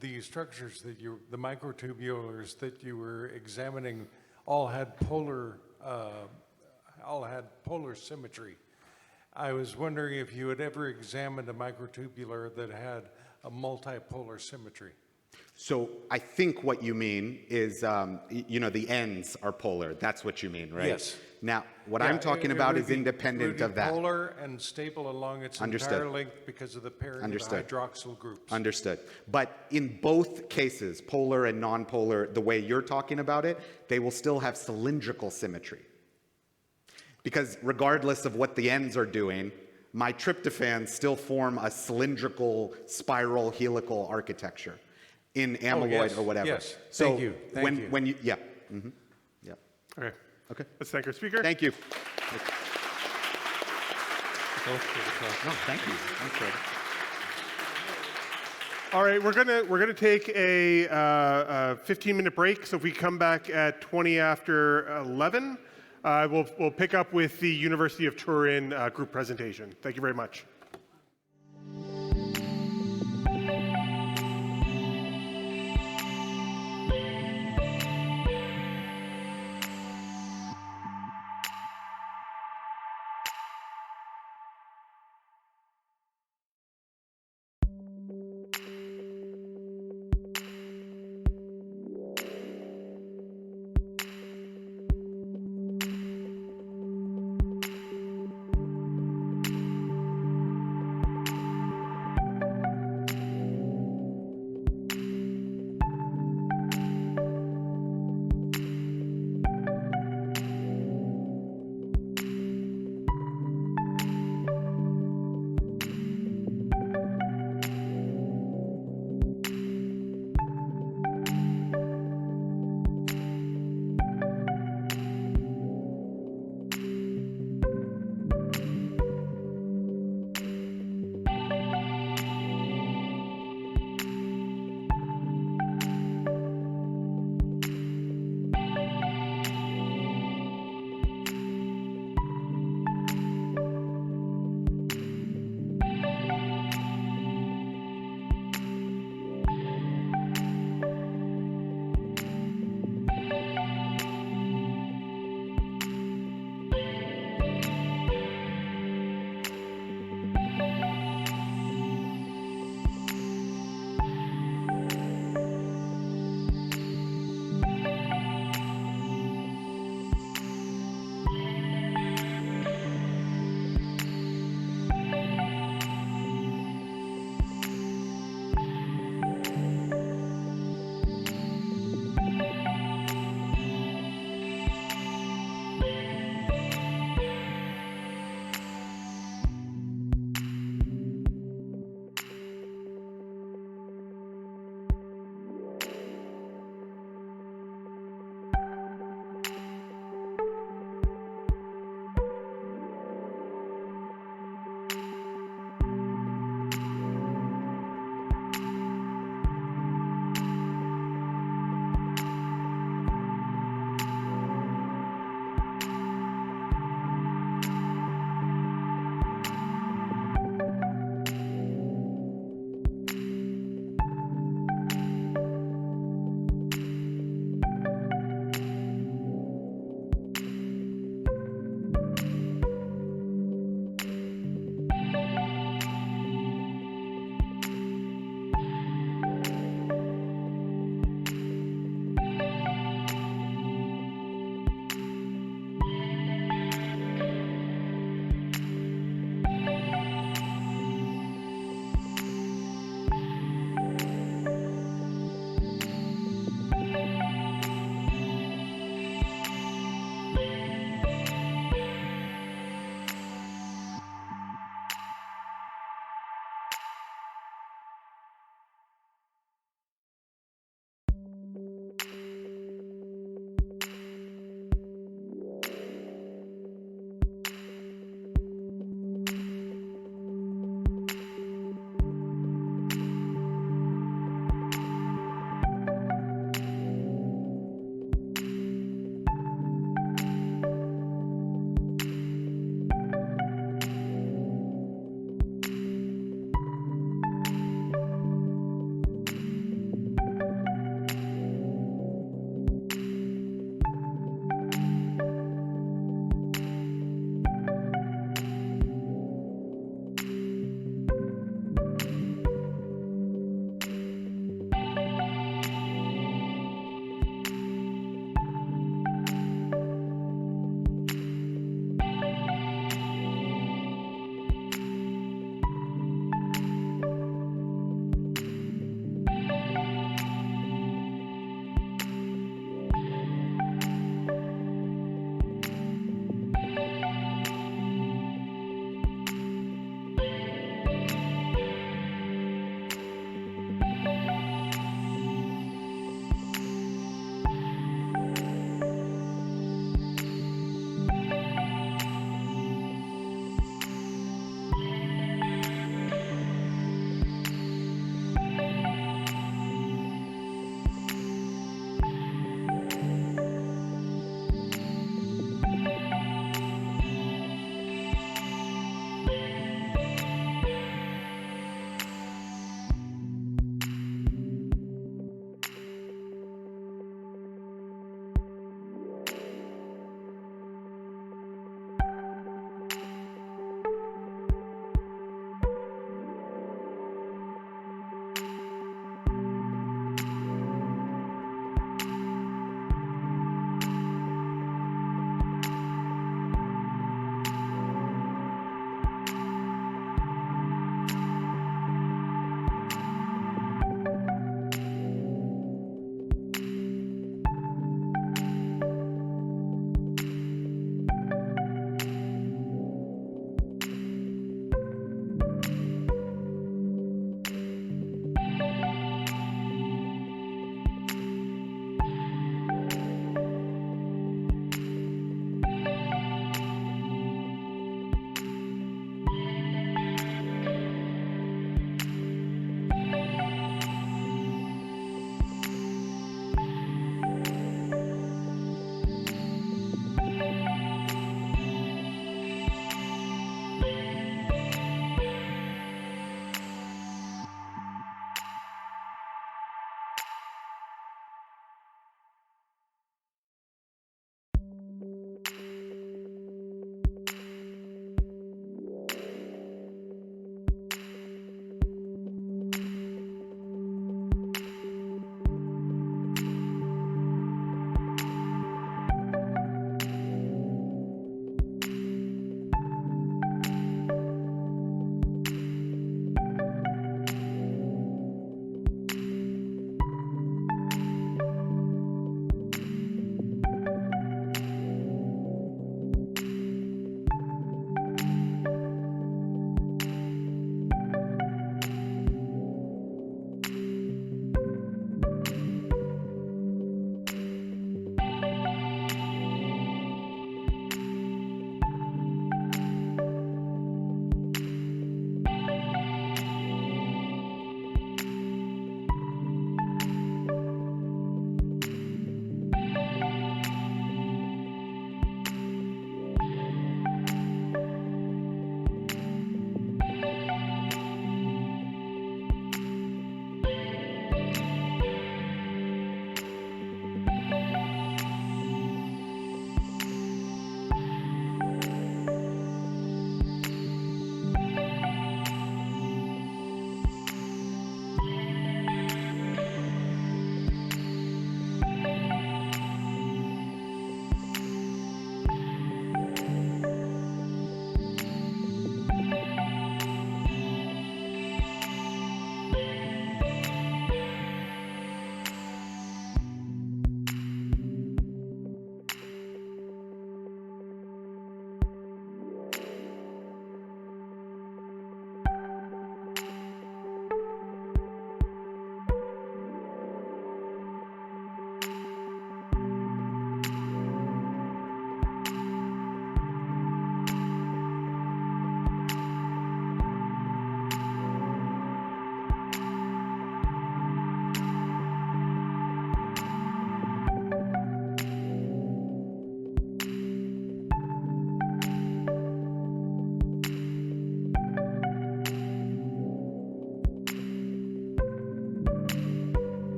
Speaker 10: the structures that the microtubulars that you were examining all had polar symmetry. I was wondering if you had ever examined a microtubular that had a multipolar symmetry.
Speaker 7: So I think what you mean is, the ends are polar. That's what you mean, right?
Speaker 10: Yes.
Speaker 7: Now, what
Speaker 10: Yeah,
Speaker 7: I'm talking
Speaker 10: it
Speaker 7: about
Speaker 10: would
Speaker 7: is
Speaker 10: be-
Speaker 7: independent
Speaker 10: it would be
Speaker 7: of that.
Speaker 10: polar and stable along its
Speaker 7: Understood.
Speaker 10: entire length because of the pairing
Speaker 7: Understood.
Speaker 10: of the hydroxyl groups.
Speaker 7: Understood. But in both cases, polar and non-polar, the way you're talking about it, they will still have cylindrical symmetry. Because regardless of what the ends are doing, my tryptophans still form a cylindrical, spiral, helical architecture in amyloid
Speaker 10: yes,
Speaker 7: or whatever.
Speaker 10: yes.
Speaker 7: So
Speaker 10: Thank you, thank you.
Speaker 7: when you, yeah. Mhm. Yeah.
Speaker 1: Okay.
Speaker 7: Okay.
Speaker 1: Let's thank our speaker.
Speaker 7: Thank you.
Speaker 10: Both for the talk.
Speaker 7: No, thank you. Thanks, Fred.
Speaker 1: All right, we're gonna take a 15-minute break. So if we come back at 20 after 11, we'll pick up with the University of Turin group presentation. Thank you very much.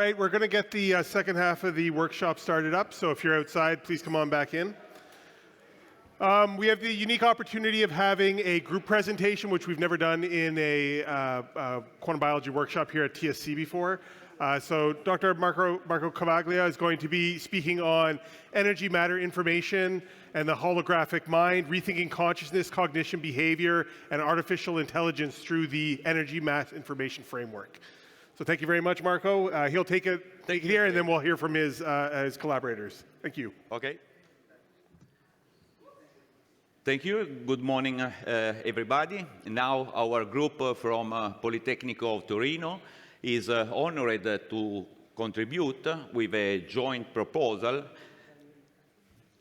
Speaker 1: right, we're going to get the second half of the workshop started up, so if you're outside, please come on back in. We have the unique opportunity of having a group presentation, which we've never done in a quantum biology workshop here at TSC before. So Dr. Marco Cavaglia is going to be speaking on energy, matter, information, and the holographic mind, rethinking consciousness, cognition, behavior, and artificial intelligence through the energy, mass, information framework. So thank you very much, Marco. He'll take it here, and then we'll hear from his collaborators. Thank you.
Speaker 11: Okay. Thank you. Good morning, everybody. Now our group from Politecnico of Torino is honored to contribute with a joint proposal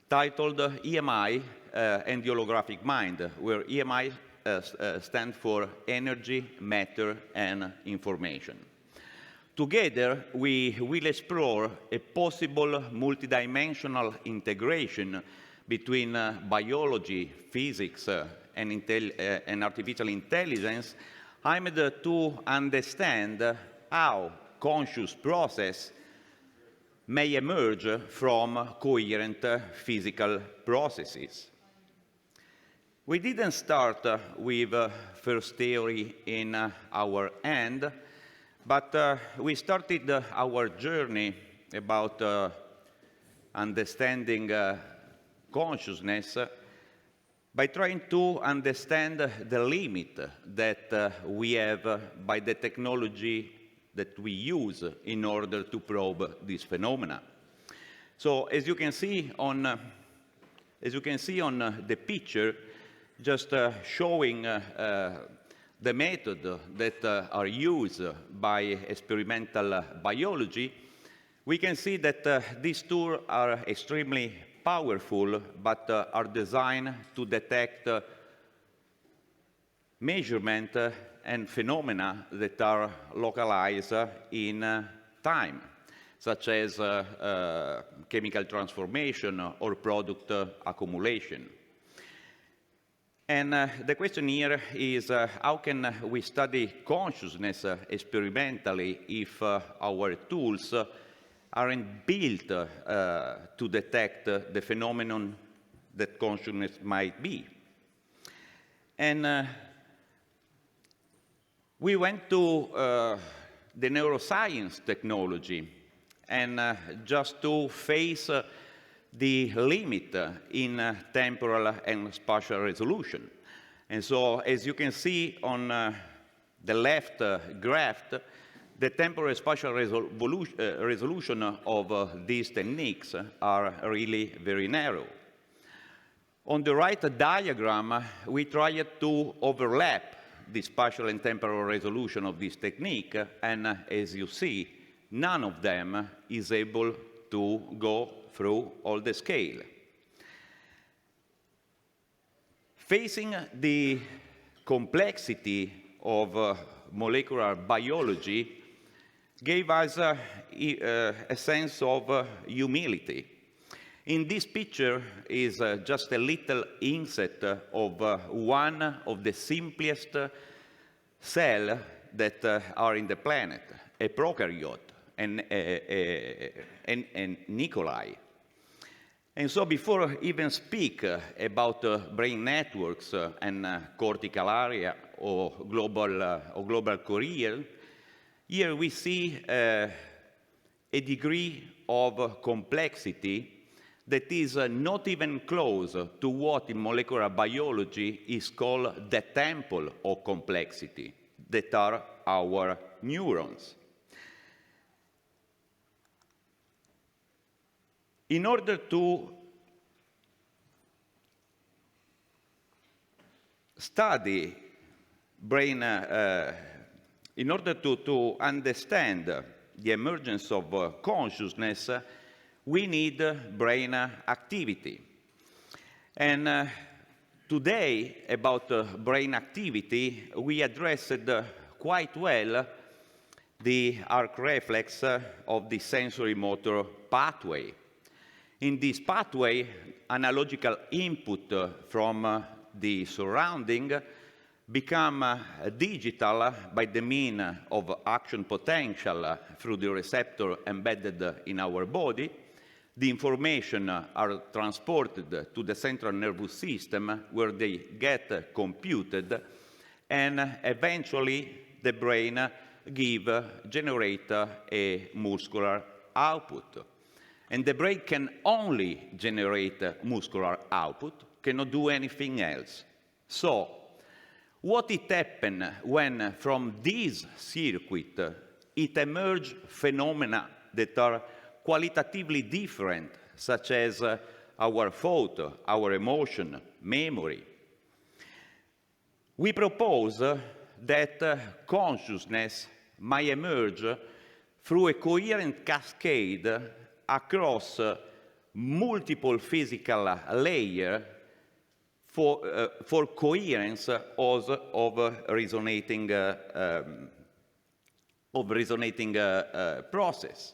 Speaker 11: titled EMI and the Holographic Mind, where EMI stands for Energy, Matter, and Information. Together, we will explore a possible multidimensional integration between biology, physics, and artificial intelligence, aimed to understand how conscious process may emerge from coherent physical processes. We didn't start with first theory in our hand, but we started our journey about understanding consciousness by trying to understand the limit that we have by the technology that we use in order to probe this phenomena. So as you can see on the picture, just showing the method that are used by experimental biology, we can see that these tools are extremely powerful, but are designed to detect measurement and phenomena that are localized in time, such as chemical transformation or product accumulation. And the question here is, how can we study consciousness experimentally if our tools aren't built to detect the phenomenon that consciousness might be? And we went to the neuroscience technology, and just to face the limit in temporal and spatial resolution. And so, as you can see on the left graph, the temporal spatial resolution of these techniques are really very narrow. On the right diagram, we tried to overlap the spatial and temporal resolution of this technique, and as you see, none of them is able to go through all the scale. Facing the complexity of molecular biology gave us a sense of humility. In this picture is just a little inset of one of the simplest cells that are in the planet, a prokaryote, and nuclei. And so before even speak about brain networks and cortical area or global Kurian, here we see a degree of complexity that is not even close to what in molecular biology is called the temple of complexity, that are our neurons. In order to study brain, in order to understand the emergence of consciousness, we need brain activity. And today, about brain activity, we addressed quite well the arc reflex of the sensory motor pathway. In this pathway, analogical input from the surrounding become digital by the means of action potential through the receptor embedded in our body. The information are transported to the central nervous system where they get computed, and eventually the brain generate a muscular output. And the brain can only generate muscular output, cannot do anything else. So, what it happened when from this circuit it emerged phenomena that are qualitatively different, such as our thought, our emotion, memory? We propose that consciousness might emerge through a coherent cascade across multiple physical layers for coherence of resonating process.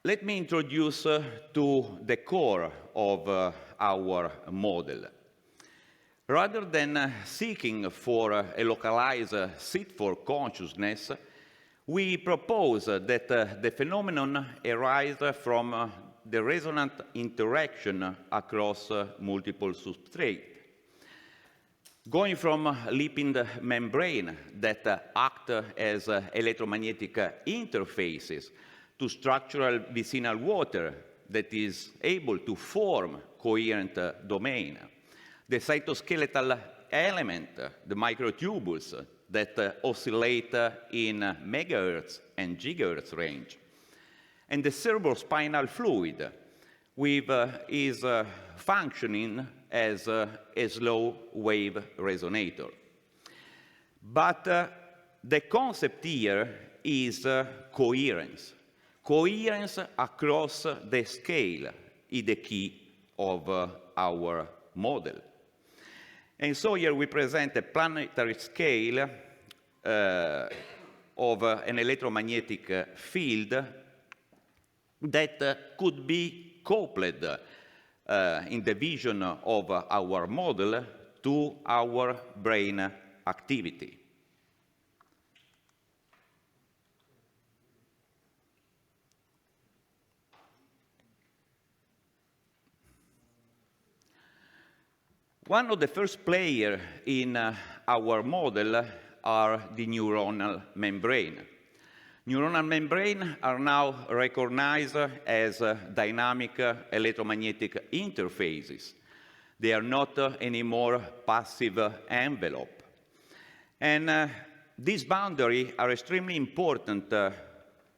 Speaker 11: Let me introduce to the core of our model. Rather than seeking for a localized seat for consciousness, we propose that the phenomenon arises from the resonant interaction across multiple substrates. Going from lipid membrane that act as electromagnetic interfaces to structural vicinal water that is able to form coherent domain. The cytoskeletal element, the microtubules that oscillate in megahertz and gigahertz range. And the cerebrospinal fluid is functioning as a slow wave resonator. But the concept here is coherence. Coherence across the scale is the key of our model. And so here we present a planetary scale of an electromagnetic field that could be coupled in the vision of our model to our brain activity. One of the first players in our model are the neuronal membrane. Neuronal membranes are now recognized as dynamic electromagnetic interfaces. They are not anymore passive envelope. And these boundaries are extremely important to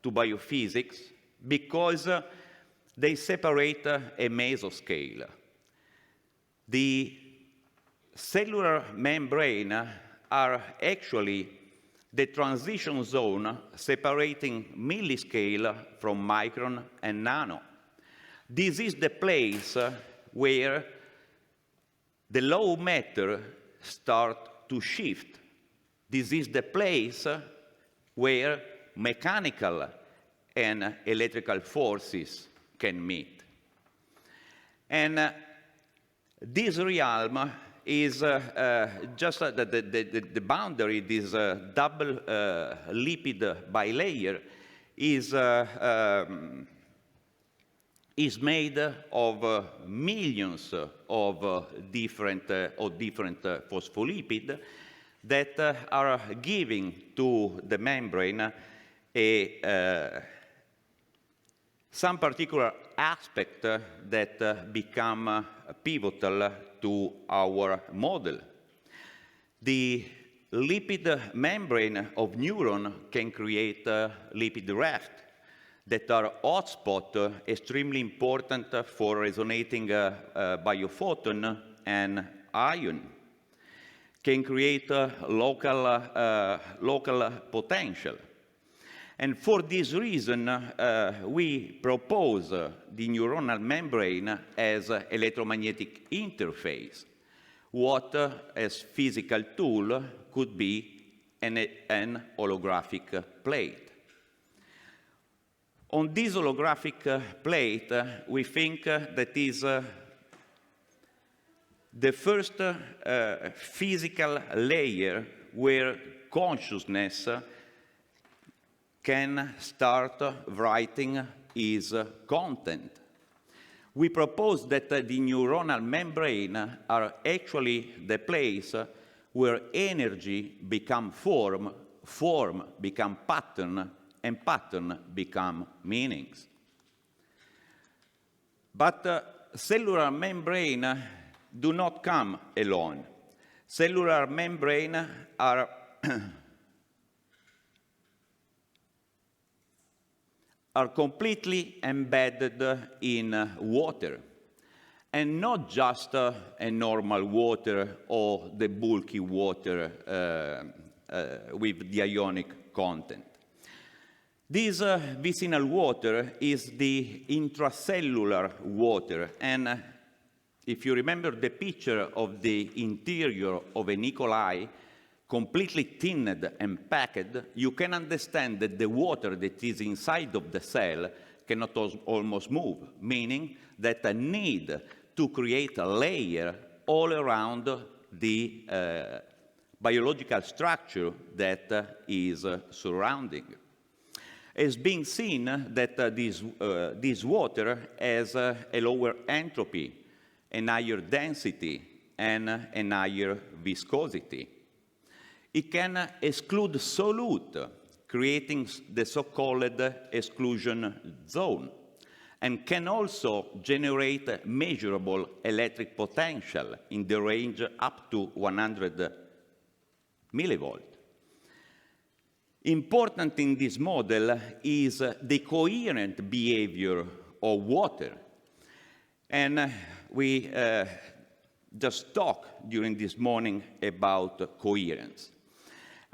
Speaker 11: biophysics because they separate a mesoscale. The cellular membrane are actually the transition zone separating milliscale from micron and nano. This is the place where the low matter starts to shift. This is the place where mechanical and electrical forces can meet. And this realm is just the boundary, this double lipid bilayer is made of millions of different phospholipids that are giving to the membrane some particular aspect that become pivotal to our model. The lipid membrane of neuron can create lipid raft that are hotspot extremely important for resonating biophoton and ion. Can create local potential. And for this reason, we propose the neuronal membrane as an electromagnetic interface, what as physical tool could be an holographic plate. On this holographic plate, we think that is the first physical layer where consciousness can start writing its content. We propose that the neuronal membrane are actually the place where energy become form, form become pattern, and pattern become meanings. But cellular membrane do not come alone. Cellular membrane are are completely embedded in water, and not just a normal water or the bulky water with the ionic content. This vicinal water is the intracellular water, and if you remember the picture of the interior of an E. coli, completely thinned and packed, you can understand that the water that is inside of the cell cannot almost move, meaning that a need to create a layer all around the biological structure that is surrounding. It's been seen that this water has a lower entropy, a higher density, and a higher viscosity. It can exclude solute, creating the so-called exclusion zone, and can also generate measurable electric potential in the range up to 100 millivolt. Important in this model is the coherent behavior of water. And we just talked during this morning about coherence.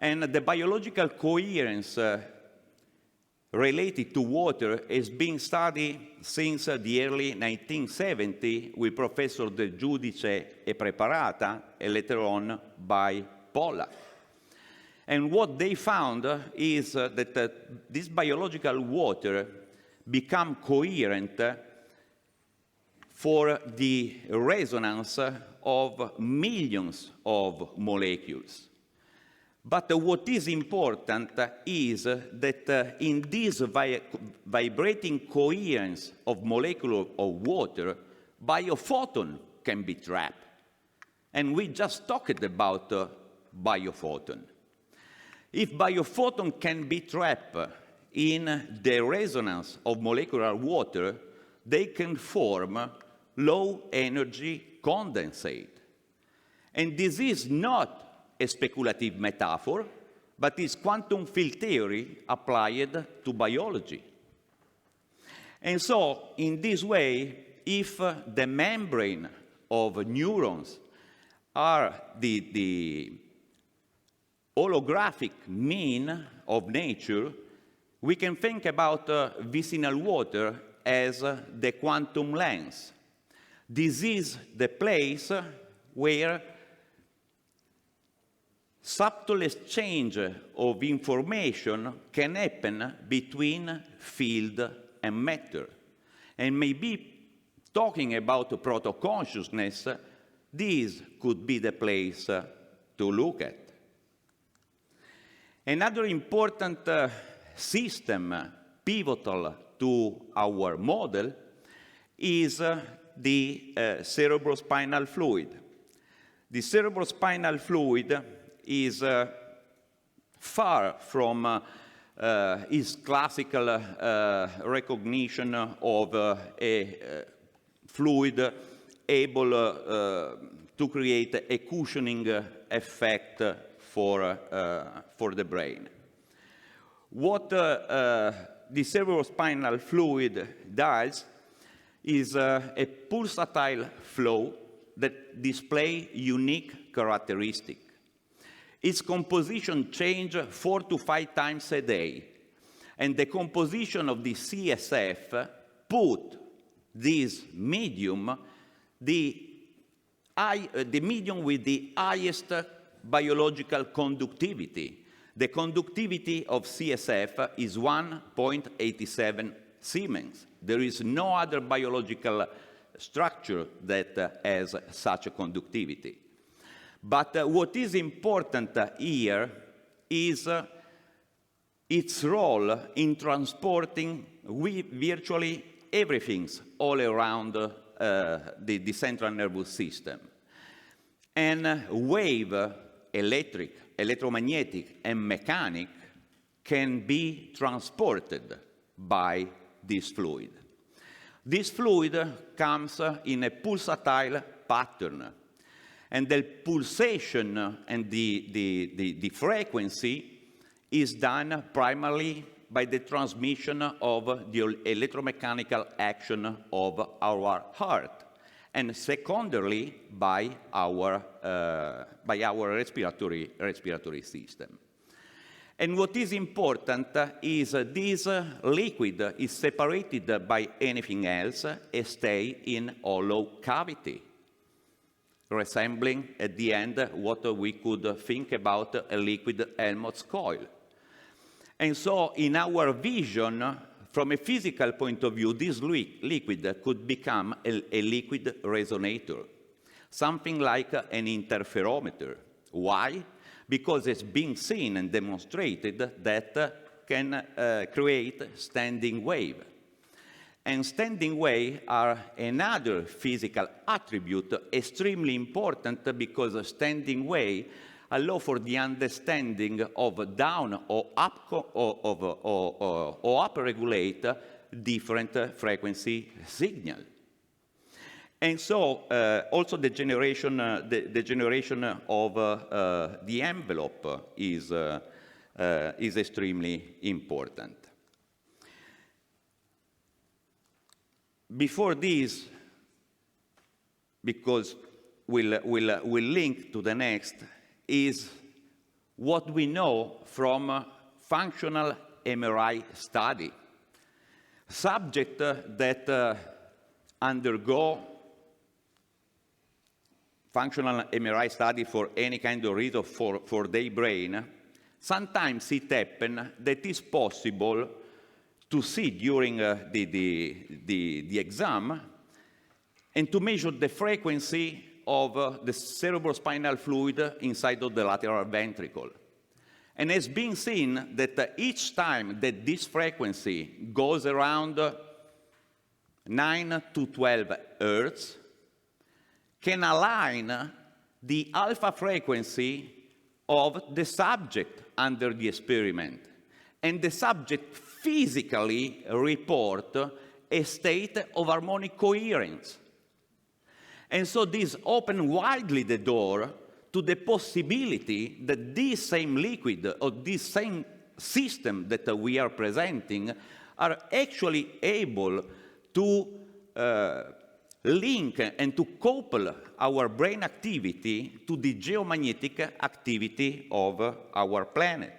Speaker 11: And the biological coherence related to water has been studied since the early 1970s with Professor De Giudice e Preparata, and later on by Pollack. And what they found is that this biological water become coherent for the resonance of millions of molecules. But what is important is that in this vibrating coherence of molecule of water, biophoton can be trapped. And we just talked about biophoton. If biophoton can be trapped in the resonance of molecular water, they can form low-energy condensate. And this is not a speculative metaphor, but is quantum field theory applied to biology. And so, in this way, if the membrane of neurons are the holographic mean of nature, we can think about vicinal water as the quantum lens. This is the place where subtle exchange of information can happen between field and matter. And maybe talking about proto-consciousness, this could be the place to look at. Another important system pivotal to our model is the cerebrospinal fluid. The cerebrospinal fluid is far from its classical recognition of a fluid able to create a cushioning effect for the brain. What the cerebrospinal fluid does is a pulsatile flow that displays unique characteristics. Its composition changes 4 to 5 times a day, and the composition of the CSF put this medium, the medium with the highest biological conductivity. The conductivity of CSF is 1.87 Siemens. There is no other biological structure that has such a conductivity. But what is important here is its role in transporting virtually everything all around the central nervous system. And wave, electric, electromagnetic, and mechanic can be transported by this fluid. This fluid comes in a pulsatile pattern, and the pulsation and the frequency is done primarily by the transmission of the electromechanical action of our heart, and secondarily by our respiratory system. And what is important is this liquid is separated by anything else and stay in hollow cavity, resembling at the end what we could think about a liquid Helmholtz coil. And so in our vision, from a physical point of view, this liquid could become a liquid resonator, something like an interferometer. Why? Because it's been seen and demonstrated that can create standing wave. And standing wave are another physical attribute extremely important because standing wave allow for the understanding of down or up or up-regulate different frequency signal. And so also the generation of the envelope is extremely important. Before this, because we'll link to the next, is what we know from functional MRI study. Subjects that undergo functional MRI study for any kind of reason for their brain, sometimes it happens that it's possible to see during the exam and to measure the frequency of the cerebrospinal fluid inside of the lateral ventricle. And it's been seen that each time that this frequency goes around 9 to 12 hertz, can align the alpha frequency of the subject under the experiment. And the subject physically report a state of harmonic coherence. And so this opens widely the door to the possibility that this same liquid or this same system that we are presenting are actually able to link and to couple our brain activity to the geomagnetic activity of our planet.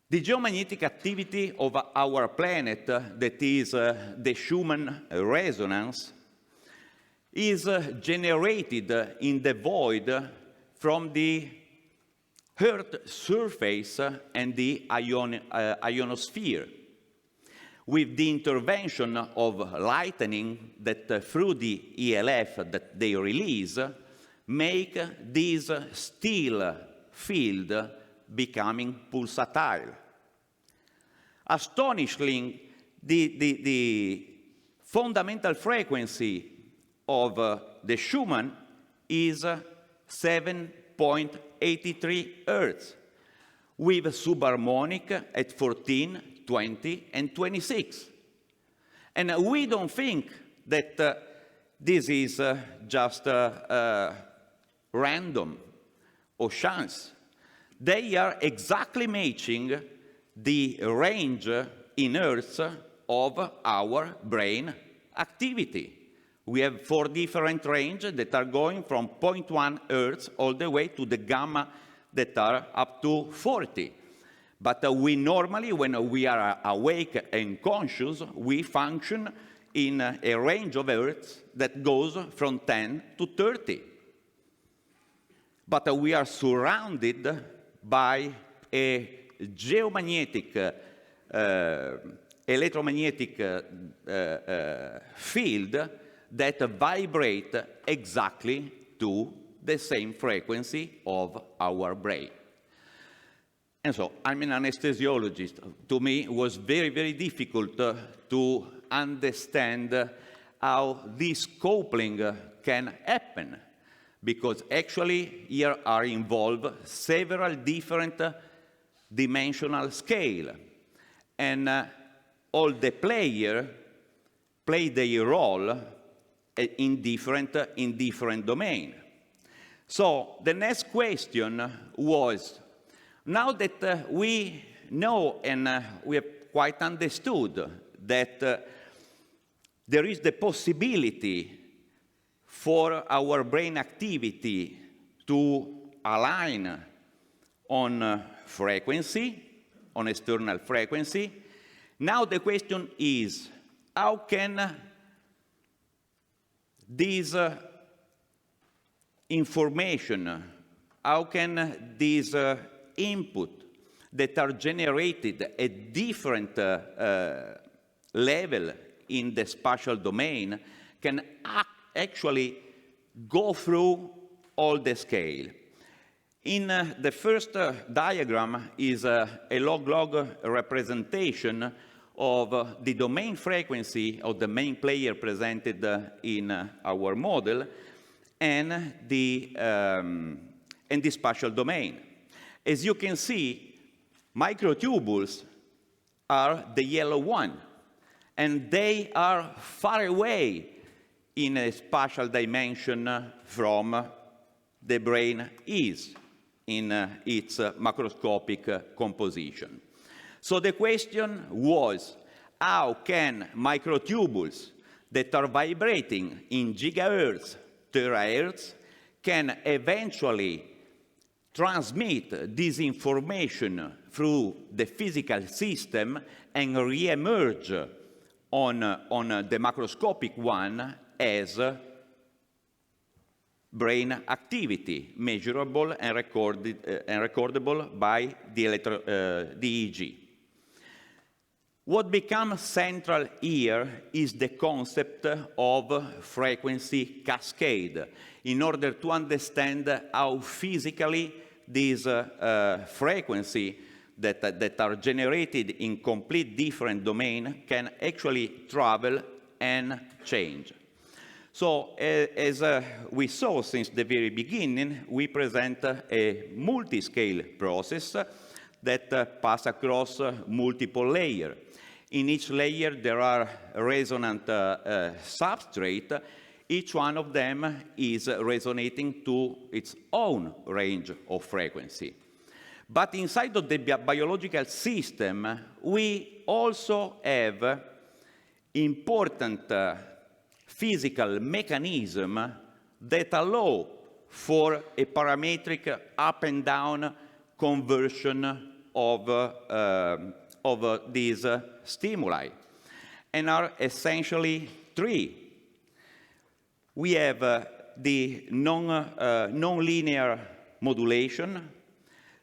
Speaker 11: The geomagnetic activity of our planet, that is the Schumann resonance, is generated in the void from the Earth surface and the ionosphere, with the intervention of lightning that through the ELF that they release, make this still field becoming pulsatile. Astonishingly, the fundamental frequency of the Schumann is 7.83 Hertz, with subharmonic at 14, 20, and 26. And we don't think that this is just random or chance. They are exactly matching the range in Hertz of our brain activity. We have 4 different ranges that are going from 0.1 Hertz all the way to the gamma that are up to 40. But we normally, when we are awake and conscious, we function in a range of Hertz that goes from 10 to 30. But we are surrounded by a geomagnetic electromagnetic field that vibrate exactly to the same frequency of our brain. And so I'm an anesthesiologist. To me, it was very, very difficult to understand how this coupling can happen, because actually here are involved several different dimensional scales, and all the players play their role in different domains. So the next question was, now that we know and we have quite understood that there is the possibility for our brain activity to align on frequency, on external frequency, now the question is, how can this information, how can this input that are generated at different level in the spatial domain can actually go through all the scale? In the first diagram is a log-log representation of the domain frequency of the main player presented in our model and the spatial domain. As you can see, microtubules are the yellow one, and they are far away in a spatial dimension from the brain is in its macroscopic composition. So the question was, how can microtubules that are vibrating in gigahertz, terahertz, can eventually transmit this information through the physical system and re-emerge on the macroscopic one as brain activity, measurable and recordable by the EEG. What becomes central here is the concept of frequency cascade, in order to understand how physically these frequencies that are generated in complete different domains can actually travel and change. So as we saw since the very beginning, we present a multi-scale process that passes across multiple layers. In each layer, there are resonant substrates. Each one of them is resonating to its own range of frequency. But inside of the biological system, we also have important physical mechanisms that allow for a parametric up and down conversion of these stimuli, and are essentially three. We have the non-linear modulation,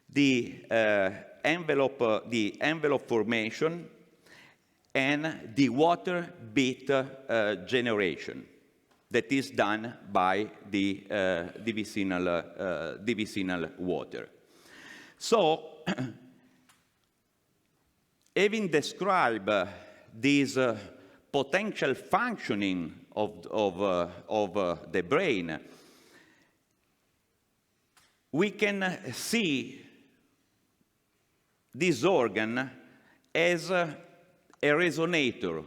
Speaker 11: the envelope formation, and the water beat generation that is done by the divisional water. So, having described this potential functioning of the brain, we can see this organ as a resonator,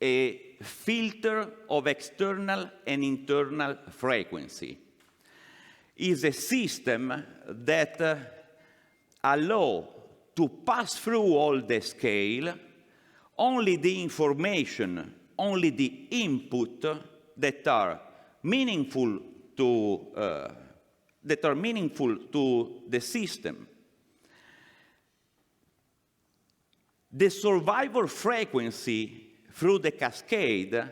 Speaker 11: a filter of external and internal frequency. It is a system that allows to pass through all the scale only the information, only the input that are meaningful to the system. The survivor frequency through the cascade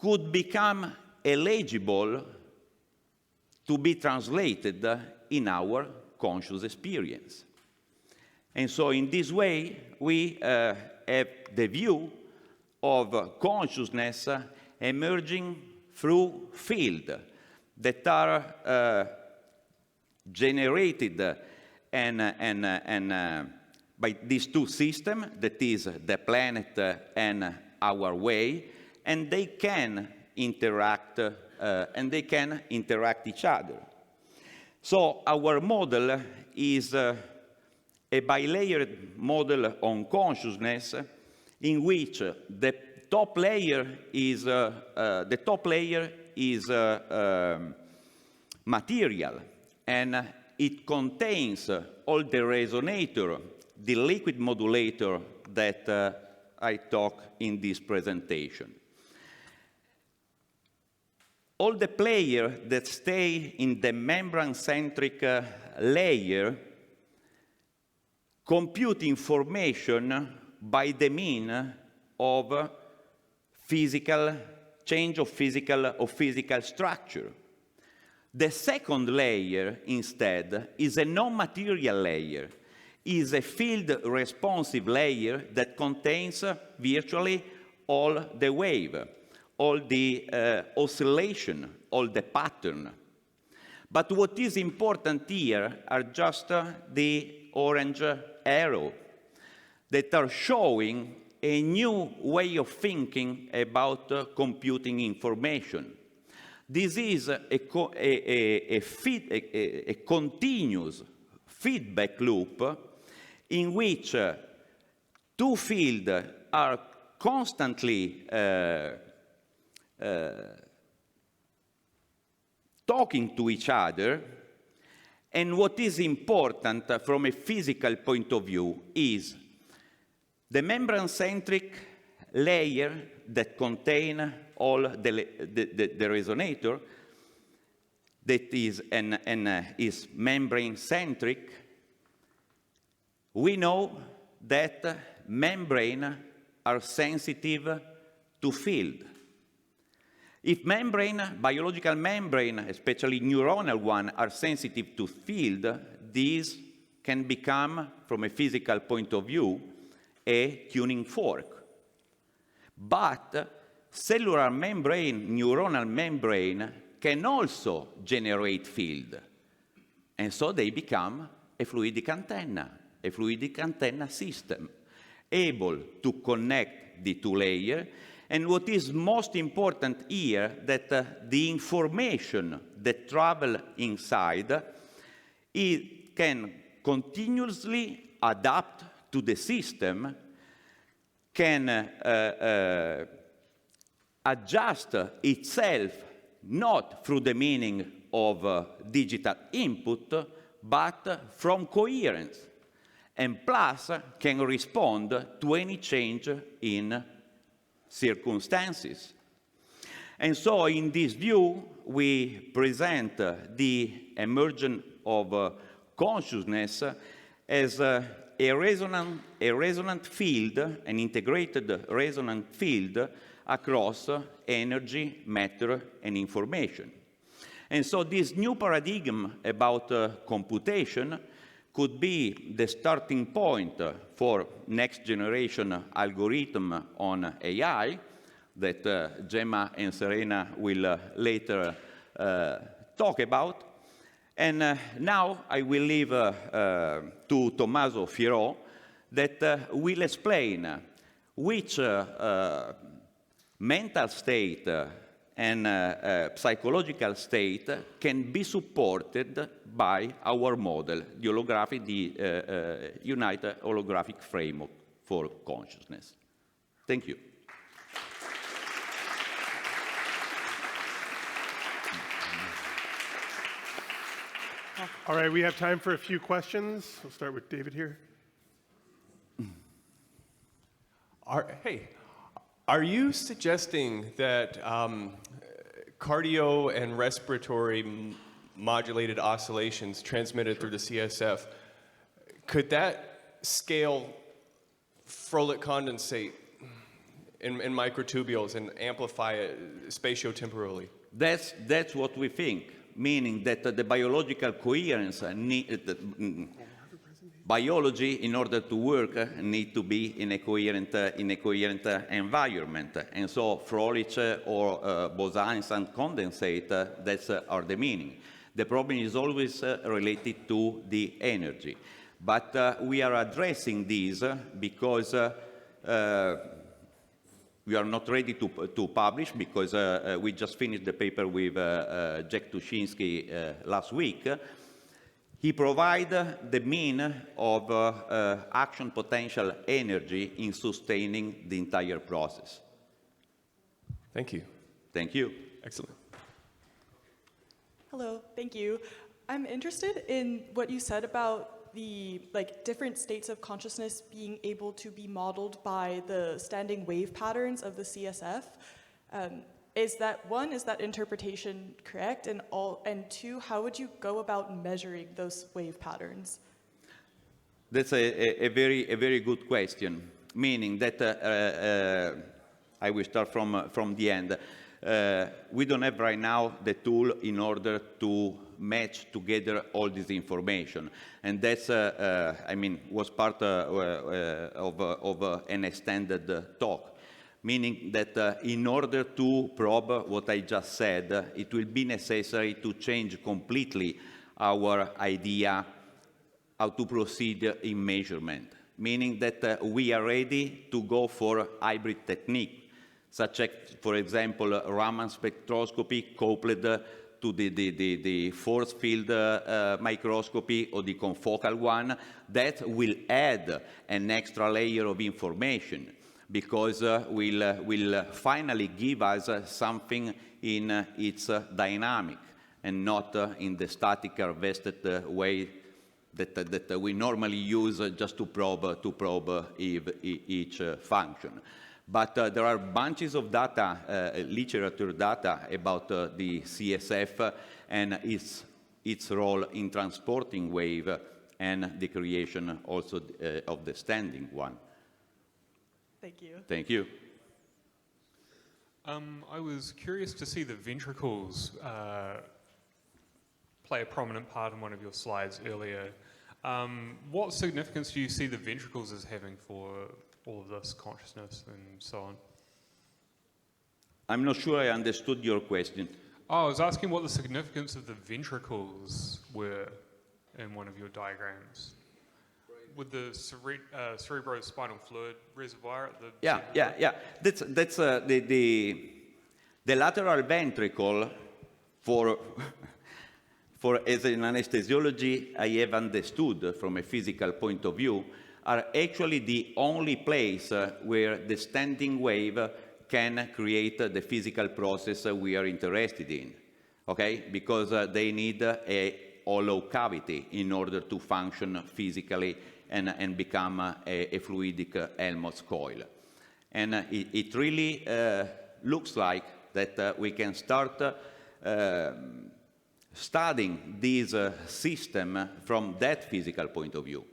Speaker 11: could become eligible to be translated in our conscious experience. And so in this way, we have the view of consciousness emerging through fields that are generated by these two systems, that is the planet and our way, and they can interact each other. So our model is a bilayered model on consciousness, in which the top layer is material, and it contains all the resonator, the liquid modulator that I talk in this presentation. All the players that stay in the membrane-centric layer compute information by the means of change of physical structure. The second layer, instead, is a non-material layer, is a field-responsive layer that contains virtually all the wave, all the oscillation, all the pattern. But what is important here are just the orange arrow that are showing a new way of thinking about computing information. This is a continuous feedback loop in which two fields are constantly talking to each other, and what is important from a physical point of view is the membrane-centric layer that contain all the resonator, that is is membrane-centric. We know that membranes are sensitive to field. If biological membrane, especially neuronal one, are sensitive to field, these can become, from a physical point of view, a tuning fork. But cellular membrane, neuronal membrane, can also generate field. And so they become a fluidic antenna system, able to connect the two layers. And what is most important here, that the information that travel inside, it can continuously adapt to the system, can adjust itself not through the meaning of digital input, but from coherence, and plus can respond to any change in circumstances. And so in this view, we present the emergence of consciousness as a resonant field, an integrated resonant field across energy, matter, and information. And so this new paradigm about computation could be the starting point for next generation algorithm on AI that Gemma and Serena will later talk about. And now I will leave to Tommaso Firaux that will explain which mental state and psychological state can be supported by our model, the United Holographic Framework for Consciousness. Thank you.
Speaker 1: All right, we have time for a few questions. We'll start with David here.
Speaker 8: Are you suggesting that cardio and respiratory modulated oscillations transmitted through the CSF, could that scale Froelich condensate in microtubules and amplify it spatiotemporally?
Speaker 11: That's what we think, meaning that the biological coherence Biology, in order to work, need to be in a coherent environment. And so Froelich or bosons and condensate, that's are the meaning. The problem is always related to the energy. But we are addressing these because we are not ready to publish, because we just finished the paper with Jack Tuschinski last week. He provides the mean of action potential energy in sustaining the entire process.
Speaker 8: Thank you.
Speaker 11: Thank you.
Speaker 8: Excellent.
Speaker 12: Hello, thank you. I'm interested in what you said about the different states of consciousness being able to be modeled by the standing wave patterns of the CSF. Is that interpretation correct? And two, how would you go about measuring those wave patterns?
Speaker 11: That's a very good question, meaning that I will start from the end. We don't have right now the tool in order to match together all this information. And that's, was part of an extended talk. Meaning that in order to probe what I just said, it will be necessary to change completely our idea how to proceed in measurement. Meaning that we are ready to go for hybrid technique, such as, for example, Raman spectroscopy coupled to the force field microscopy or the confocal one, that will add an extra layer of information, because will finally give us something in its dynamic and not in the static harvested way that we normally use just to probe each function. But there are bunches of data, literature data about the CSF and its role in transporting wave and the creation also of the standing one.
Speaker 12: Thank you.
Speaker 11: Thank you.
Speaker 6: I was curious to see the ventricles play a prominent part in one of your slides earlier. What significance do you see the ventricles as having for all of this consciousness and so on?
Speaker 11: I'm not sure I understood your question.
Speaker 6: Oh, I was asking what the significance of the ventricles were in one of your diagrams. With the cerebrospinal fluid reservoir at the
Speaker 11: Yeah. That's the lateral ventricle for as an anesthesiology I have understood from a physical point of view, are actually the only place where the standing wave can create the physical process we are interested in, okay? Because they need a hollow cavity in order to function physically and become a fluidic Helmholtz coil. And it really looks like that we can start studying this system from that physical point of view.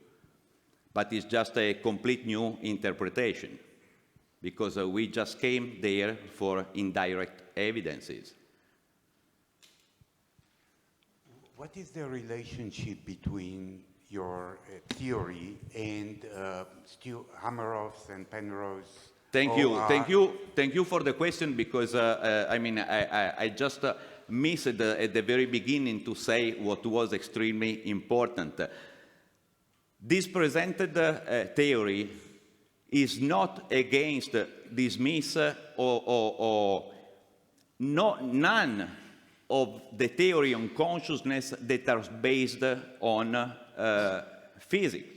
Speaker 11: But it's just a complete new interpretation, because we just came there for indirect evidences.
Speaker 13: What is the relationship between your theory and Hameroff's and Penrose's?
Speaker 11: Thank you for the question, because I just missed at the very beginning to say what was extremely important. This presented theory is not against, dismiss, or none of the theory on consciousness that are based on physics,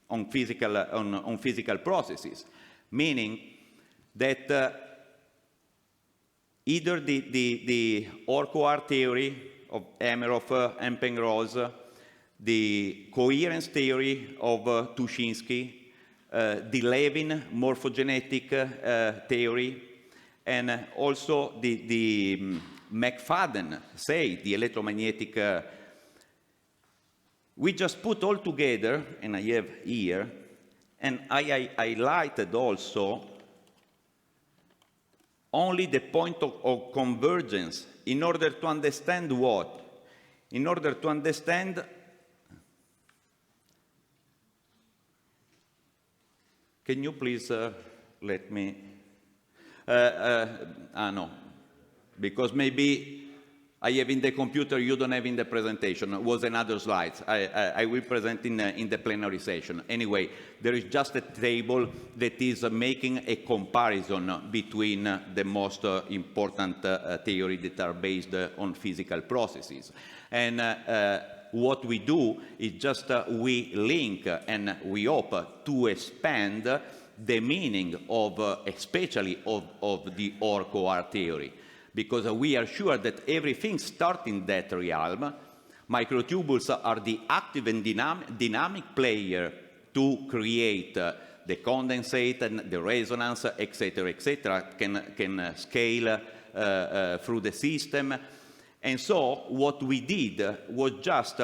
Speaker 11: on physical processes, meaning that either the Orcoart theory of Hameroff and Penrose, the coherence theory of Tuschinski, the Levin morphogenetic theory, and also the McFadden, the electromagnetic. We just put all together, and I have here, and I highlighted also only the point of convergence in order to understand what? In order to understand Can you please let me... no, because maybe I have in the computer, you don't have in the presentation. It was another slide. I will present in the plenary session. Anyway, there is just a table that is making a comparison between the most important theories that are based on physical processes. And what we do is just we link and we hope to expand the meaning of, especially of the OR-CoR theory, because we are sure that everything starts in that realm. Microtubules are the active and dynamic player to create the condensate and the resonance, etc., can scale through the system. And so what we did was just,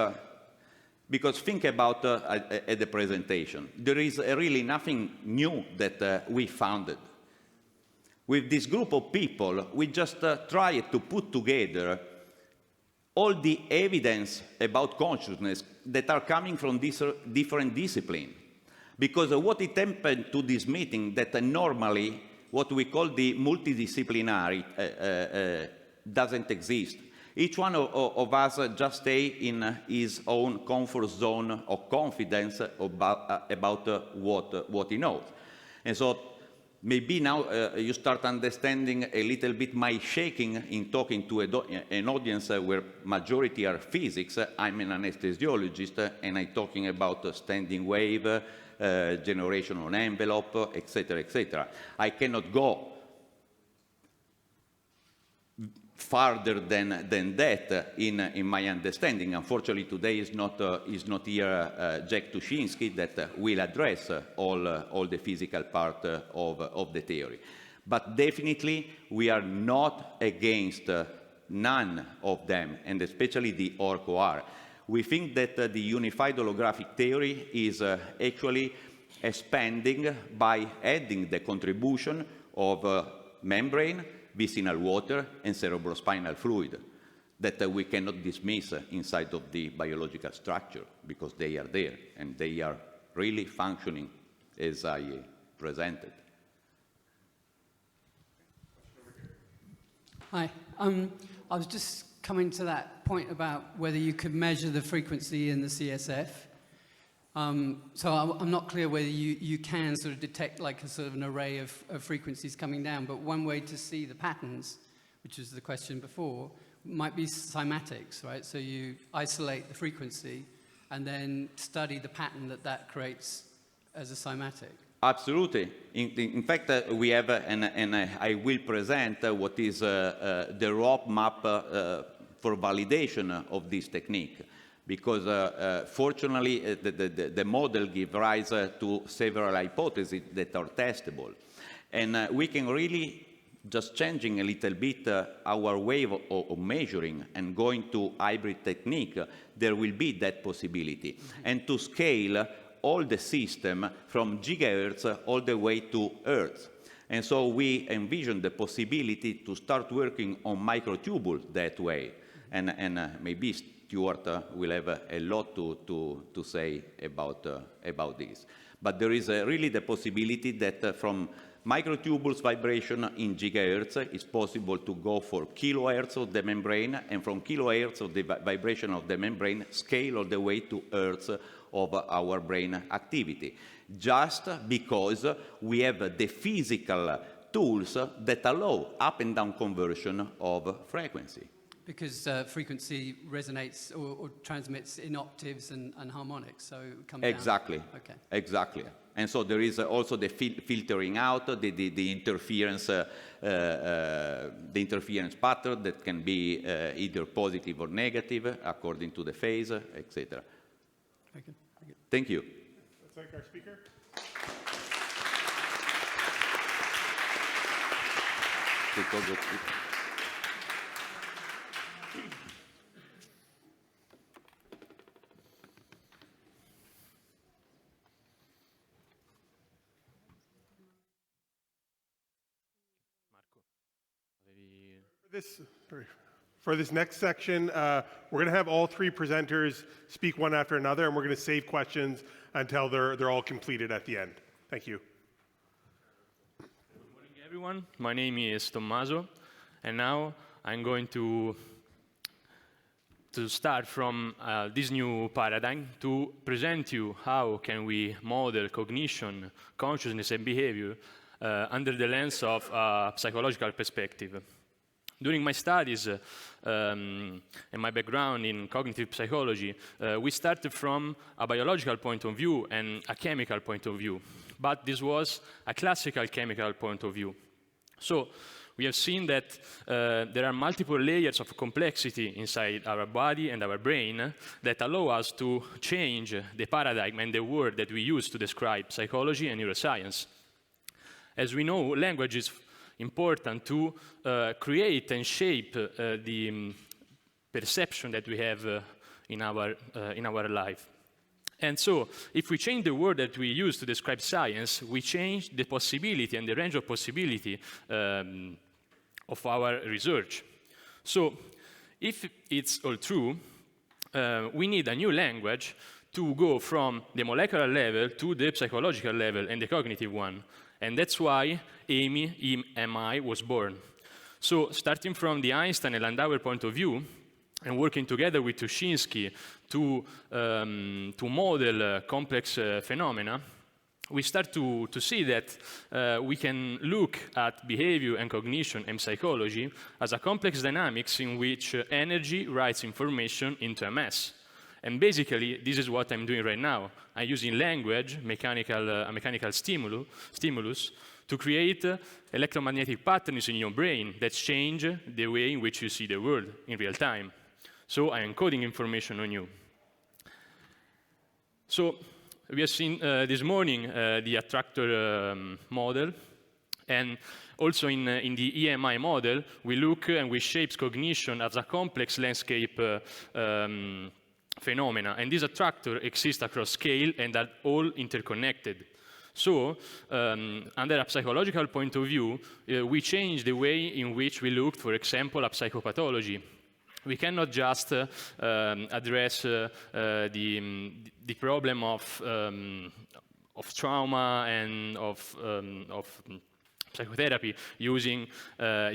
Speaker 11: because think about at the presentation, there is really nothing new that we founded. With this group of people, we just tried to put together all the evidence about consciousness that are coming from different disciplines. Because what it happened to this meeting, that normally what we call the multidisciplinary doesn't exist. Each one of us just stay in his own comfort zone of confidence about what he knows. And so maybe now you start understanding a little bit my shaking in talking to an audience where majority are physics. I'm an anesthesiologist, and I'm talking about standing wave, generation on envelope, etc., etc. I cannot go farther than that in my understanding. Unfortunately, today is not here Jack Tuschinski that will address all the physical part of the theory. But definitely, we are not against none of them, and especially the OR-CoR. We think that the unified holographic theory is actually expanding by adding the contribution of membrane, vicinal water, and cerebrospinal fluid that we cannot dismiss inside of the biological structure, because they are there and they are really functioning as I presented.
Speaker 14: Hi. I was just coming to that point about whether you could measure the frequency in the CSF. So I'm not clear whether you can sort of detect like a sort of an array of frequencies coming down, but one way to see the patterns, which was the question before, might be cymatics, right? So you isolate the frequency and then study the pattern that creates as a cymatic.
Speaker 11: Absolutely. In fact, we have, and I will present what is the roadmap for validation of this technique. Because fortunately, the model gives rise to several hypotheses that are testable. And we can really, just changing a little bit our way of measuring and going to hybrid technique, there will be that possibility. And to scale all the system from gigahertz all the way to hertz. And so we envision the possibility to start working on microtubules that way. And maybe Stuart will have a lot to say about this. But there is really the possibility that from microtubules vibration in gigahertz, it's possible to go for kilohertz of the membrane, and from kilohertz of the vibration of the membrane, scale all the way to hertz of our brain activity. Just because we have the physical tools that allow up and down conversion of frequency.
Speaker 14: Because frequency resonates or transmits in octaves and harmonics, so it comes
Speaker 11: exactly.
Speaker 14: down. Okay.
Speaker 11: Exactly. And so there is also the filtering out, the interference pattern that can be either positive or negative according to the phase, etc.
Speaker 14: Okay.
Speaker 11: Thank you.
Speaker 1: Let's thank our speaker. For this next section, we're going to have all three presenters speak one after another, and we're going to save questions until they're all completed at the end. Thank you.
Speaker 15: everyone. My name is Tommaso, and now I'm going to start from this new paradigm to present you how can we model cognition, consciousness, and behavior under the lens of a psychological perspective. During my studies and my background in cognitive psychology, we started from a biological point of view and a chemical point of view. But this was a classical chemical point of view. So we have seen that there are multiple layers of complexity inside our body and our brain that allow us to change the paradigm and the word that we use to describe psychology and neuroscience. As we know, language is important to create and shape the perception that we have in our life. And so, if we change the word that we use to describe science, we change the possibility and the range of possibility of our research. So, if it's all true, we need a new language to go from the molecular level to the psychological level and the cognitive one. And that's why EMI was born. So, starting from the Einstein and Landauer point of view, and working together with Tuschinski to model complex phenomena, we start to see that we can look at behavior and cognition and psychology as a complex dynamics in which energy writes information into a mass. And basically, this is what I'm doing right now. I'm using language, a mechanical stimulus, to create electromagnetic patterns in your brain that change the way in which you see the world in real time. So I'm encoding information on you. So we have seen this morning the attractor model. And also in the EMI model, we look and we shape cognition as a complex landscape phenomena. And this attractor exists across scale and are all interconnected. So, under a psychological point of view, we change the way in which we look, for example, at psychopathology. We cannot just address the problem of trauma and of psychotherapy using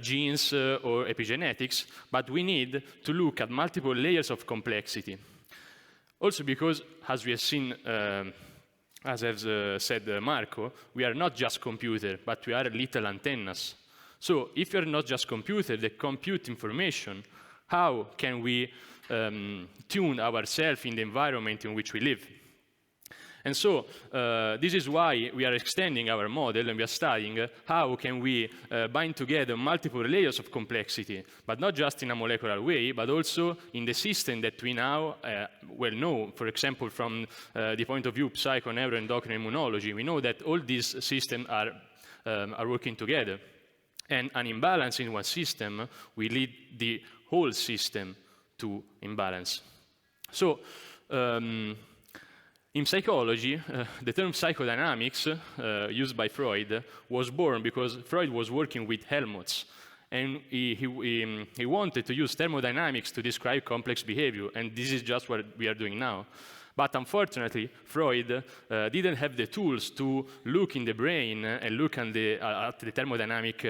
Speaker 15: genes or epigenetics, but we need to look at multiple layers of complexity. Also because, as we have seen, as has said Marco, we are not just computer, but we are little antennas. So if you are not just computer that compute information, how can we tune ourselves in the environment in which we live? And so this is why we are extending our model and we are studying how can we bind together multiple layers of complexity, but not just in a molecular way, but also in the system that we now well know. For example, from the point of view of psycho, neuro, endocrine, immunology, we know that all these systems are working together. And an imbalance in one system will lead the whole system to imbalance. So, in psychology, the term psychodynamics, used by Freud, was born because Freud was working with Helmholtz. And he wanted to use thermodynamics to describe complex behavior, and this is just what we are doing now. But unfortunately, Freud didn't have the tools to look in the brain and look at the thermodynamic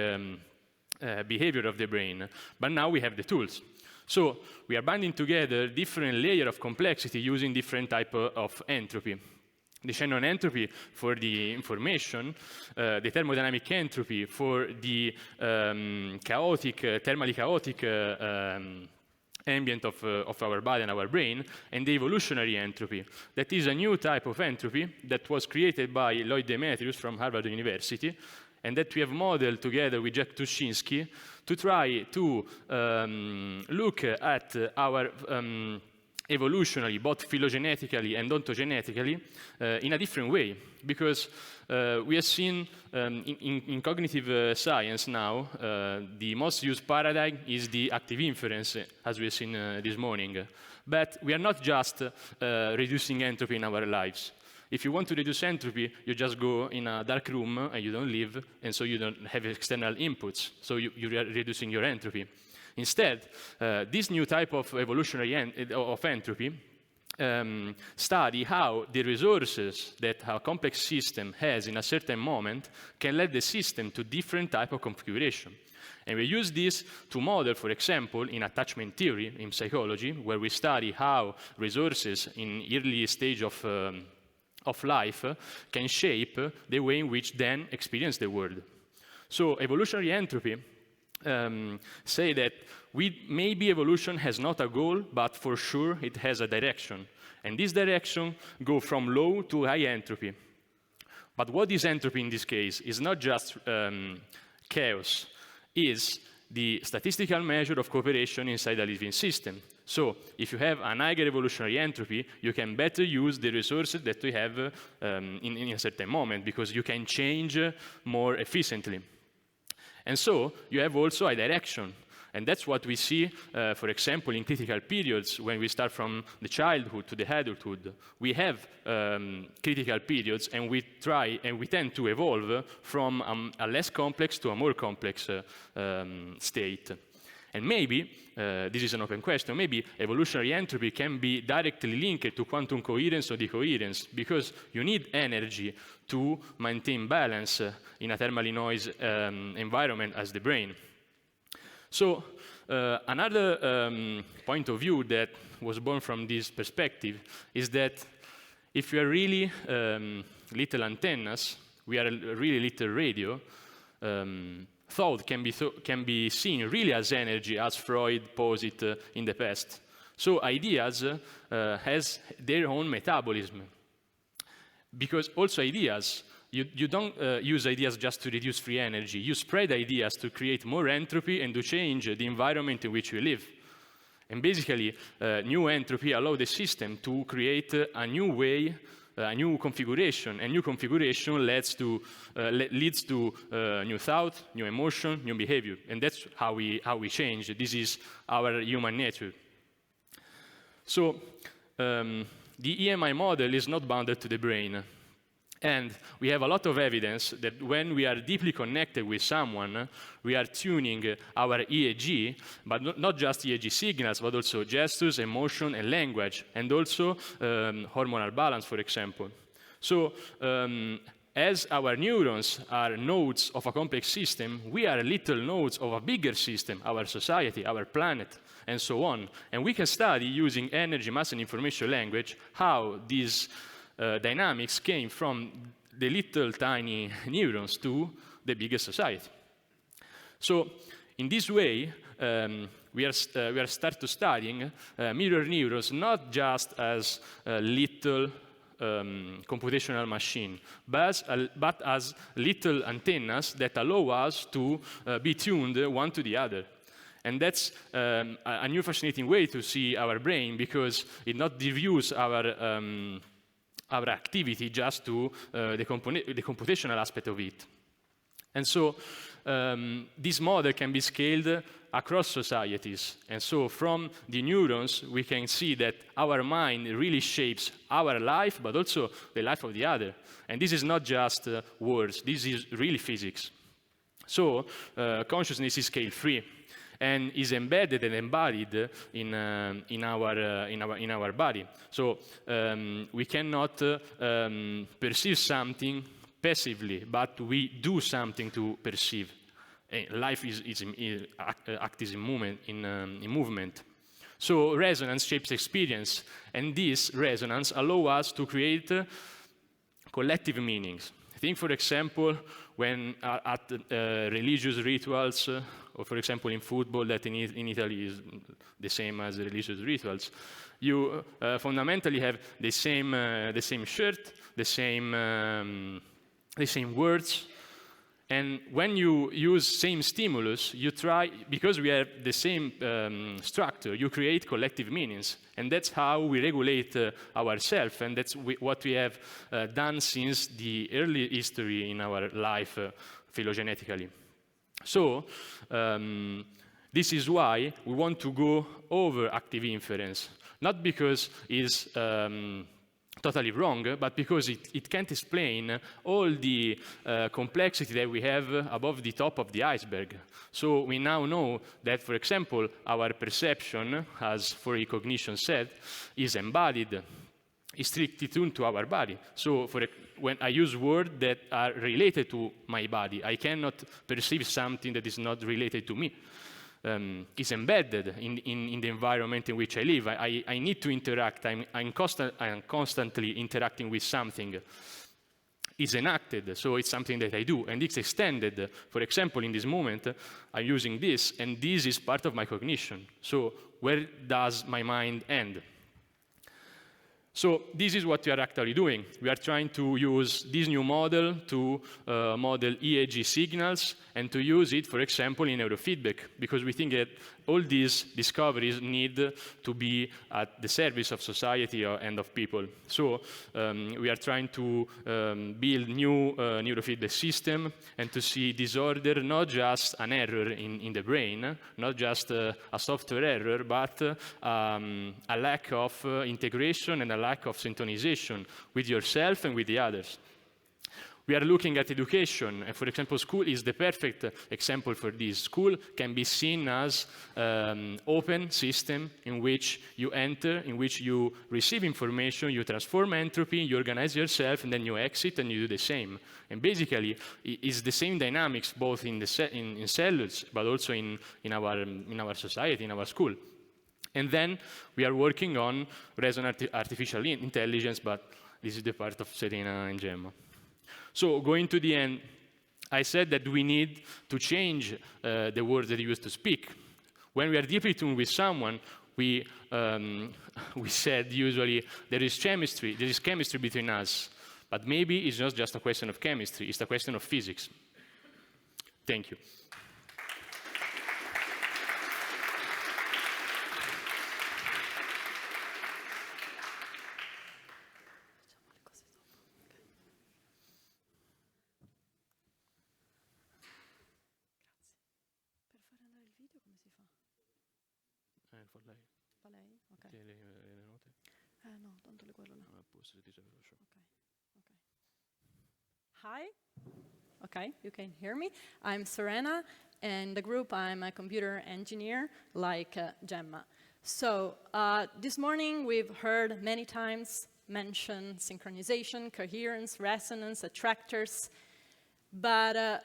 Speaker 15: behavior of the brain. But now we have the tools. So we are binding together different layers of complexity using different types of entropy. The Shannon entropy for the information, the thermodynamic entropy for the thermally chaotic ambient of our body and our brain, and the evolutionary entropy. That is a new type of entropy that was created by Lloyd Demetrius from Harvard University, and that we have modeled together with Jack Tuschinski to try to look at our evolutionally, both phylogenetically and ontogenetically, in a different way. Because we have seen in cognitive science now, the most used paradigm is the active inference, as we have seen this morning. But we are not just reducing entropy in our lives. If you want to reduce entropy, you just go in a dark room and you don't live, and so you don't have external inputs. So you are reducing your entropy. Instead, this new type of evolutionary of entropy study how the resources that a complex system has in a certain moment can lead the system to different type of configuration. And we use this to model, for example, in attachment theory in psychology, where we study how resources in early stage of life can shape the way in which then experience the world. So evolutionary entropy say that maybe evolution has not a goal, but for sure it has a direction. And this direction goes from low to high entropy. But what is entropy in this case is not just chaos, is the statistical measure of cooperation inside a living system. So if you have an higher evolutionary entropy, you can better use the resources that we have in a certain moment, because you can change more efficiently. And so you have also a direction. And that's what we see, for example, in critical periods, when we start from the childhood to the adulthood. We have critical periods, and we tend to evolve from a less complex to a more complex state. And maybe, this is an open question, maybe evolutionary entropy can be directly linked to quantum coherence or decoherence, because you need energy to maintain balance in a thermally noise environment as the brain. So another point of view that was born from this perspective is that if we are really little antennas, we are a really little radio, thought can be seen really as energy, as Freud posed in the past. So ideas has their own metabolism. Because also ideas, you don't use ideas just to reduce free energy. You spread ideas to create more entropy and to change the environment in which we live. And basically, new entropy allows the system to create a new way, a new configuration. And new configuration leads to new thought, new emotion, new behavior. And that's how we change. This is our human nature. So the EMI model is not bounded to the brain. And we have a lot of evidence that when we are deeply connected with someone, we are tuning our EEG, but not just EEG signals, but also gestures, emotion, and language, and also hormonal balance, for example. So as our neurons are nodes of a complex system, we are little nodes of a bigger system, our society, our planet, and so on. And we can study using energy, mass, and information language how these dynamics came from the little tiny neurons to the bigger society. So in this way, we are studying mirror neurons not just as a little computational machine, but as little antennas that allow us to be tuned one to the other. And that's a new fascinating way to see our brain, because it not reviews our activity just to the computational aspect of it. And so this model can be scaled across societies. And so from the neurons, we can see that our mind really shapes our life, but also the life of the other. And this is not just words, this is really physics. So consciousness is scale-free and is embedded and embodied in our body. So we cannot perceive something passively, but we do something to perceive. Life acts in movement. So resonance shapes experience, and this resonance allows us to create collective meanings. Think, for example, when at religious rituals, or for example in football, that in Italy is the same as religious rituals, you fundamentally have the same shirt, the same words, and when you use same stimulus, you try, because we have the same structure, you create collective meanings, and that's how we regulate ourselves, and that's what we have done since the early history in our life phylogenetically. So this is why we want to go over active inference, not because it's totally wrong, but because it can't explain all the complexity that we have above the top of the iceberg. So we now know that, for example, our perception, as for cognition said, is embodied, is strictly tuned to our body. So when I use words that are related to my body, I cannot perceive something that is not related to me. Is embedded in the environment in which I live. I need to interact. I'm constantly interacting with something. It's enacted, so it's something that I do, and it's extended. For example, in this moment, I'm using this, and this is part of my cognition. So where does my mind end? So this is what we are actually doing. We are trying to use this new model to model EEG signals and to use it, for example, in neurofeedback, because we think that all these discoveries need to be at the service of society and of people. So we are trying to build new neurofeedback system and to see disorder not just an error in the brain, not just a software error, but a lack of integration and a lack of synchronization with yourself and with the others. We are looking at education, and for example, school is the perfect example for this. School can be seen as an open system in which you enter, in which you receive information, you transform entropy, you organize yourself, and then you exit and you do the same. And basically, it's the same dynamics both in cells, but also in our society, in our school. And then we are working on resonant artificial intelligence, but this is the part of Serena and Gemma. So going to the end, I said that we need to change the words that we used to speak. When we are deeply tuned with someone, we said usually there is chemistry between us, but maybe it's not just a question of chemistry, it's a question of physics. Thank you.
Speaker 16: For lei. Fa lei? Ok. Tieni le note? No, tanto le guardo là. Posso dire veloce. Ok. Hi. Okay, you can hear me. I'm Serena, and the group, I'm a computer engineer like Gemma. So this morning we've heard many times mention synchronization, coherence, resonance, attractors, but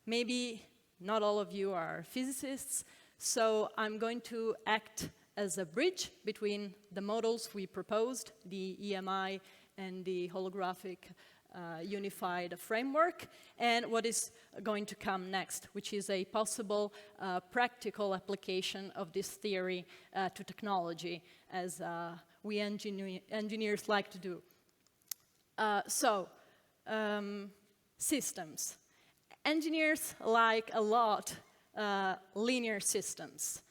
Speaker 16: maybe not all of you are physicists. So I'm going to act as a bridge between the models we proposed, the EMI and the holographic unified framework, and what is going to come next, which is a possible practical application of this theory to technology, as we engineers like to do. Systems. Engineers like a lot linear systems.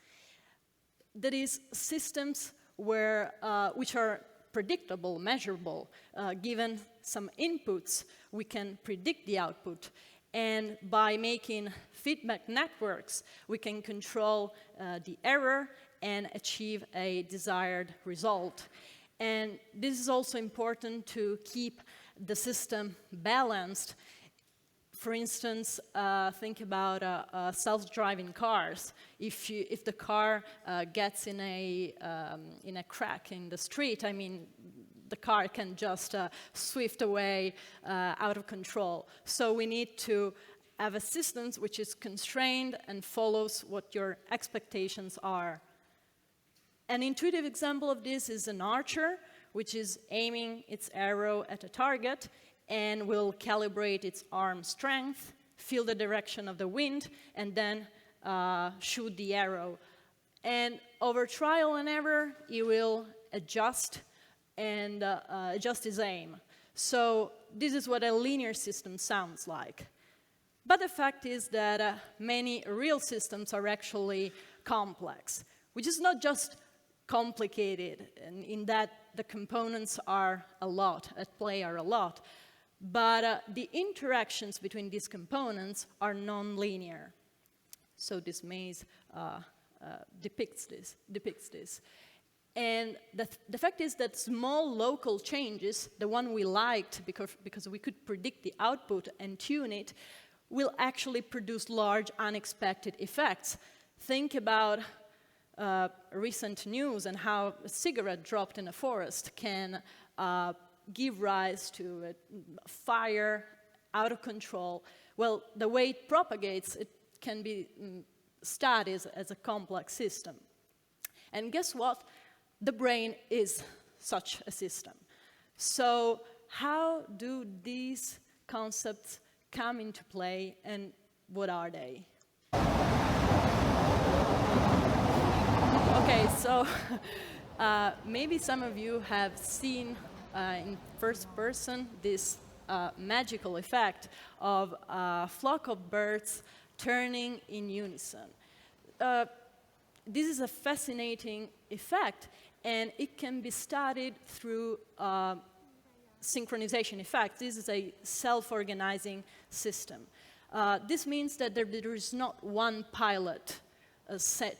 Speaker 16: That is, systems which are predictable, measurable. Given some inputs, we can predict the output. And by making feedback networks, we can control the error and achieve a desired result. And this is also important to keep the system balanced. For instance, think about self-driving cars. If the car gets in a crack in the street, I mean, the car can just swift away out of control. So we need to have a system which is constrained and follows what your expectations are. An intuitive example of this is an archer, which is aiming its arrow at a target and will calibrate its arm strength, feel the direction of the wind, and then shoot the arrow. And over trial and error, he will adjust and adjust his aim. So this is what a linear system sounds like. But the fact is that many real systems are actually complex, which is not just complicated in that the components are a lot, at play are a lot, but the interactions between these components are non-linear. So this maze depicts this. And the fact is that small local changes, the one we liked because we could predict the output and tune it, will actually produce large unexpected effects. Think about recent news and how a cigarette dropped in a forest can give rise to a fire out of control. Well, the way it propagates, it can be studied as a complex system. And guess what? The brain is such a system. So how do these concepts come into play, and what are they? Okay, so maybe some of you have seen in first person this magical effect of a flock of birds turning in unison. This is a fascinating effect, and it can be studied through synchronization effect. This is a self-organizing system. This means that there is not one pilot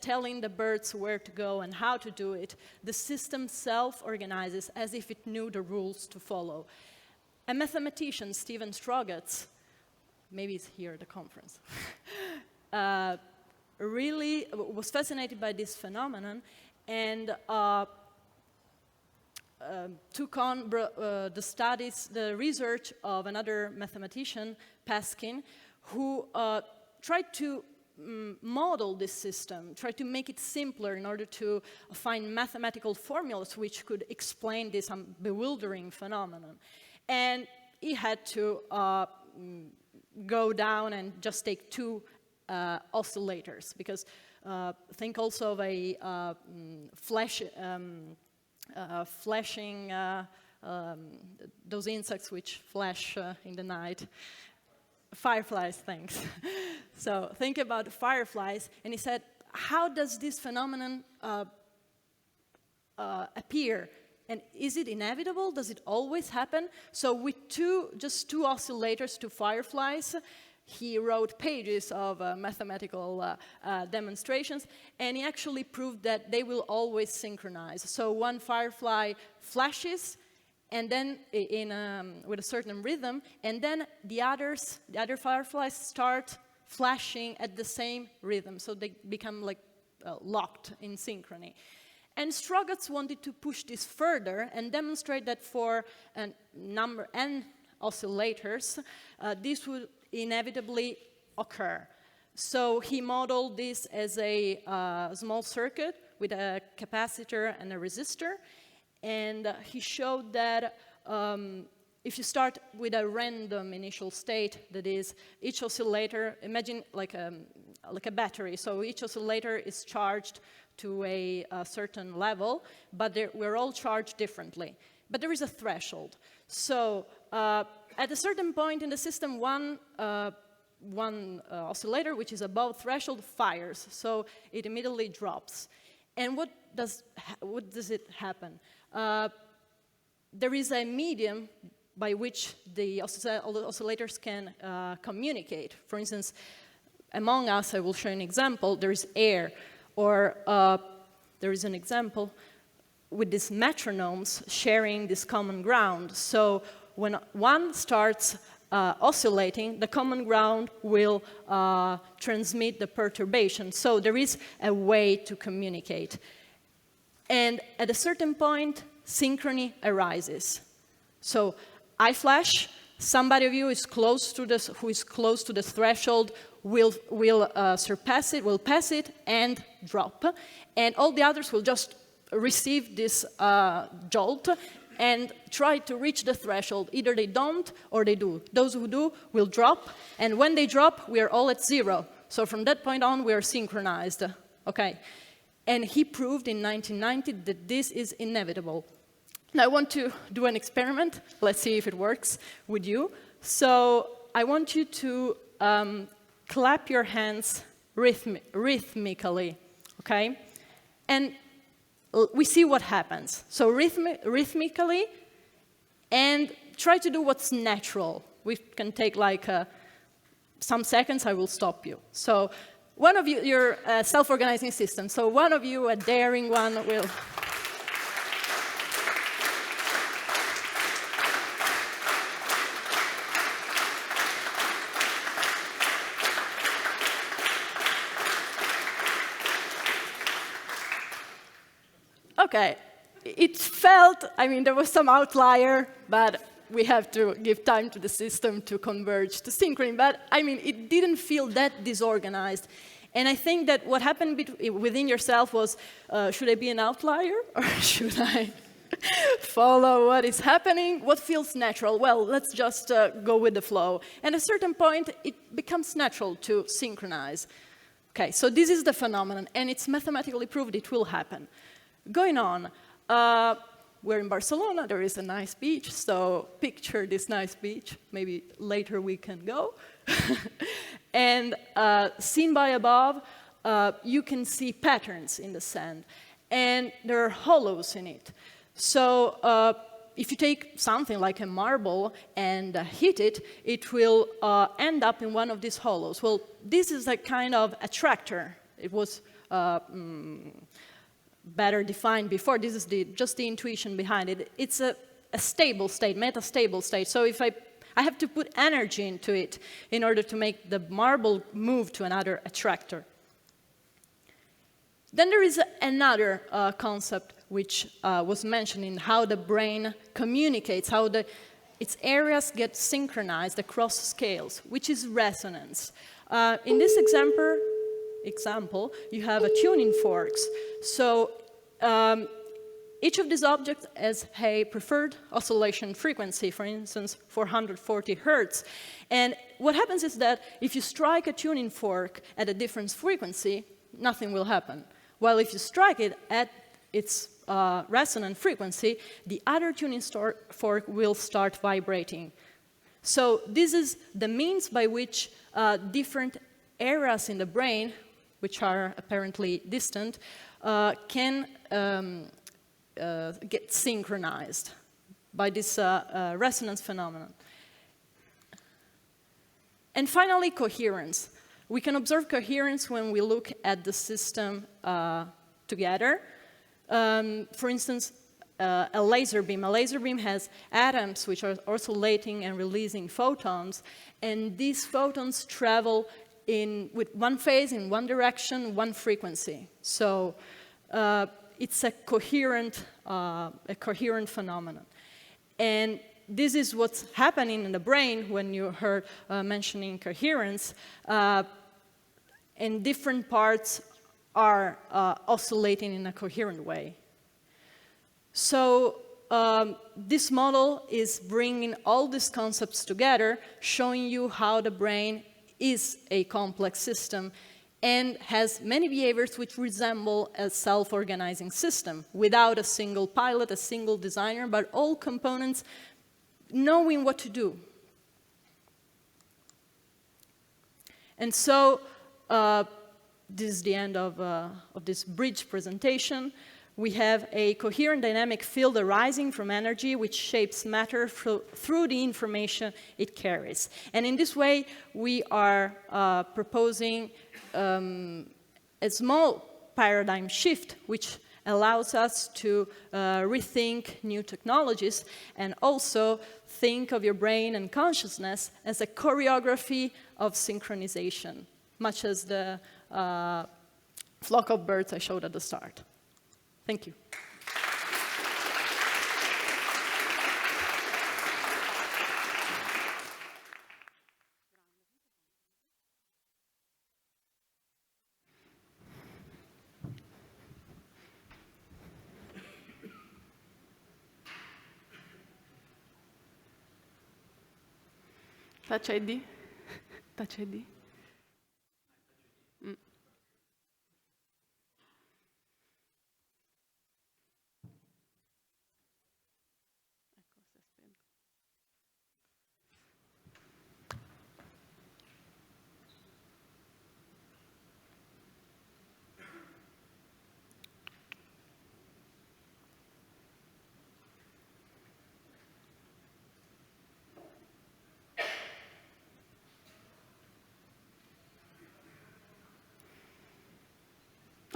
Speaker 16: telling the birds where to go and how to do it. The system self-organizes as if it knew the rules to follow. A mathematician, Stephen Strogatz, maybe he's here at the conference, really was fascinated by this phenomenon and took on the research of another mathematician, Paskin, who tried to model this system, tried to make it simpler in order to find mathematical formulas which could explain this bewildering phenomenon. And he had to go down and just take two oscillators, because think also of a flashing, those insects which flash in the night. Fireflies, thanks. So think about fireflies, and he said, how does this phenomenon appear? And is it inevitable? Does it always happen? So with just two oscillators, two fireflies, he wrote pages of mathematical demonstrations, and he actually proved that they will always synchronize. So one firefly flashes, and then with a certain rhythm, and then the other fireflies start flashing at the same rhythm, so they become like locked in synchrony. And Strogatz wanted to push this further and demonstrate that for number n oscillators, this would inevitably occur. So he modeled this as a small circuit with a capacitor and a resistor, and he showed that if you start with a random initial state, that is, each oscillator, imagine like a battery, so each oscillator is charged to a certain level, but we're all charged differently. But there is a threshold. So at a certain point in the system, one oscillator, which is above threshold, fires, so it immediately drops. And what does it happen? There is a medium by which the oscillators can communicate. For instance, among us, I will show an example, there is air, or there is an example with these metronomes sharing this common ground. So when one starts oscillating, the common ground will transmit the perturbation. So there is a way to communicate. And at a certain point, synchrony arises. So I flash, somebody of you is close to this, who is close to the threshold will surpass it, will pass it and drop. And all the others will just receive this jolt and try to reach the threshold. Either they don't or they do. Those who do will drop, and when they drop, we are all at zero. So from that point on, we are synchronized. Okay. And he proved in 1990 that this is inevitable. Now I want to do an experiment. Let's see if it works with you. So I want you to clap your hands rhythmically, okay? And we see what happens. So rhythmically, and try to do what's natural. We can take like some seconds, I will stop you. So one of you, you're a self-organizing system, so one of you, a daring one, will... okay, it felt, I mean, there was some outlier, but we have to give time to the system to converge to synchrony. But I mean, it didn't feel that disorganized. And I think that what happened within yourself was, should I be an outlier or should I follow what is happening? What feels natural? Well, let's just go with the flow. And at a certain point, it becomes natural to synchronize. Okay, so this is the phenomenon, and it's mathematically proved it will happen. Going on, we're in Barcelona, there is a nice beach, so picture this nice beach. Maybe later we can go. And seen by above, you can see patterns in the sand, and there are hollows in it. So if you take something like a marble and hit it, it will end up in one of these hollows. Well, this is a kind of attractor. It was better defined before. This is just the intuition behind it. It's a stable state, metastable state. So if I have to put energy into it in order to make the marble move to another attractor. Then there is another concept which was mentioned in how the brain communicates, how its areas get synchronized across scales, which is resonance. In this example, you have a tuning forks. So each of these objects has a preferred oscillation frequency, for instance, 440 hertz. And what happens is that if you strike a tuning fork at a different frequency, nothing will happen. While if you strike it at its resonant frequency, the other tuning fork will start vibrating. So this is the means by which different areas in the brain, which are apparently distant, can get synchronized by this resonance phenomenon. And finally, coherence. We can observe coherence when we look at the system together. For instance, a laser beam. A laser beam has atoms which are oscillating and releasing photons, and these photons travel with one phase in one direction, one frequency. So it's a coherent phenomenon. And this is what's happening in the brain when you heard mentioning coherence. And different parts are oscillating in a coherent way. So this model is bringing all these concepts together, showing you how the brain is a complex system and has many behaviors which resemble a self-organizing system without a single pilot, a single designer, but all components knowing what to do. And so this is the end of this bridge presentation. We have a coherent dynamic field arising from energy which shapes matter through the information it carries. And in this way, we are proposing a small paradigm shift which allows us to rethink new technologies and also think of your brain and consciousness as a choreography of synchronization, much as the flock of birds I showed at the start. Thank you.
Speaker 17: Touch ID. Touch ID.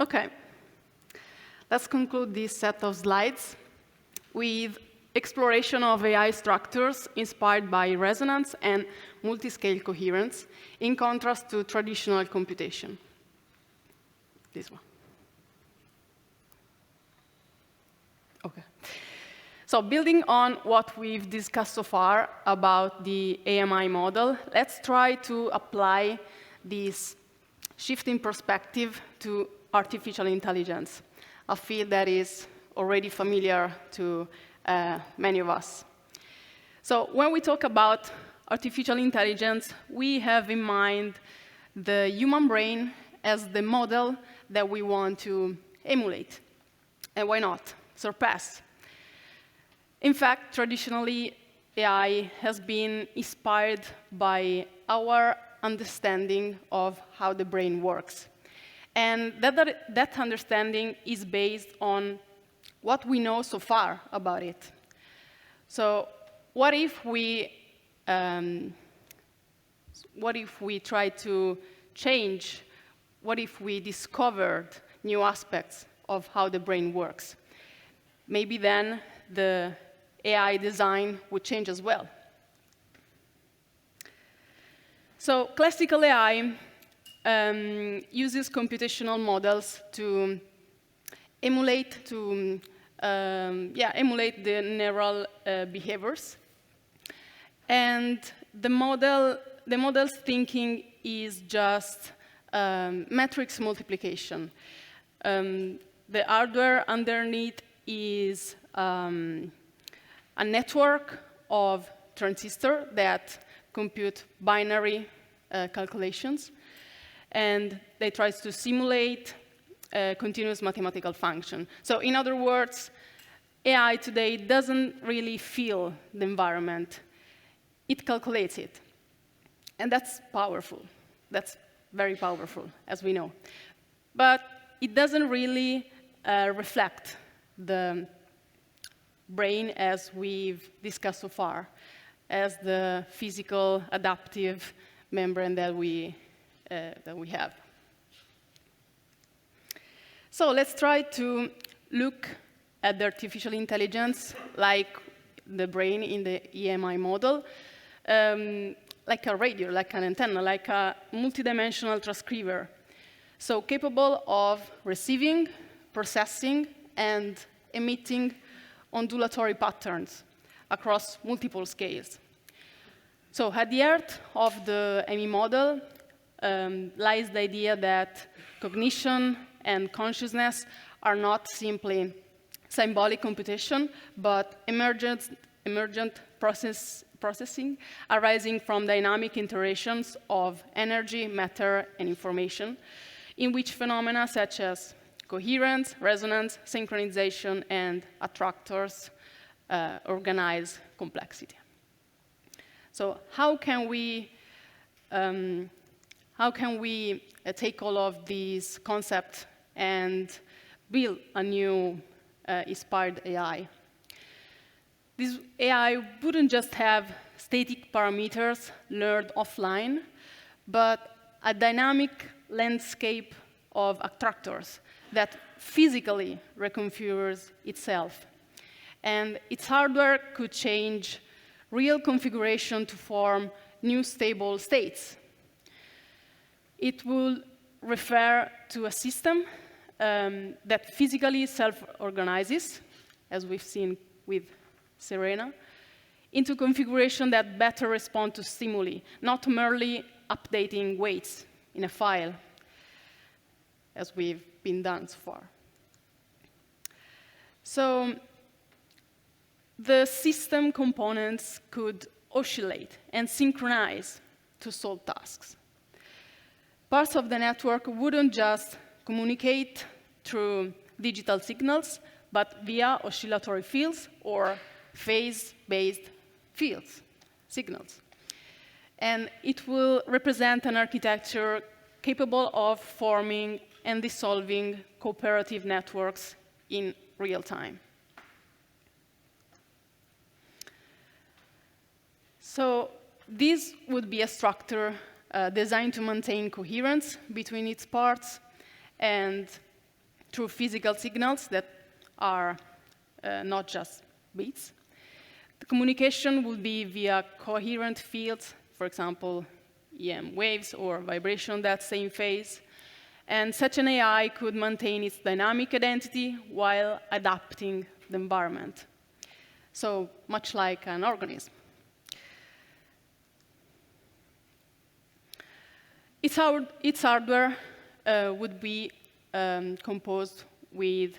Speaker 17: Okay, let's conclude this set of slides with exploration of AI structures inspired by resonance and multi-scale coherence, in contrast to traditional computation. This one. Okay. So building on what we've discussed so far about the AMI model, let's try to apply this shift in perspective to artificial intelligence, a field that is already familiar to many of us. So when we talk about artificial intelligence, we have in mind the human brain as the model that we want to emulate. And why not? Surpass. In fact, traditionally, AI has been inspired by our understanding of how the brain works. And that understanding is based on what we know so far about it. So what if we try to change? What if we discovered new aspects of how the brain works? Maybe then the AI design would change as well. So classical AI uses computational models to emulate the neural behaviors. And the model's thinking is just matrix multiplication. The hardware underneath is a network of transistors that compute binary calculations, and they try to simulate a continuous mathematical function. So in other words, AI today doesn't really feel the environment. It calculates it. And that's powerful. That's very powerful, as we know. But it doesn't really reflect the brain as we've discussed so far, as the physical adaptive membrane that we have. So let's try to look at the artificial intelligence like the brain in the EMI model, like a radio, like an antenna, like a multidimensional transceiver. So capable of receiving, processing, and emitting ondulatory patterns across multiple scales. So at the heart of the ME model lies the idea that cognition and consciousness are not simply symbolic computation, but emergent processing arising from dynamic interactions of energy, matter, and information, in which phenomena such as coherence, resonance, synchronization, and attractors organize complexity. So how can we take all of these concepts and build a new inspired AI? This AI wouldn't just have static parameters learned offline, but a dynamic landscape of attractors that physically reconfigures itself. And its hardware could change real configuration to form new stable states. It will refer to a system that physically self-organizes, as we've seen with Serena, into configuration that better respond to stimuli, not merely updating weights in a file, as we've been done so far. So the system components could oscillate and synchronize to solve tasks. Parts of the network wouldn't just communicate through digital signals, but via oscillatory fields or phase-based signals. And it will represent an architecture capable of forming and dissolving cooperative networks in real time. So this would be a structure designed to maintain coherence between its parts and through physical signals that are not just bits. The communication would be via coherent fields, for example, EM waves or vibration that stay in phase. And such an AI could maintain its dynamic identity while adapting the environment. So much like an organism. Its hardware would be composed with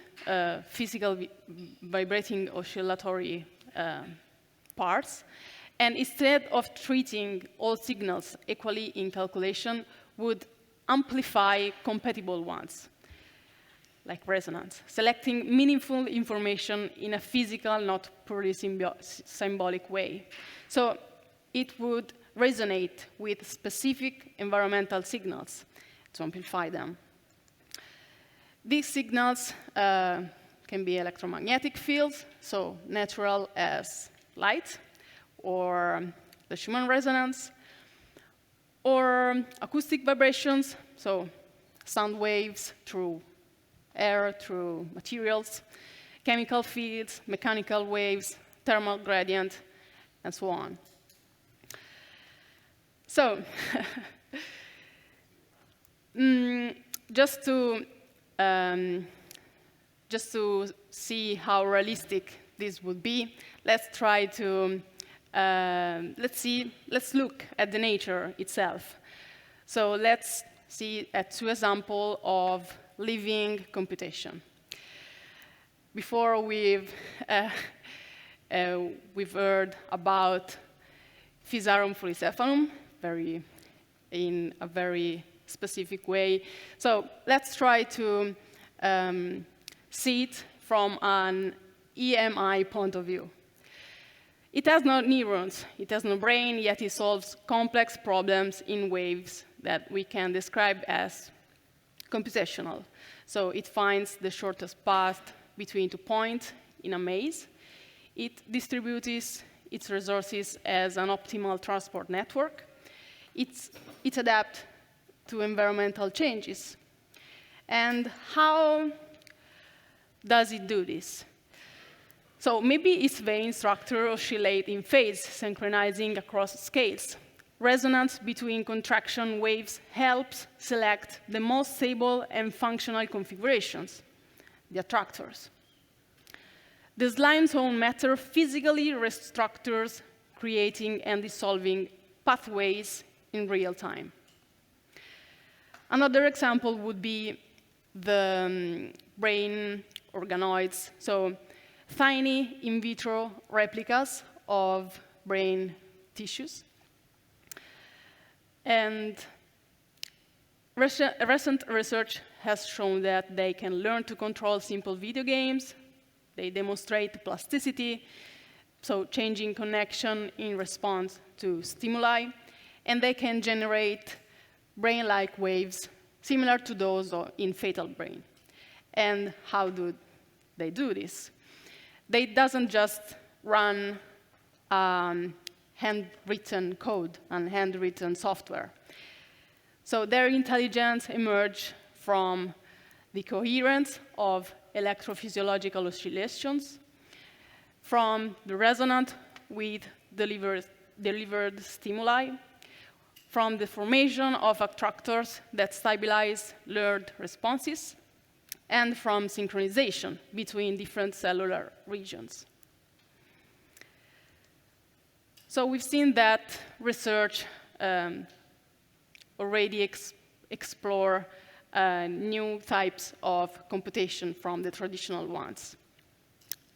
Speaker 17: physical vibrating oscillatory parts. And instead of treating all signals equally in calculation, would amplify compatible ones, like resonance, selecting meaningful information in a physical, not purely symbolic way. So it would resonate with specific environmental signals to amplify them. These signals can be electromagnetic fields, so natural as light, or the Schumann resonance, or acoustic vibrations, so sound waves through air, through materials, chemical fields, mechanical waves, thermal gradient, and so on. So, just to see how realistic this would be, let's try to let's look at the nature itself. So let's see at 2 examples of living computation. Before we've heard about Physarum fulicephalum, in a very specific way. So let's try to see it from an EMI point of view. It has no neurons, it has no brain, yet it solves complex problems in waves that we can describe as computational. So it finds the shortest path between 2 points in a maze. It distributes its resources as an optimal transport network. It adapts to environmental changes. And how does it do this? So maybe its vein structure oscillates in phase, synchronizing across scales. Resonance between contraction waves helps select the most stable and functional configurations, the attractors. The slime's own matter physically restructures, creating and dissolving pathways in real time. Another example would be the brain organoids, so tiny in vitro replicas of brain tissues. And recent research has shown that they can learn to control simple video games. They demonstrate plasticity, so changing connection in response to stimuli. And they can generate brain-like waves similar to those in fetal brain. And how do they do this? They doesn't just run handwritten code and handwritten software. So their intelligence emerges from the coherence of electrophysiological oscillations, from the resonance with delivered stimuli, from the formation of attractors that stabilize learned responses, and from synchronization between different cellular regions. So we've seen that research already explore new types of computation from the traditional ones.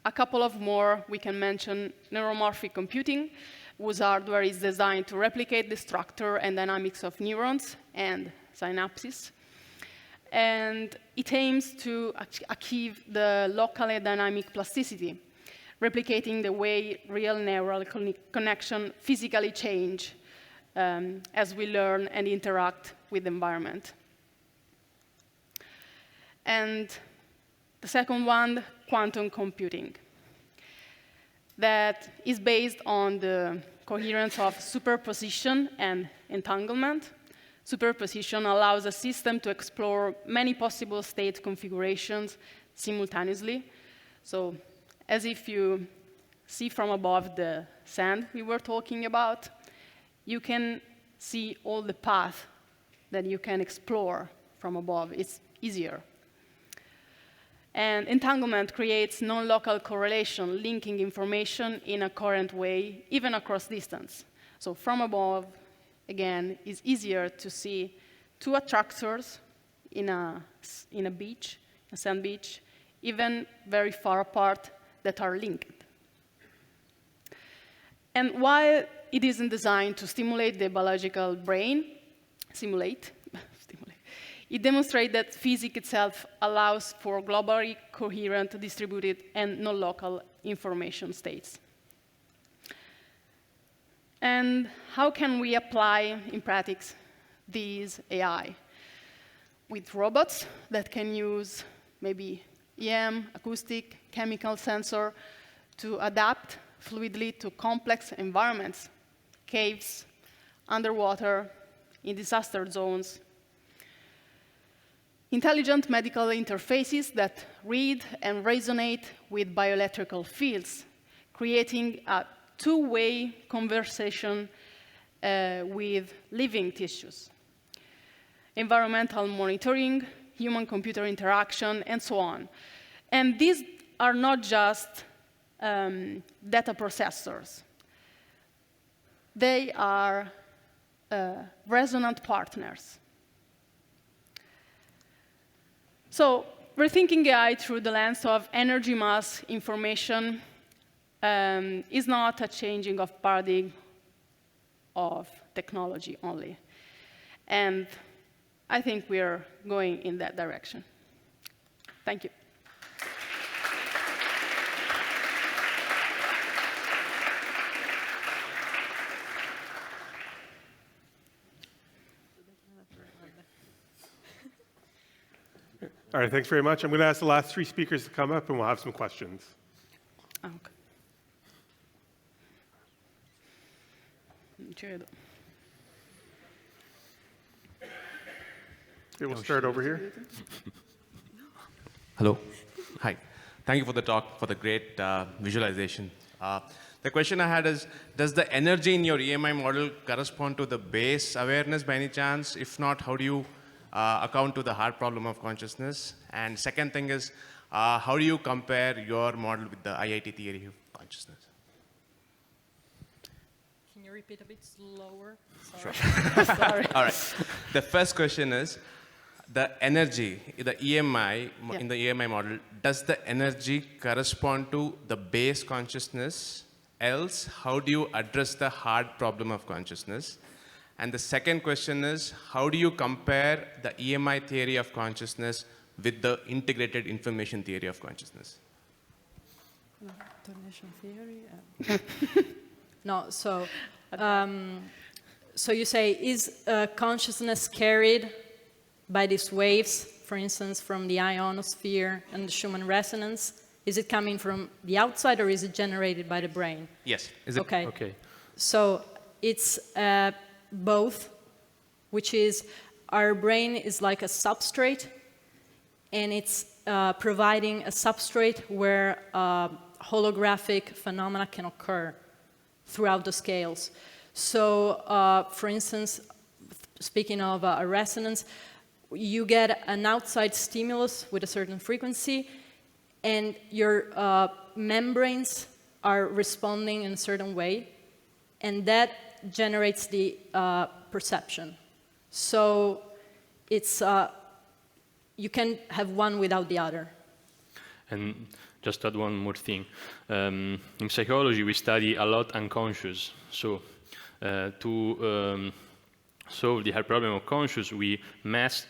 Speaker 17: A couple of more we can mention: neuromorphic computing, whose hardware is designed to replicate the structure and dynamics of neurons and synapses. And it aims to achieve the locally dynamic plasticity, replicating the way real neural connection physically change as we learn and interact with the environment. And the second one, quantum computing, that is based on the coherence of superposition and entanglement. Superposition allows a system to explore many possible state configurations simultaneously. So as if you see from above the sand we were talking about, you can see all the paths that you can explore from above. It's easier. And entanglement creates non-local correlation, linking information in a coherent way, even across distance. So from above, again, it's easier to see two attractors in a beach, a sand beach, even very far apart, that are linked. And while it isn't designed to stimulate the biological brain, it demonstrates that physics itself allows for globally coherent, distributed, and non-local information states. And how can we apply in practice these AI? With robots that can use maybe EM, acoustic, chemical sensor to adapt fluidly to complex environments, caves, underwater, in disaster zones. Intelligent medical interfaces that read and resonate with bioelectrical fields, creating a two-way conversation with living tissues. Environmental monitoring, human-computer interaction, and so on. And these are not just data processors. They are resonant partners. So rethinking AI through the lens of energy, mass, information is not a changing of paradigm of technology only. And I think we are going in that direction. Thank you.
Speaker 1: All right, thanks very much. I'm going to ask the last three speakers to come up, and we'll have some questions.
Speaker 17: Okay.
Speaker 1: Okay, we'll start over here.
Speaker 18: Hello. Hi. Thank you for the talk, for the great visualization. The question I had is, does the energy in your EMI model correspond to the base awareness by any chance? If not, how do you account to the hard problem of consciousness? And second thing is, how do you compare your model with the IIT theory of consciousness?
Speaker 16: Can you repeat a bit slower?
Speaker 18: Sorry.
Speaker 16: Sure. Sorry.
Speaker 18: All right. The first question is, the energy, the EMI, in the EMI model, does the energy correspond to the base consciousness? Else, how do you address the hard problem of consciousness? And the second question is, how do you compare the EMI theory of consciousness with the integrated information theory of consciousness?
Speaker 16: No, so you say, is consciousness carried by these waves, for instance, from the ionosphere and the Schumann resonance? Is it coming from the outside, or is it generated by the brain?
Speaker 18: Yes.
Speaker 16: Okay. So it's both, which is our brain is like a substrate, and it's providing a substrate where holographic phenomena can occur throughout the scales. So, for instance, speaking of a resonance, you get an outside stimulus with a certain frequency, and your membranes are responding in a certain way, and that generates the perception. So it's, you can have one without the other.
Speaker 15: And just to add one more thing. In psychology, we study a lot unconscious. So to solve the hard problem of conscious, we must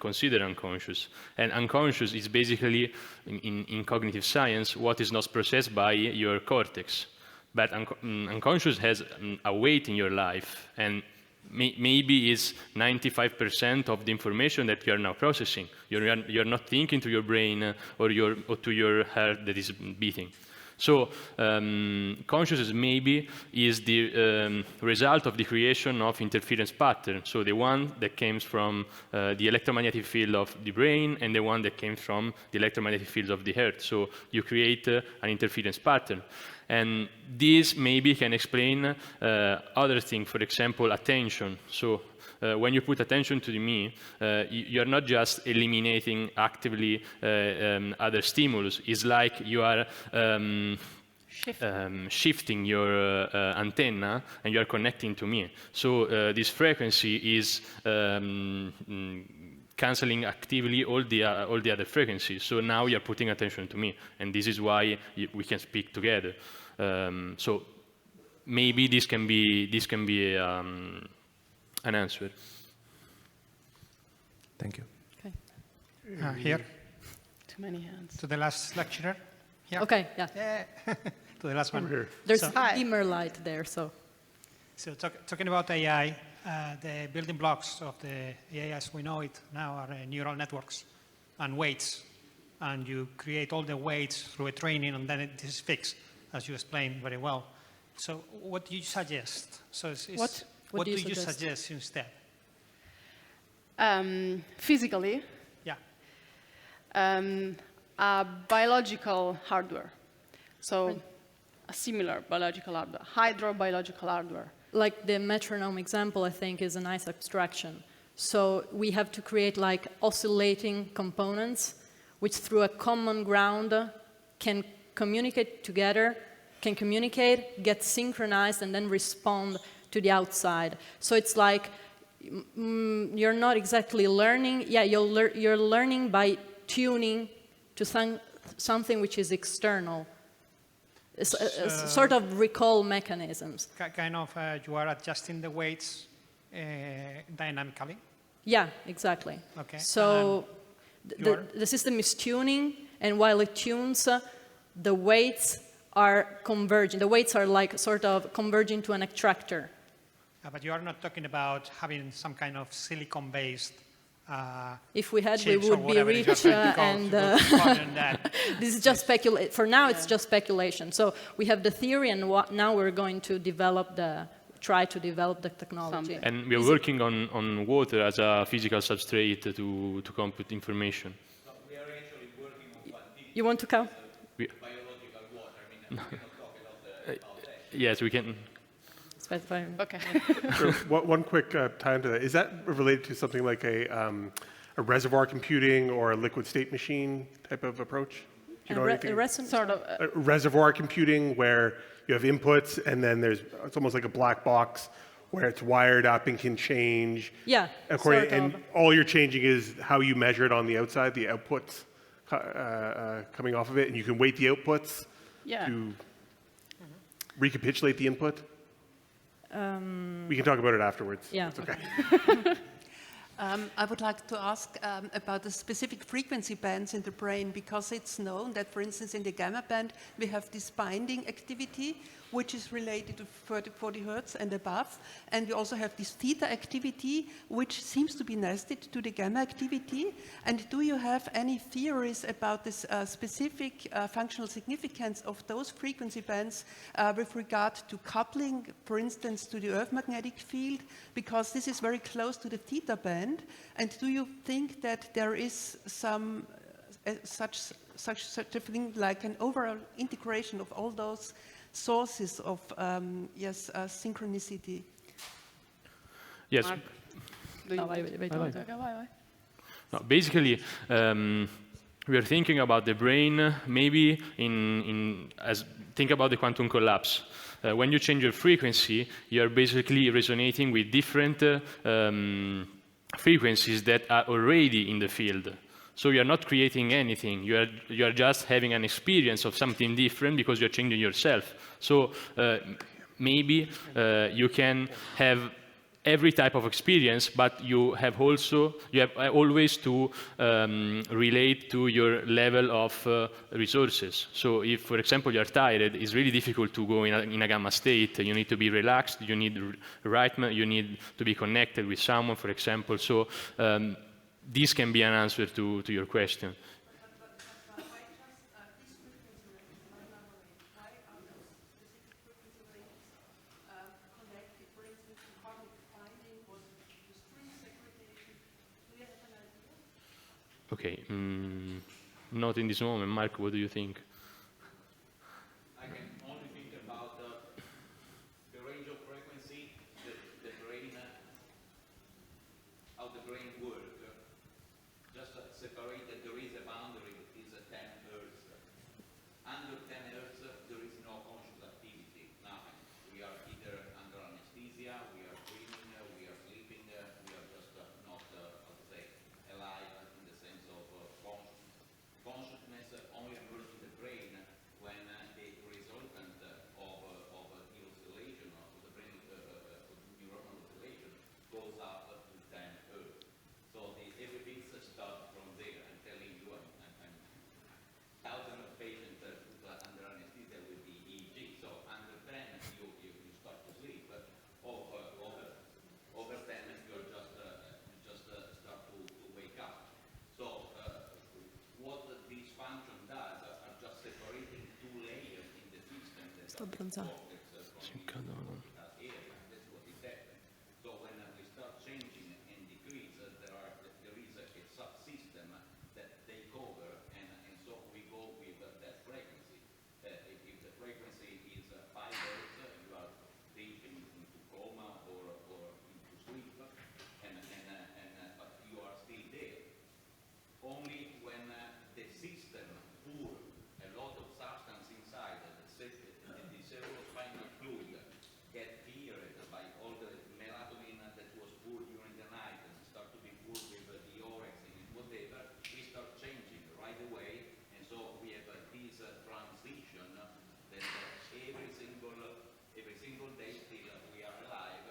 Speaker 15: consider unconscious. And unconscious is basically, in cognitive science, what is not processed by your cortex. But unconscious has a weight in your life, and maybe is 95% of the information that you are now processing. You're not thinking to your brain or to your heart that is beating. So consciousness maybe is the result of the creation of interference pattern. So the one that comes from the electromagnetic field of the brain and the one that came from the electromagnetic field of the earth. So you create an interference pattern. And this maybe can explain other things, for example, attention. So when you put attention to me, you're not just eliminating actively other stimulus. It's like you are shifting your antenna and you are connecting to me. So this frequency is canceling actively all the other frequencies. So now you're putting attention to me, and this is why we can speak together. So maybe this can be an answer.
Speaker 18: Thank you.
Speaker 17: Okay.
Speaker 19: Here.
Speaker 17: Too many hands.
Speaker 19: To the last lecturer. Here.
Speaker 16: Okay, yeah.
Speaker 19: To the last one.
Speaker 1: Here.
Speaker 16: There's
Speaker 19: So-
Speaker 16: a dimmer light there, so.
Speaker 19: So talking about AI, the building blocks of the AI as we know it now are neural networks and weights. And you create all the weights through a training, and then it is fixed, as you explained very well. So what do you suggest? So what do you suggest instead?
Speaker 17: Physically,
Speaker 19: Yeah.
Speaker 17: A biological hardware. So a similar biological hardware, hydrobiological hardware.
Speaker 16: Like the metronome example, I think, is a nice abstraction. So we have to create like oscillating components, which through a common ground can communicate together, can communicate, get synchronized, and then respond to the outside. So it's like you're not exactly learning. Yeah, you're learning by tuning to something which is external. It's a sort of recall mechanisms.
Speaker 19: Kind of you are adjusting the weights dynamically.
Speaker 16: Yeah, exactly.
Speaker 19: Okay.
Speaker 16: So the system is tuning, and while it tunes, the weights are converging. The weights are like sort of converging to an attractor.
Speaker 19: But you are not talking about having some kind of silicon-based
Speaker 16: if we had, we
Speaker 19: chips or
Speaker 16: would be
Speaker 19: whatever it is
Speaker 16: rich,
Speaker 19: you're trying to
Speaker 16: and
Speaker 19: modern that.
Speaker 16: this is just speculation. For now, it's just speculation. So we have the theory, and now we're going to try to develop the technology.
Speaker 15: And we are working on water as a physical substrate to compute information.
Speaker 11: No, we are actually working on one thing.
Speaker 16: You want to come?
Speaker 11: Biological water. I mean, we cannot talk about that.
Speaker 15: Yes, we can.
Speaker 17: Okay.
Speaker 1: So one quick tie into that. Is that related to something like a reservoir computing or a liquid state machine type of approach? Do you know anything?
Speaker 17: Sort of.
Speaker 1: Reservoir computing, where you have inputs and then it's almost like a black box where it's wired up and can change.
Speaker 16: Yeah.
Speaker 1: And all you're changing is how you measure it on the outside, the outputs coming off of it, and you can weight the outputs to recapitulate the input. We can talk about it afterwards.
Speaker 16: Yeah.
Speaker 1: It's okay.
Speaker 20: I would like to ask about the specific frequency bands in the brain, because it's known that, for instance, in the gamma band, we have this binding activity, which is related to 40 hertz and above. And we also have this theta activity, which seems to be nested to the gamma activity. And do you have any theories about this specific functional significance of those frequency bands with regard to coupling, for instance, to the Earth magnetic field? Because this is very close to the theta band. And do you think that there is some such a thing like an overall integration of all those sources of synchronicity?
Speaker 15: Yes. No, basically, we are thinking about the brain maybe think about the quantum collapse. When you change your frequency, you are basically resonating with different frequencies that are already in the field. So you are not creating anything. You are just having an experience of something different because you're changing yourself. So maybe you can have every type of experience, but you have always to relate to your level of resources. So if, for example, you're tired, it's really difficult to go in a gamma state. You need to be relaxed. You need you need to be connected with someone, for example. So this can be an answer to your question. Okay, not in this moment. Mark, what do you think?
Speaker 11: I can only think
Speaker 12: abbastanza.
Speaker 11: So when we start changing and decrease, there is a subsystem that take over, and so we go with that frequency. If the frequency is 5 Hz, you are deep into coma or into sleep, but you are still there. Only when the system pour a lot of substance inside, the cerebrospinal fluid get cleared by all the melatonin that was poured during the night and start to be poured with the orexin and whatever, we start changing right away, and so we have this transition that every single day till we are alive,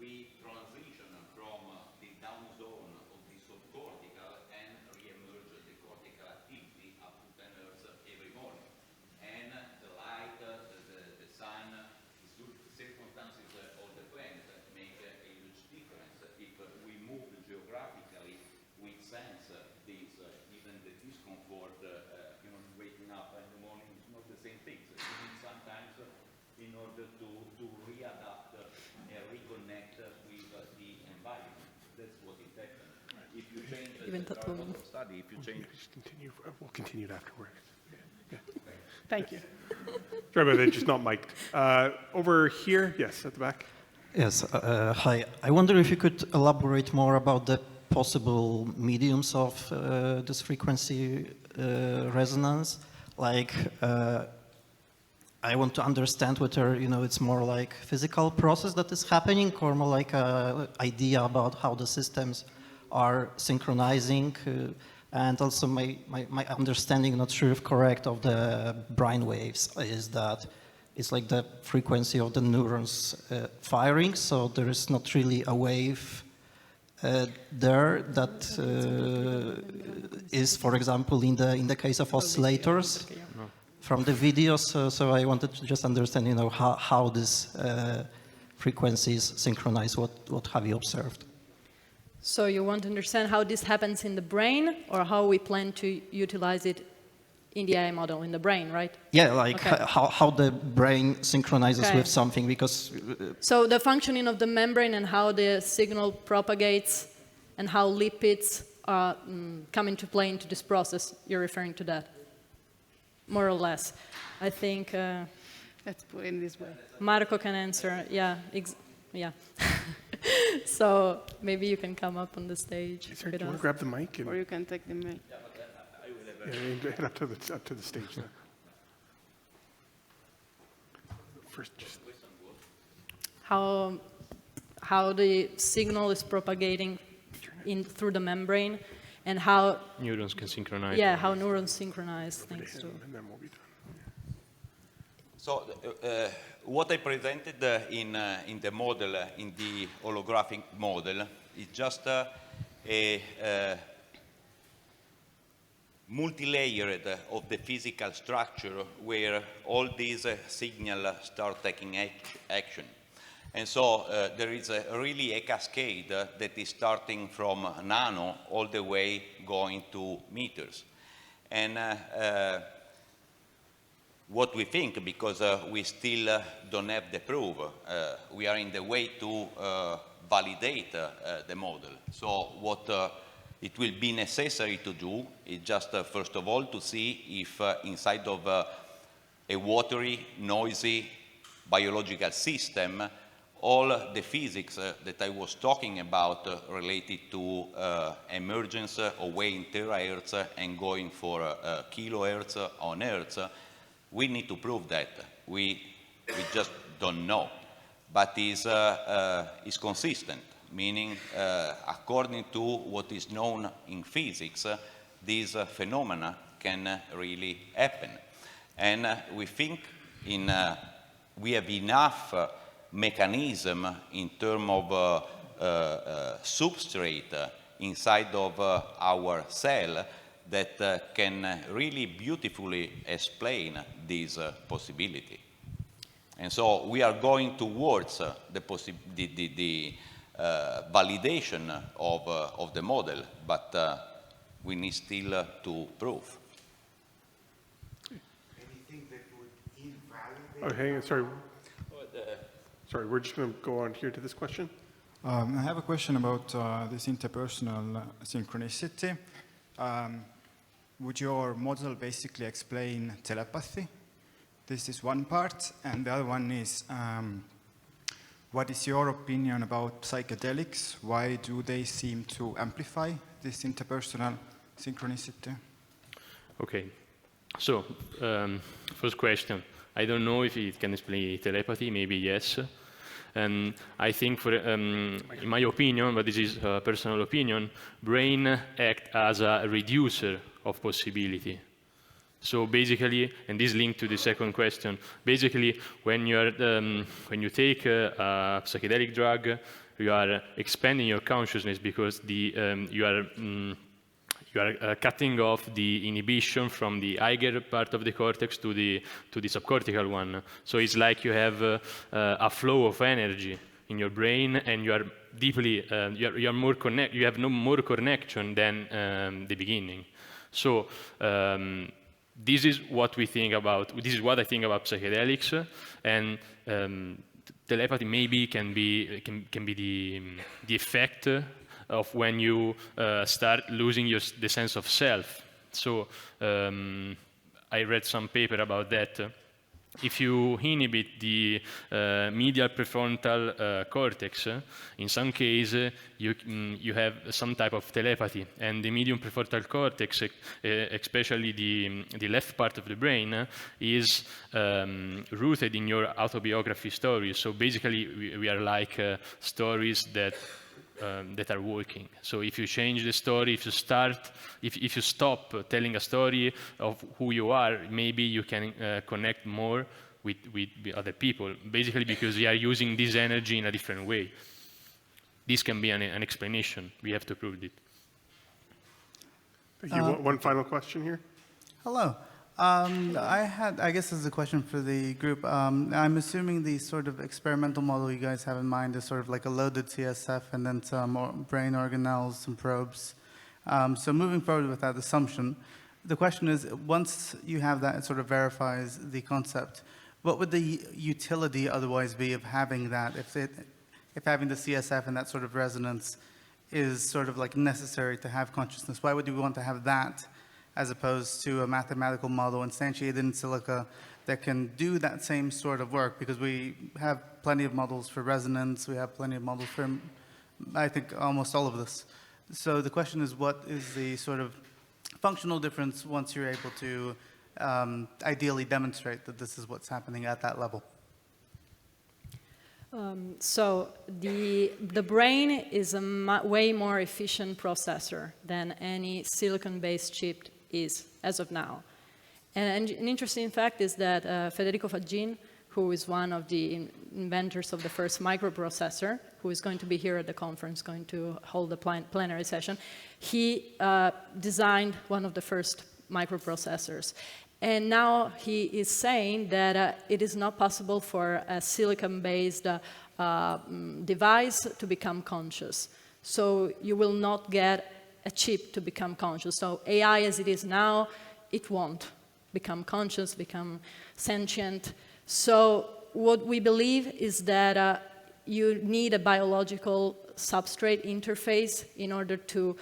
Speaker 11: we transition from the down zone of the subcortical and re-emerge the cortical activity up to 10 Hz every morning. And the light, the sun, the circumstances of the planet make a huge difference. If we move geographically, we sense this, even the discomfort, waking up in the morning is not the same thing. So even sometimes in order to readapt and reconnect with the environment. That's what it happens. If you change the study, if you change...
Speaker 1: We'll continue it afterwards. Yeah.
Speaker 17: Thank you.
Speaker 1: Sorry about that, just not mic'd. Over here, yes, at the back.
Speaker 21: Yes, hi. I wonder if you could elaborate more about the possible mediums of this frequency resonance. Like, I want to understand whether, it's more like physical process that is happening or more like an idea about how the systems are synchronizing. And also my understanding, not sure if correct, of the brain waves is that it's like the frequency of the neurons firing, so there is not really a wave there that is, for example, in the case of oscillators from the videos. So I wanted to just understand, how this frequencies synchronize. What have you observed?
Speaker 16: So you want to understand how this happens in the brain, or how we plan to utilize it in the AI model in the brain, right?
Speaker 21: Yeah, like how the brain synchronizes with something, because...
Speaker 16: So the functioning of the membrane and how the signal propagates and how lipids come into play into this process, you're referring to that, more or less. I think...
Speaker 17: Let's put it in this way.
Speaker 16: Marco can answer, yeah. So maybe you can come up on the stage.
Speaker 1: Hey, sir, do you want to grab the mic?
Speaker 17: Or you can take the mic.
Speaker 1: Yeah, head up to the stage there. First, just...
Speaker 16: How the signal is propagating through the membrane, and how
Speaker 15: neurons can synchronize.
Speaker 16: Yeah, how neurons synchronize things too.
Speaker 1: And then we'll be done.
Speaker 11: So what I presented in the model, in the holographic model, is just a multi-layered of the physical structure where all these signals start taking action. And so there is really a cascade that is starting from nano all the way going to meters. And what we think, because we still don't have the proof, we are in the way to validate the model. So what it will be necessary to do is just, first of all, to see if inside of a watery, noisy biological system, all the physics that I was talking about related to emergence away in terahertz and going for kilohertz on Earth, we need to prove that. We just don't know. But is consistent, meaning according to what is known in physics, these phenomena can really happen. And we think we have enough mechanism in terms of substrate inside of our cell that can really beautifully explain this possibility. And so we are going towards the validation of the model, but we need still to prove.
Speaker 13: Anything that would invalidate
Speaker 1: Oh, hang on, sorry. Sorry, we're just going to go on here to this question.
Speaker 4: I have a question about this interpersonal synchronicity. Would your model basically explain telepathy? This is one part, and the other one is, what is your opinion about psychedelics? Why do they seem to amplify this interpersonal synchronicity?
Speaker 15: Okay, so first question. I don't know if it can explain telepathy, maybe yes. And I think, in my opinion, but this is a personal opinion, brain act as a reducer of possibility. So basically, and this linked to the second question, basically when you take a psychedelic drug, you are expanding your consciousness because you are cutting off the inhibition from the higher part of the cortex to the subcortical one. So it's like you have a flow of energy in your brain, and you are deeply you are more connect. You have no more connection than the beginning. So this is what we think about. This is what I think about psychedelics, and telepathy maybe can be the effect of when you start losing the sense of self. So I read some paper about that. If you inhibit the medial prefrontal cortex, in some case you have some type of telepathy, and the medium prefrontal cortex, especially the left part of the brain, is rooted in your autobiography stories. So basically, we are like stories that are working. So if you change the story, if you stop telling a story of who you are, maybe you can connect more with other people, basically because we are using this energy in a different way. This can be an explanation. We have to prove it.
Speaker 1: Thank you. One final question here.
Speaker 22: Hello. I guess this is a question for the group. I'm assuming the sort of experimental model you guys have in mind is sort of like a loaded CSF and then some brain organelles, some probes. So moving forward with that assumption, the question is, once you have that, it sort of verifies the concept. What would the utility otherwise be of having that? If having the CSF and that sort of resonance is sort of like necessary to have consciousness, why would you want to have that as opposed to a mathematical model instantiated in silica that can do that same sort of work? Because we have plenty of models for resonance, we have plenty of models for, I think, almost all of this. So the question is, what is the sort of functional difference once you're able to ideally demonstrate that this is what's happening at that level?
Speaker 16: So the brain is a way more efficient processor than any silicon-based chip is as of now. And an interesting fact is that Federico Faggin, who is one of the inventors of the first microprocessor, who is going to be here at the conference, going to hold a plenary session, he designed one of the first microprocessors. And now he is saying that it is not possible for a silicon-based device to become conscious. So you will not get a chip to become conscious. So AI as it is now, it won't become conscious, become sentient. So what we believe is that you need a biological substrate interface in order to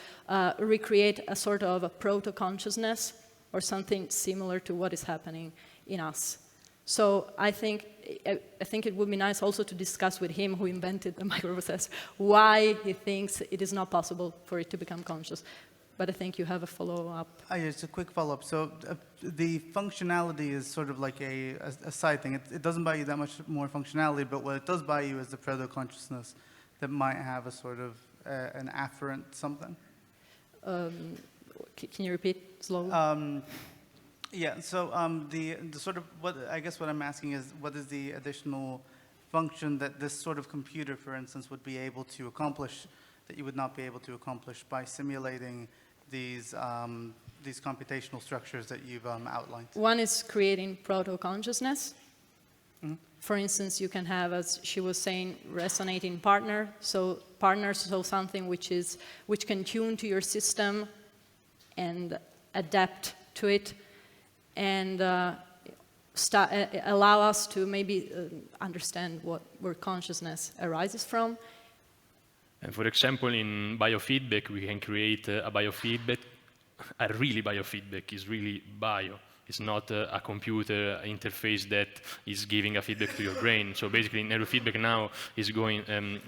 Speaker 16: recreate a sort of a proto-consciousness or something similar to what is happening in us. So I think it would be nice also to discuss with him, who invented the microprocessor, why he thinks it is not possible for it to become conscious. But I think you have a follow-up.
Speaker 22: Just a quick follow-up. So the functionality is sort of like a side thing. It doesn't buy you that much more functionality, but what it does buy you is the proto-consciousness that might have a sort of an afferent something.
Speaker 16: Can you repeat slowly?
Speaker 22: Yeah, so the sort of, I guess what I'm asking is, what is the additional function that this sort of computer, for instance, would be able to accomplish that you would not be able to accomplish by simulating these computational structures that you've outlined?
Speaker 16: One is creating proto-consciousness.
Speaker 22: Mm-hmm.
Speaker 16: For instance, you can have, as she was saying, resonating partners, so something which can tune to your system and adapt to it. And allow us to maybe understand where consciousness arises from.
Speaker 15: And for example, in biofeedback, we can create a biofeedback. A really biofeedback is really bio. It's not a computer interface that is giving a feedback to your brain. So basically, neurofeedback now is going,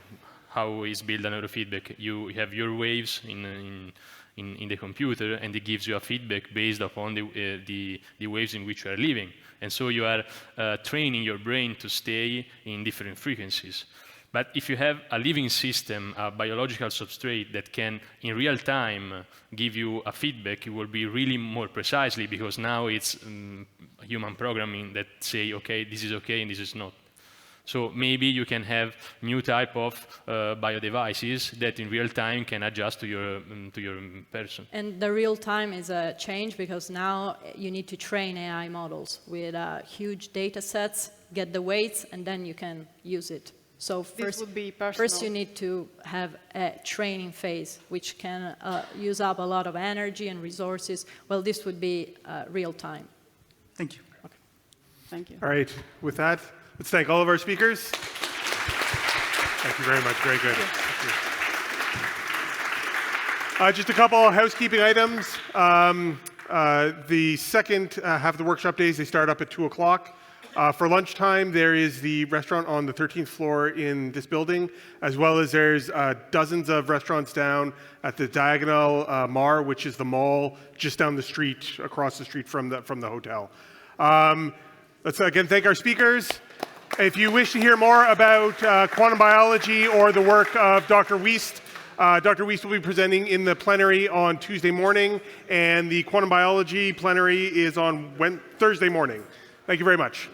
Speaker 15: how is built a neurofeedback? You have your waves in the computer, and it gives you a feedback based upon the waves in which you are living. And so you are training your brain to stay in different frequencies. But if you have a living system, a biological substrate that can, in real time, give you a feedback, it will be really more precisely, because now it's human programming that say, okay, this is okay and this is not. So maybe you can have new type of bio devices that in real time can adjust to your person.
Speaker 16: And the real time is a change, because now you need to train AI models with huge data sets, get the weights, and then you can use it. So first you need to have a training phase, which can use up a lot of energy and resources. Well, this would be real time.
Speaker 22: Thank you.
Speaker 16: Okay. Thank you.
Speaker 1: All right, with that, let's thank all of our speakers. Thank you very much, very good. Just a couple of housekeeping items. The second half of the workshop days, they start up at 2 o'clock. For lunchtime, there is the restaurant on the 13th floor in this building, as well as there's dozens of restaurants down at the Diagonal Mar, which is the mall just down the street, across the street from the hotel. Let's again thank our speakers. If you wish to hear more about quantum biology or the work of Dr. Wiest, Dr. Wiest will be presenting in the plenary on Tuesday morning, and the quantum biology plenary is on Thursday morning. Thank you very much.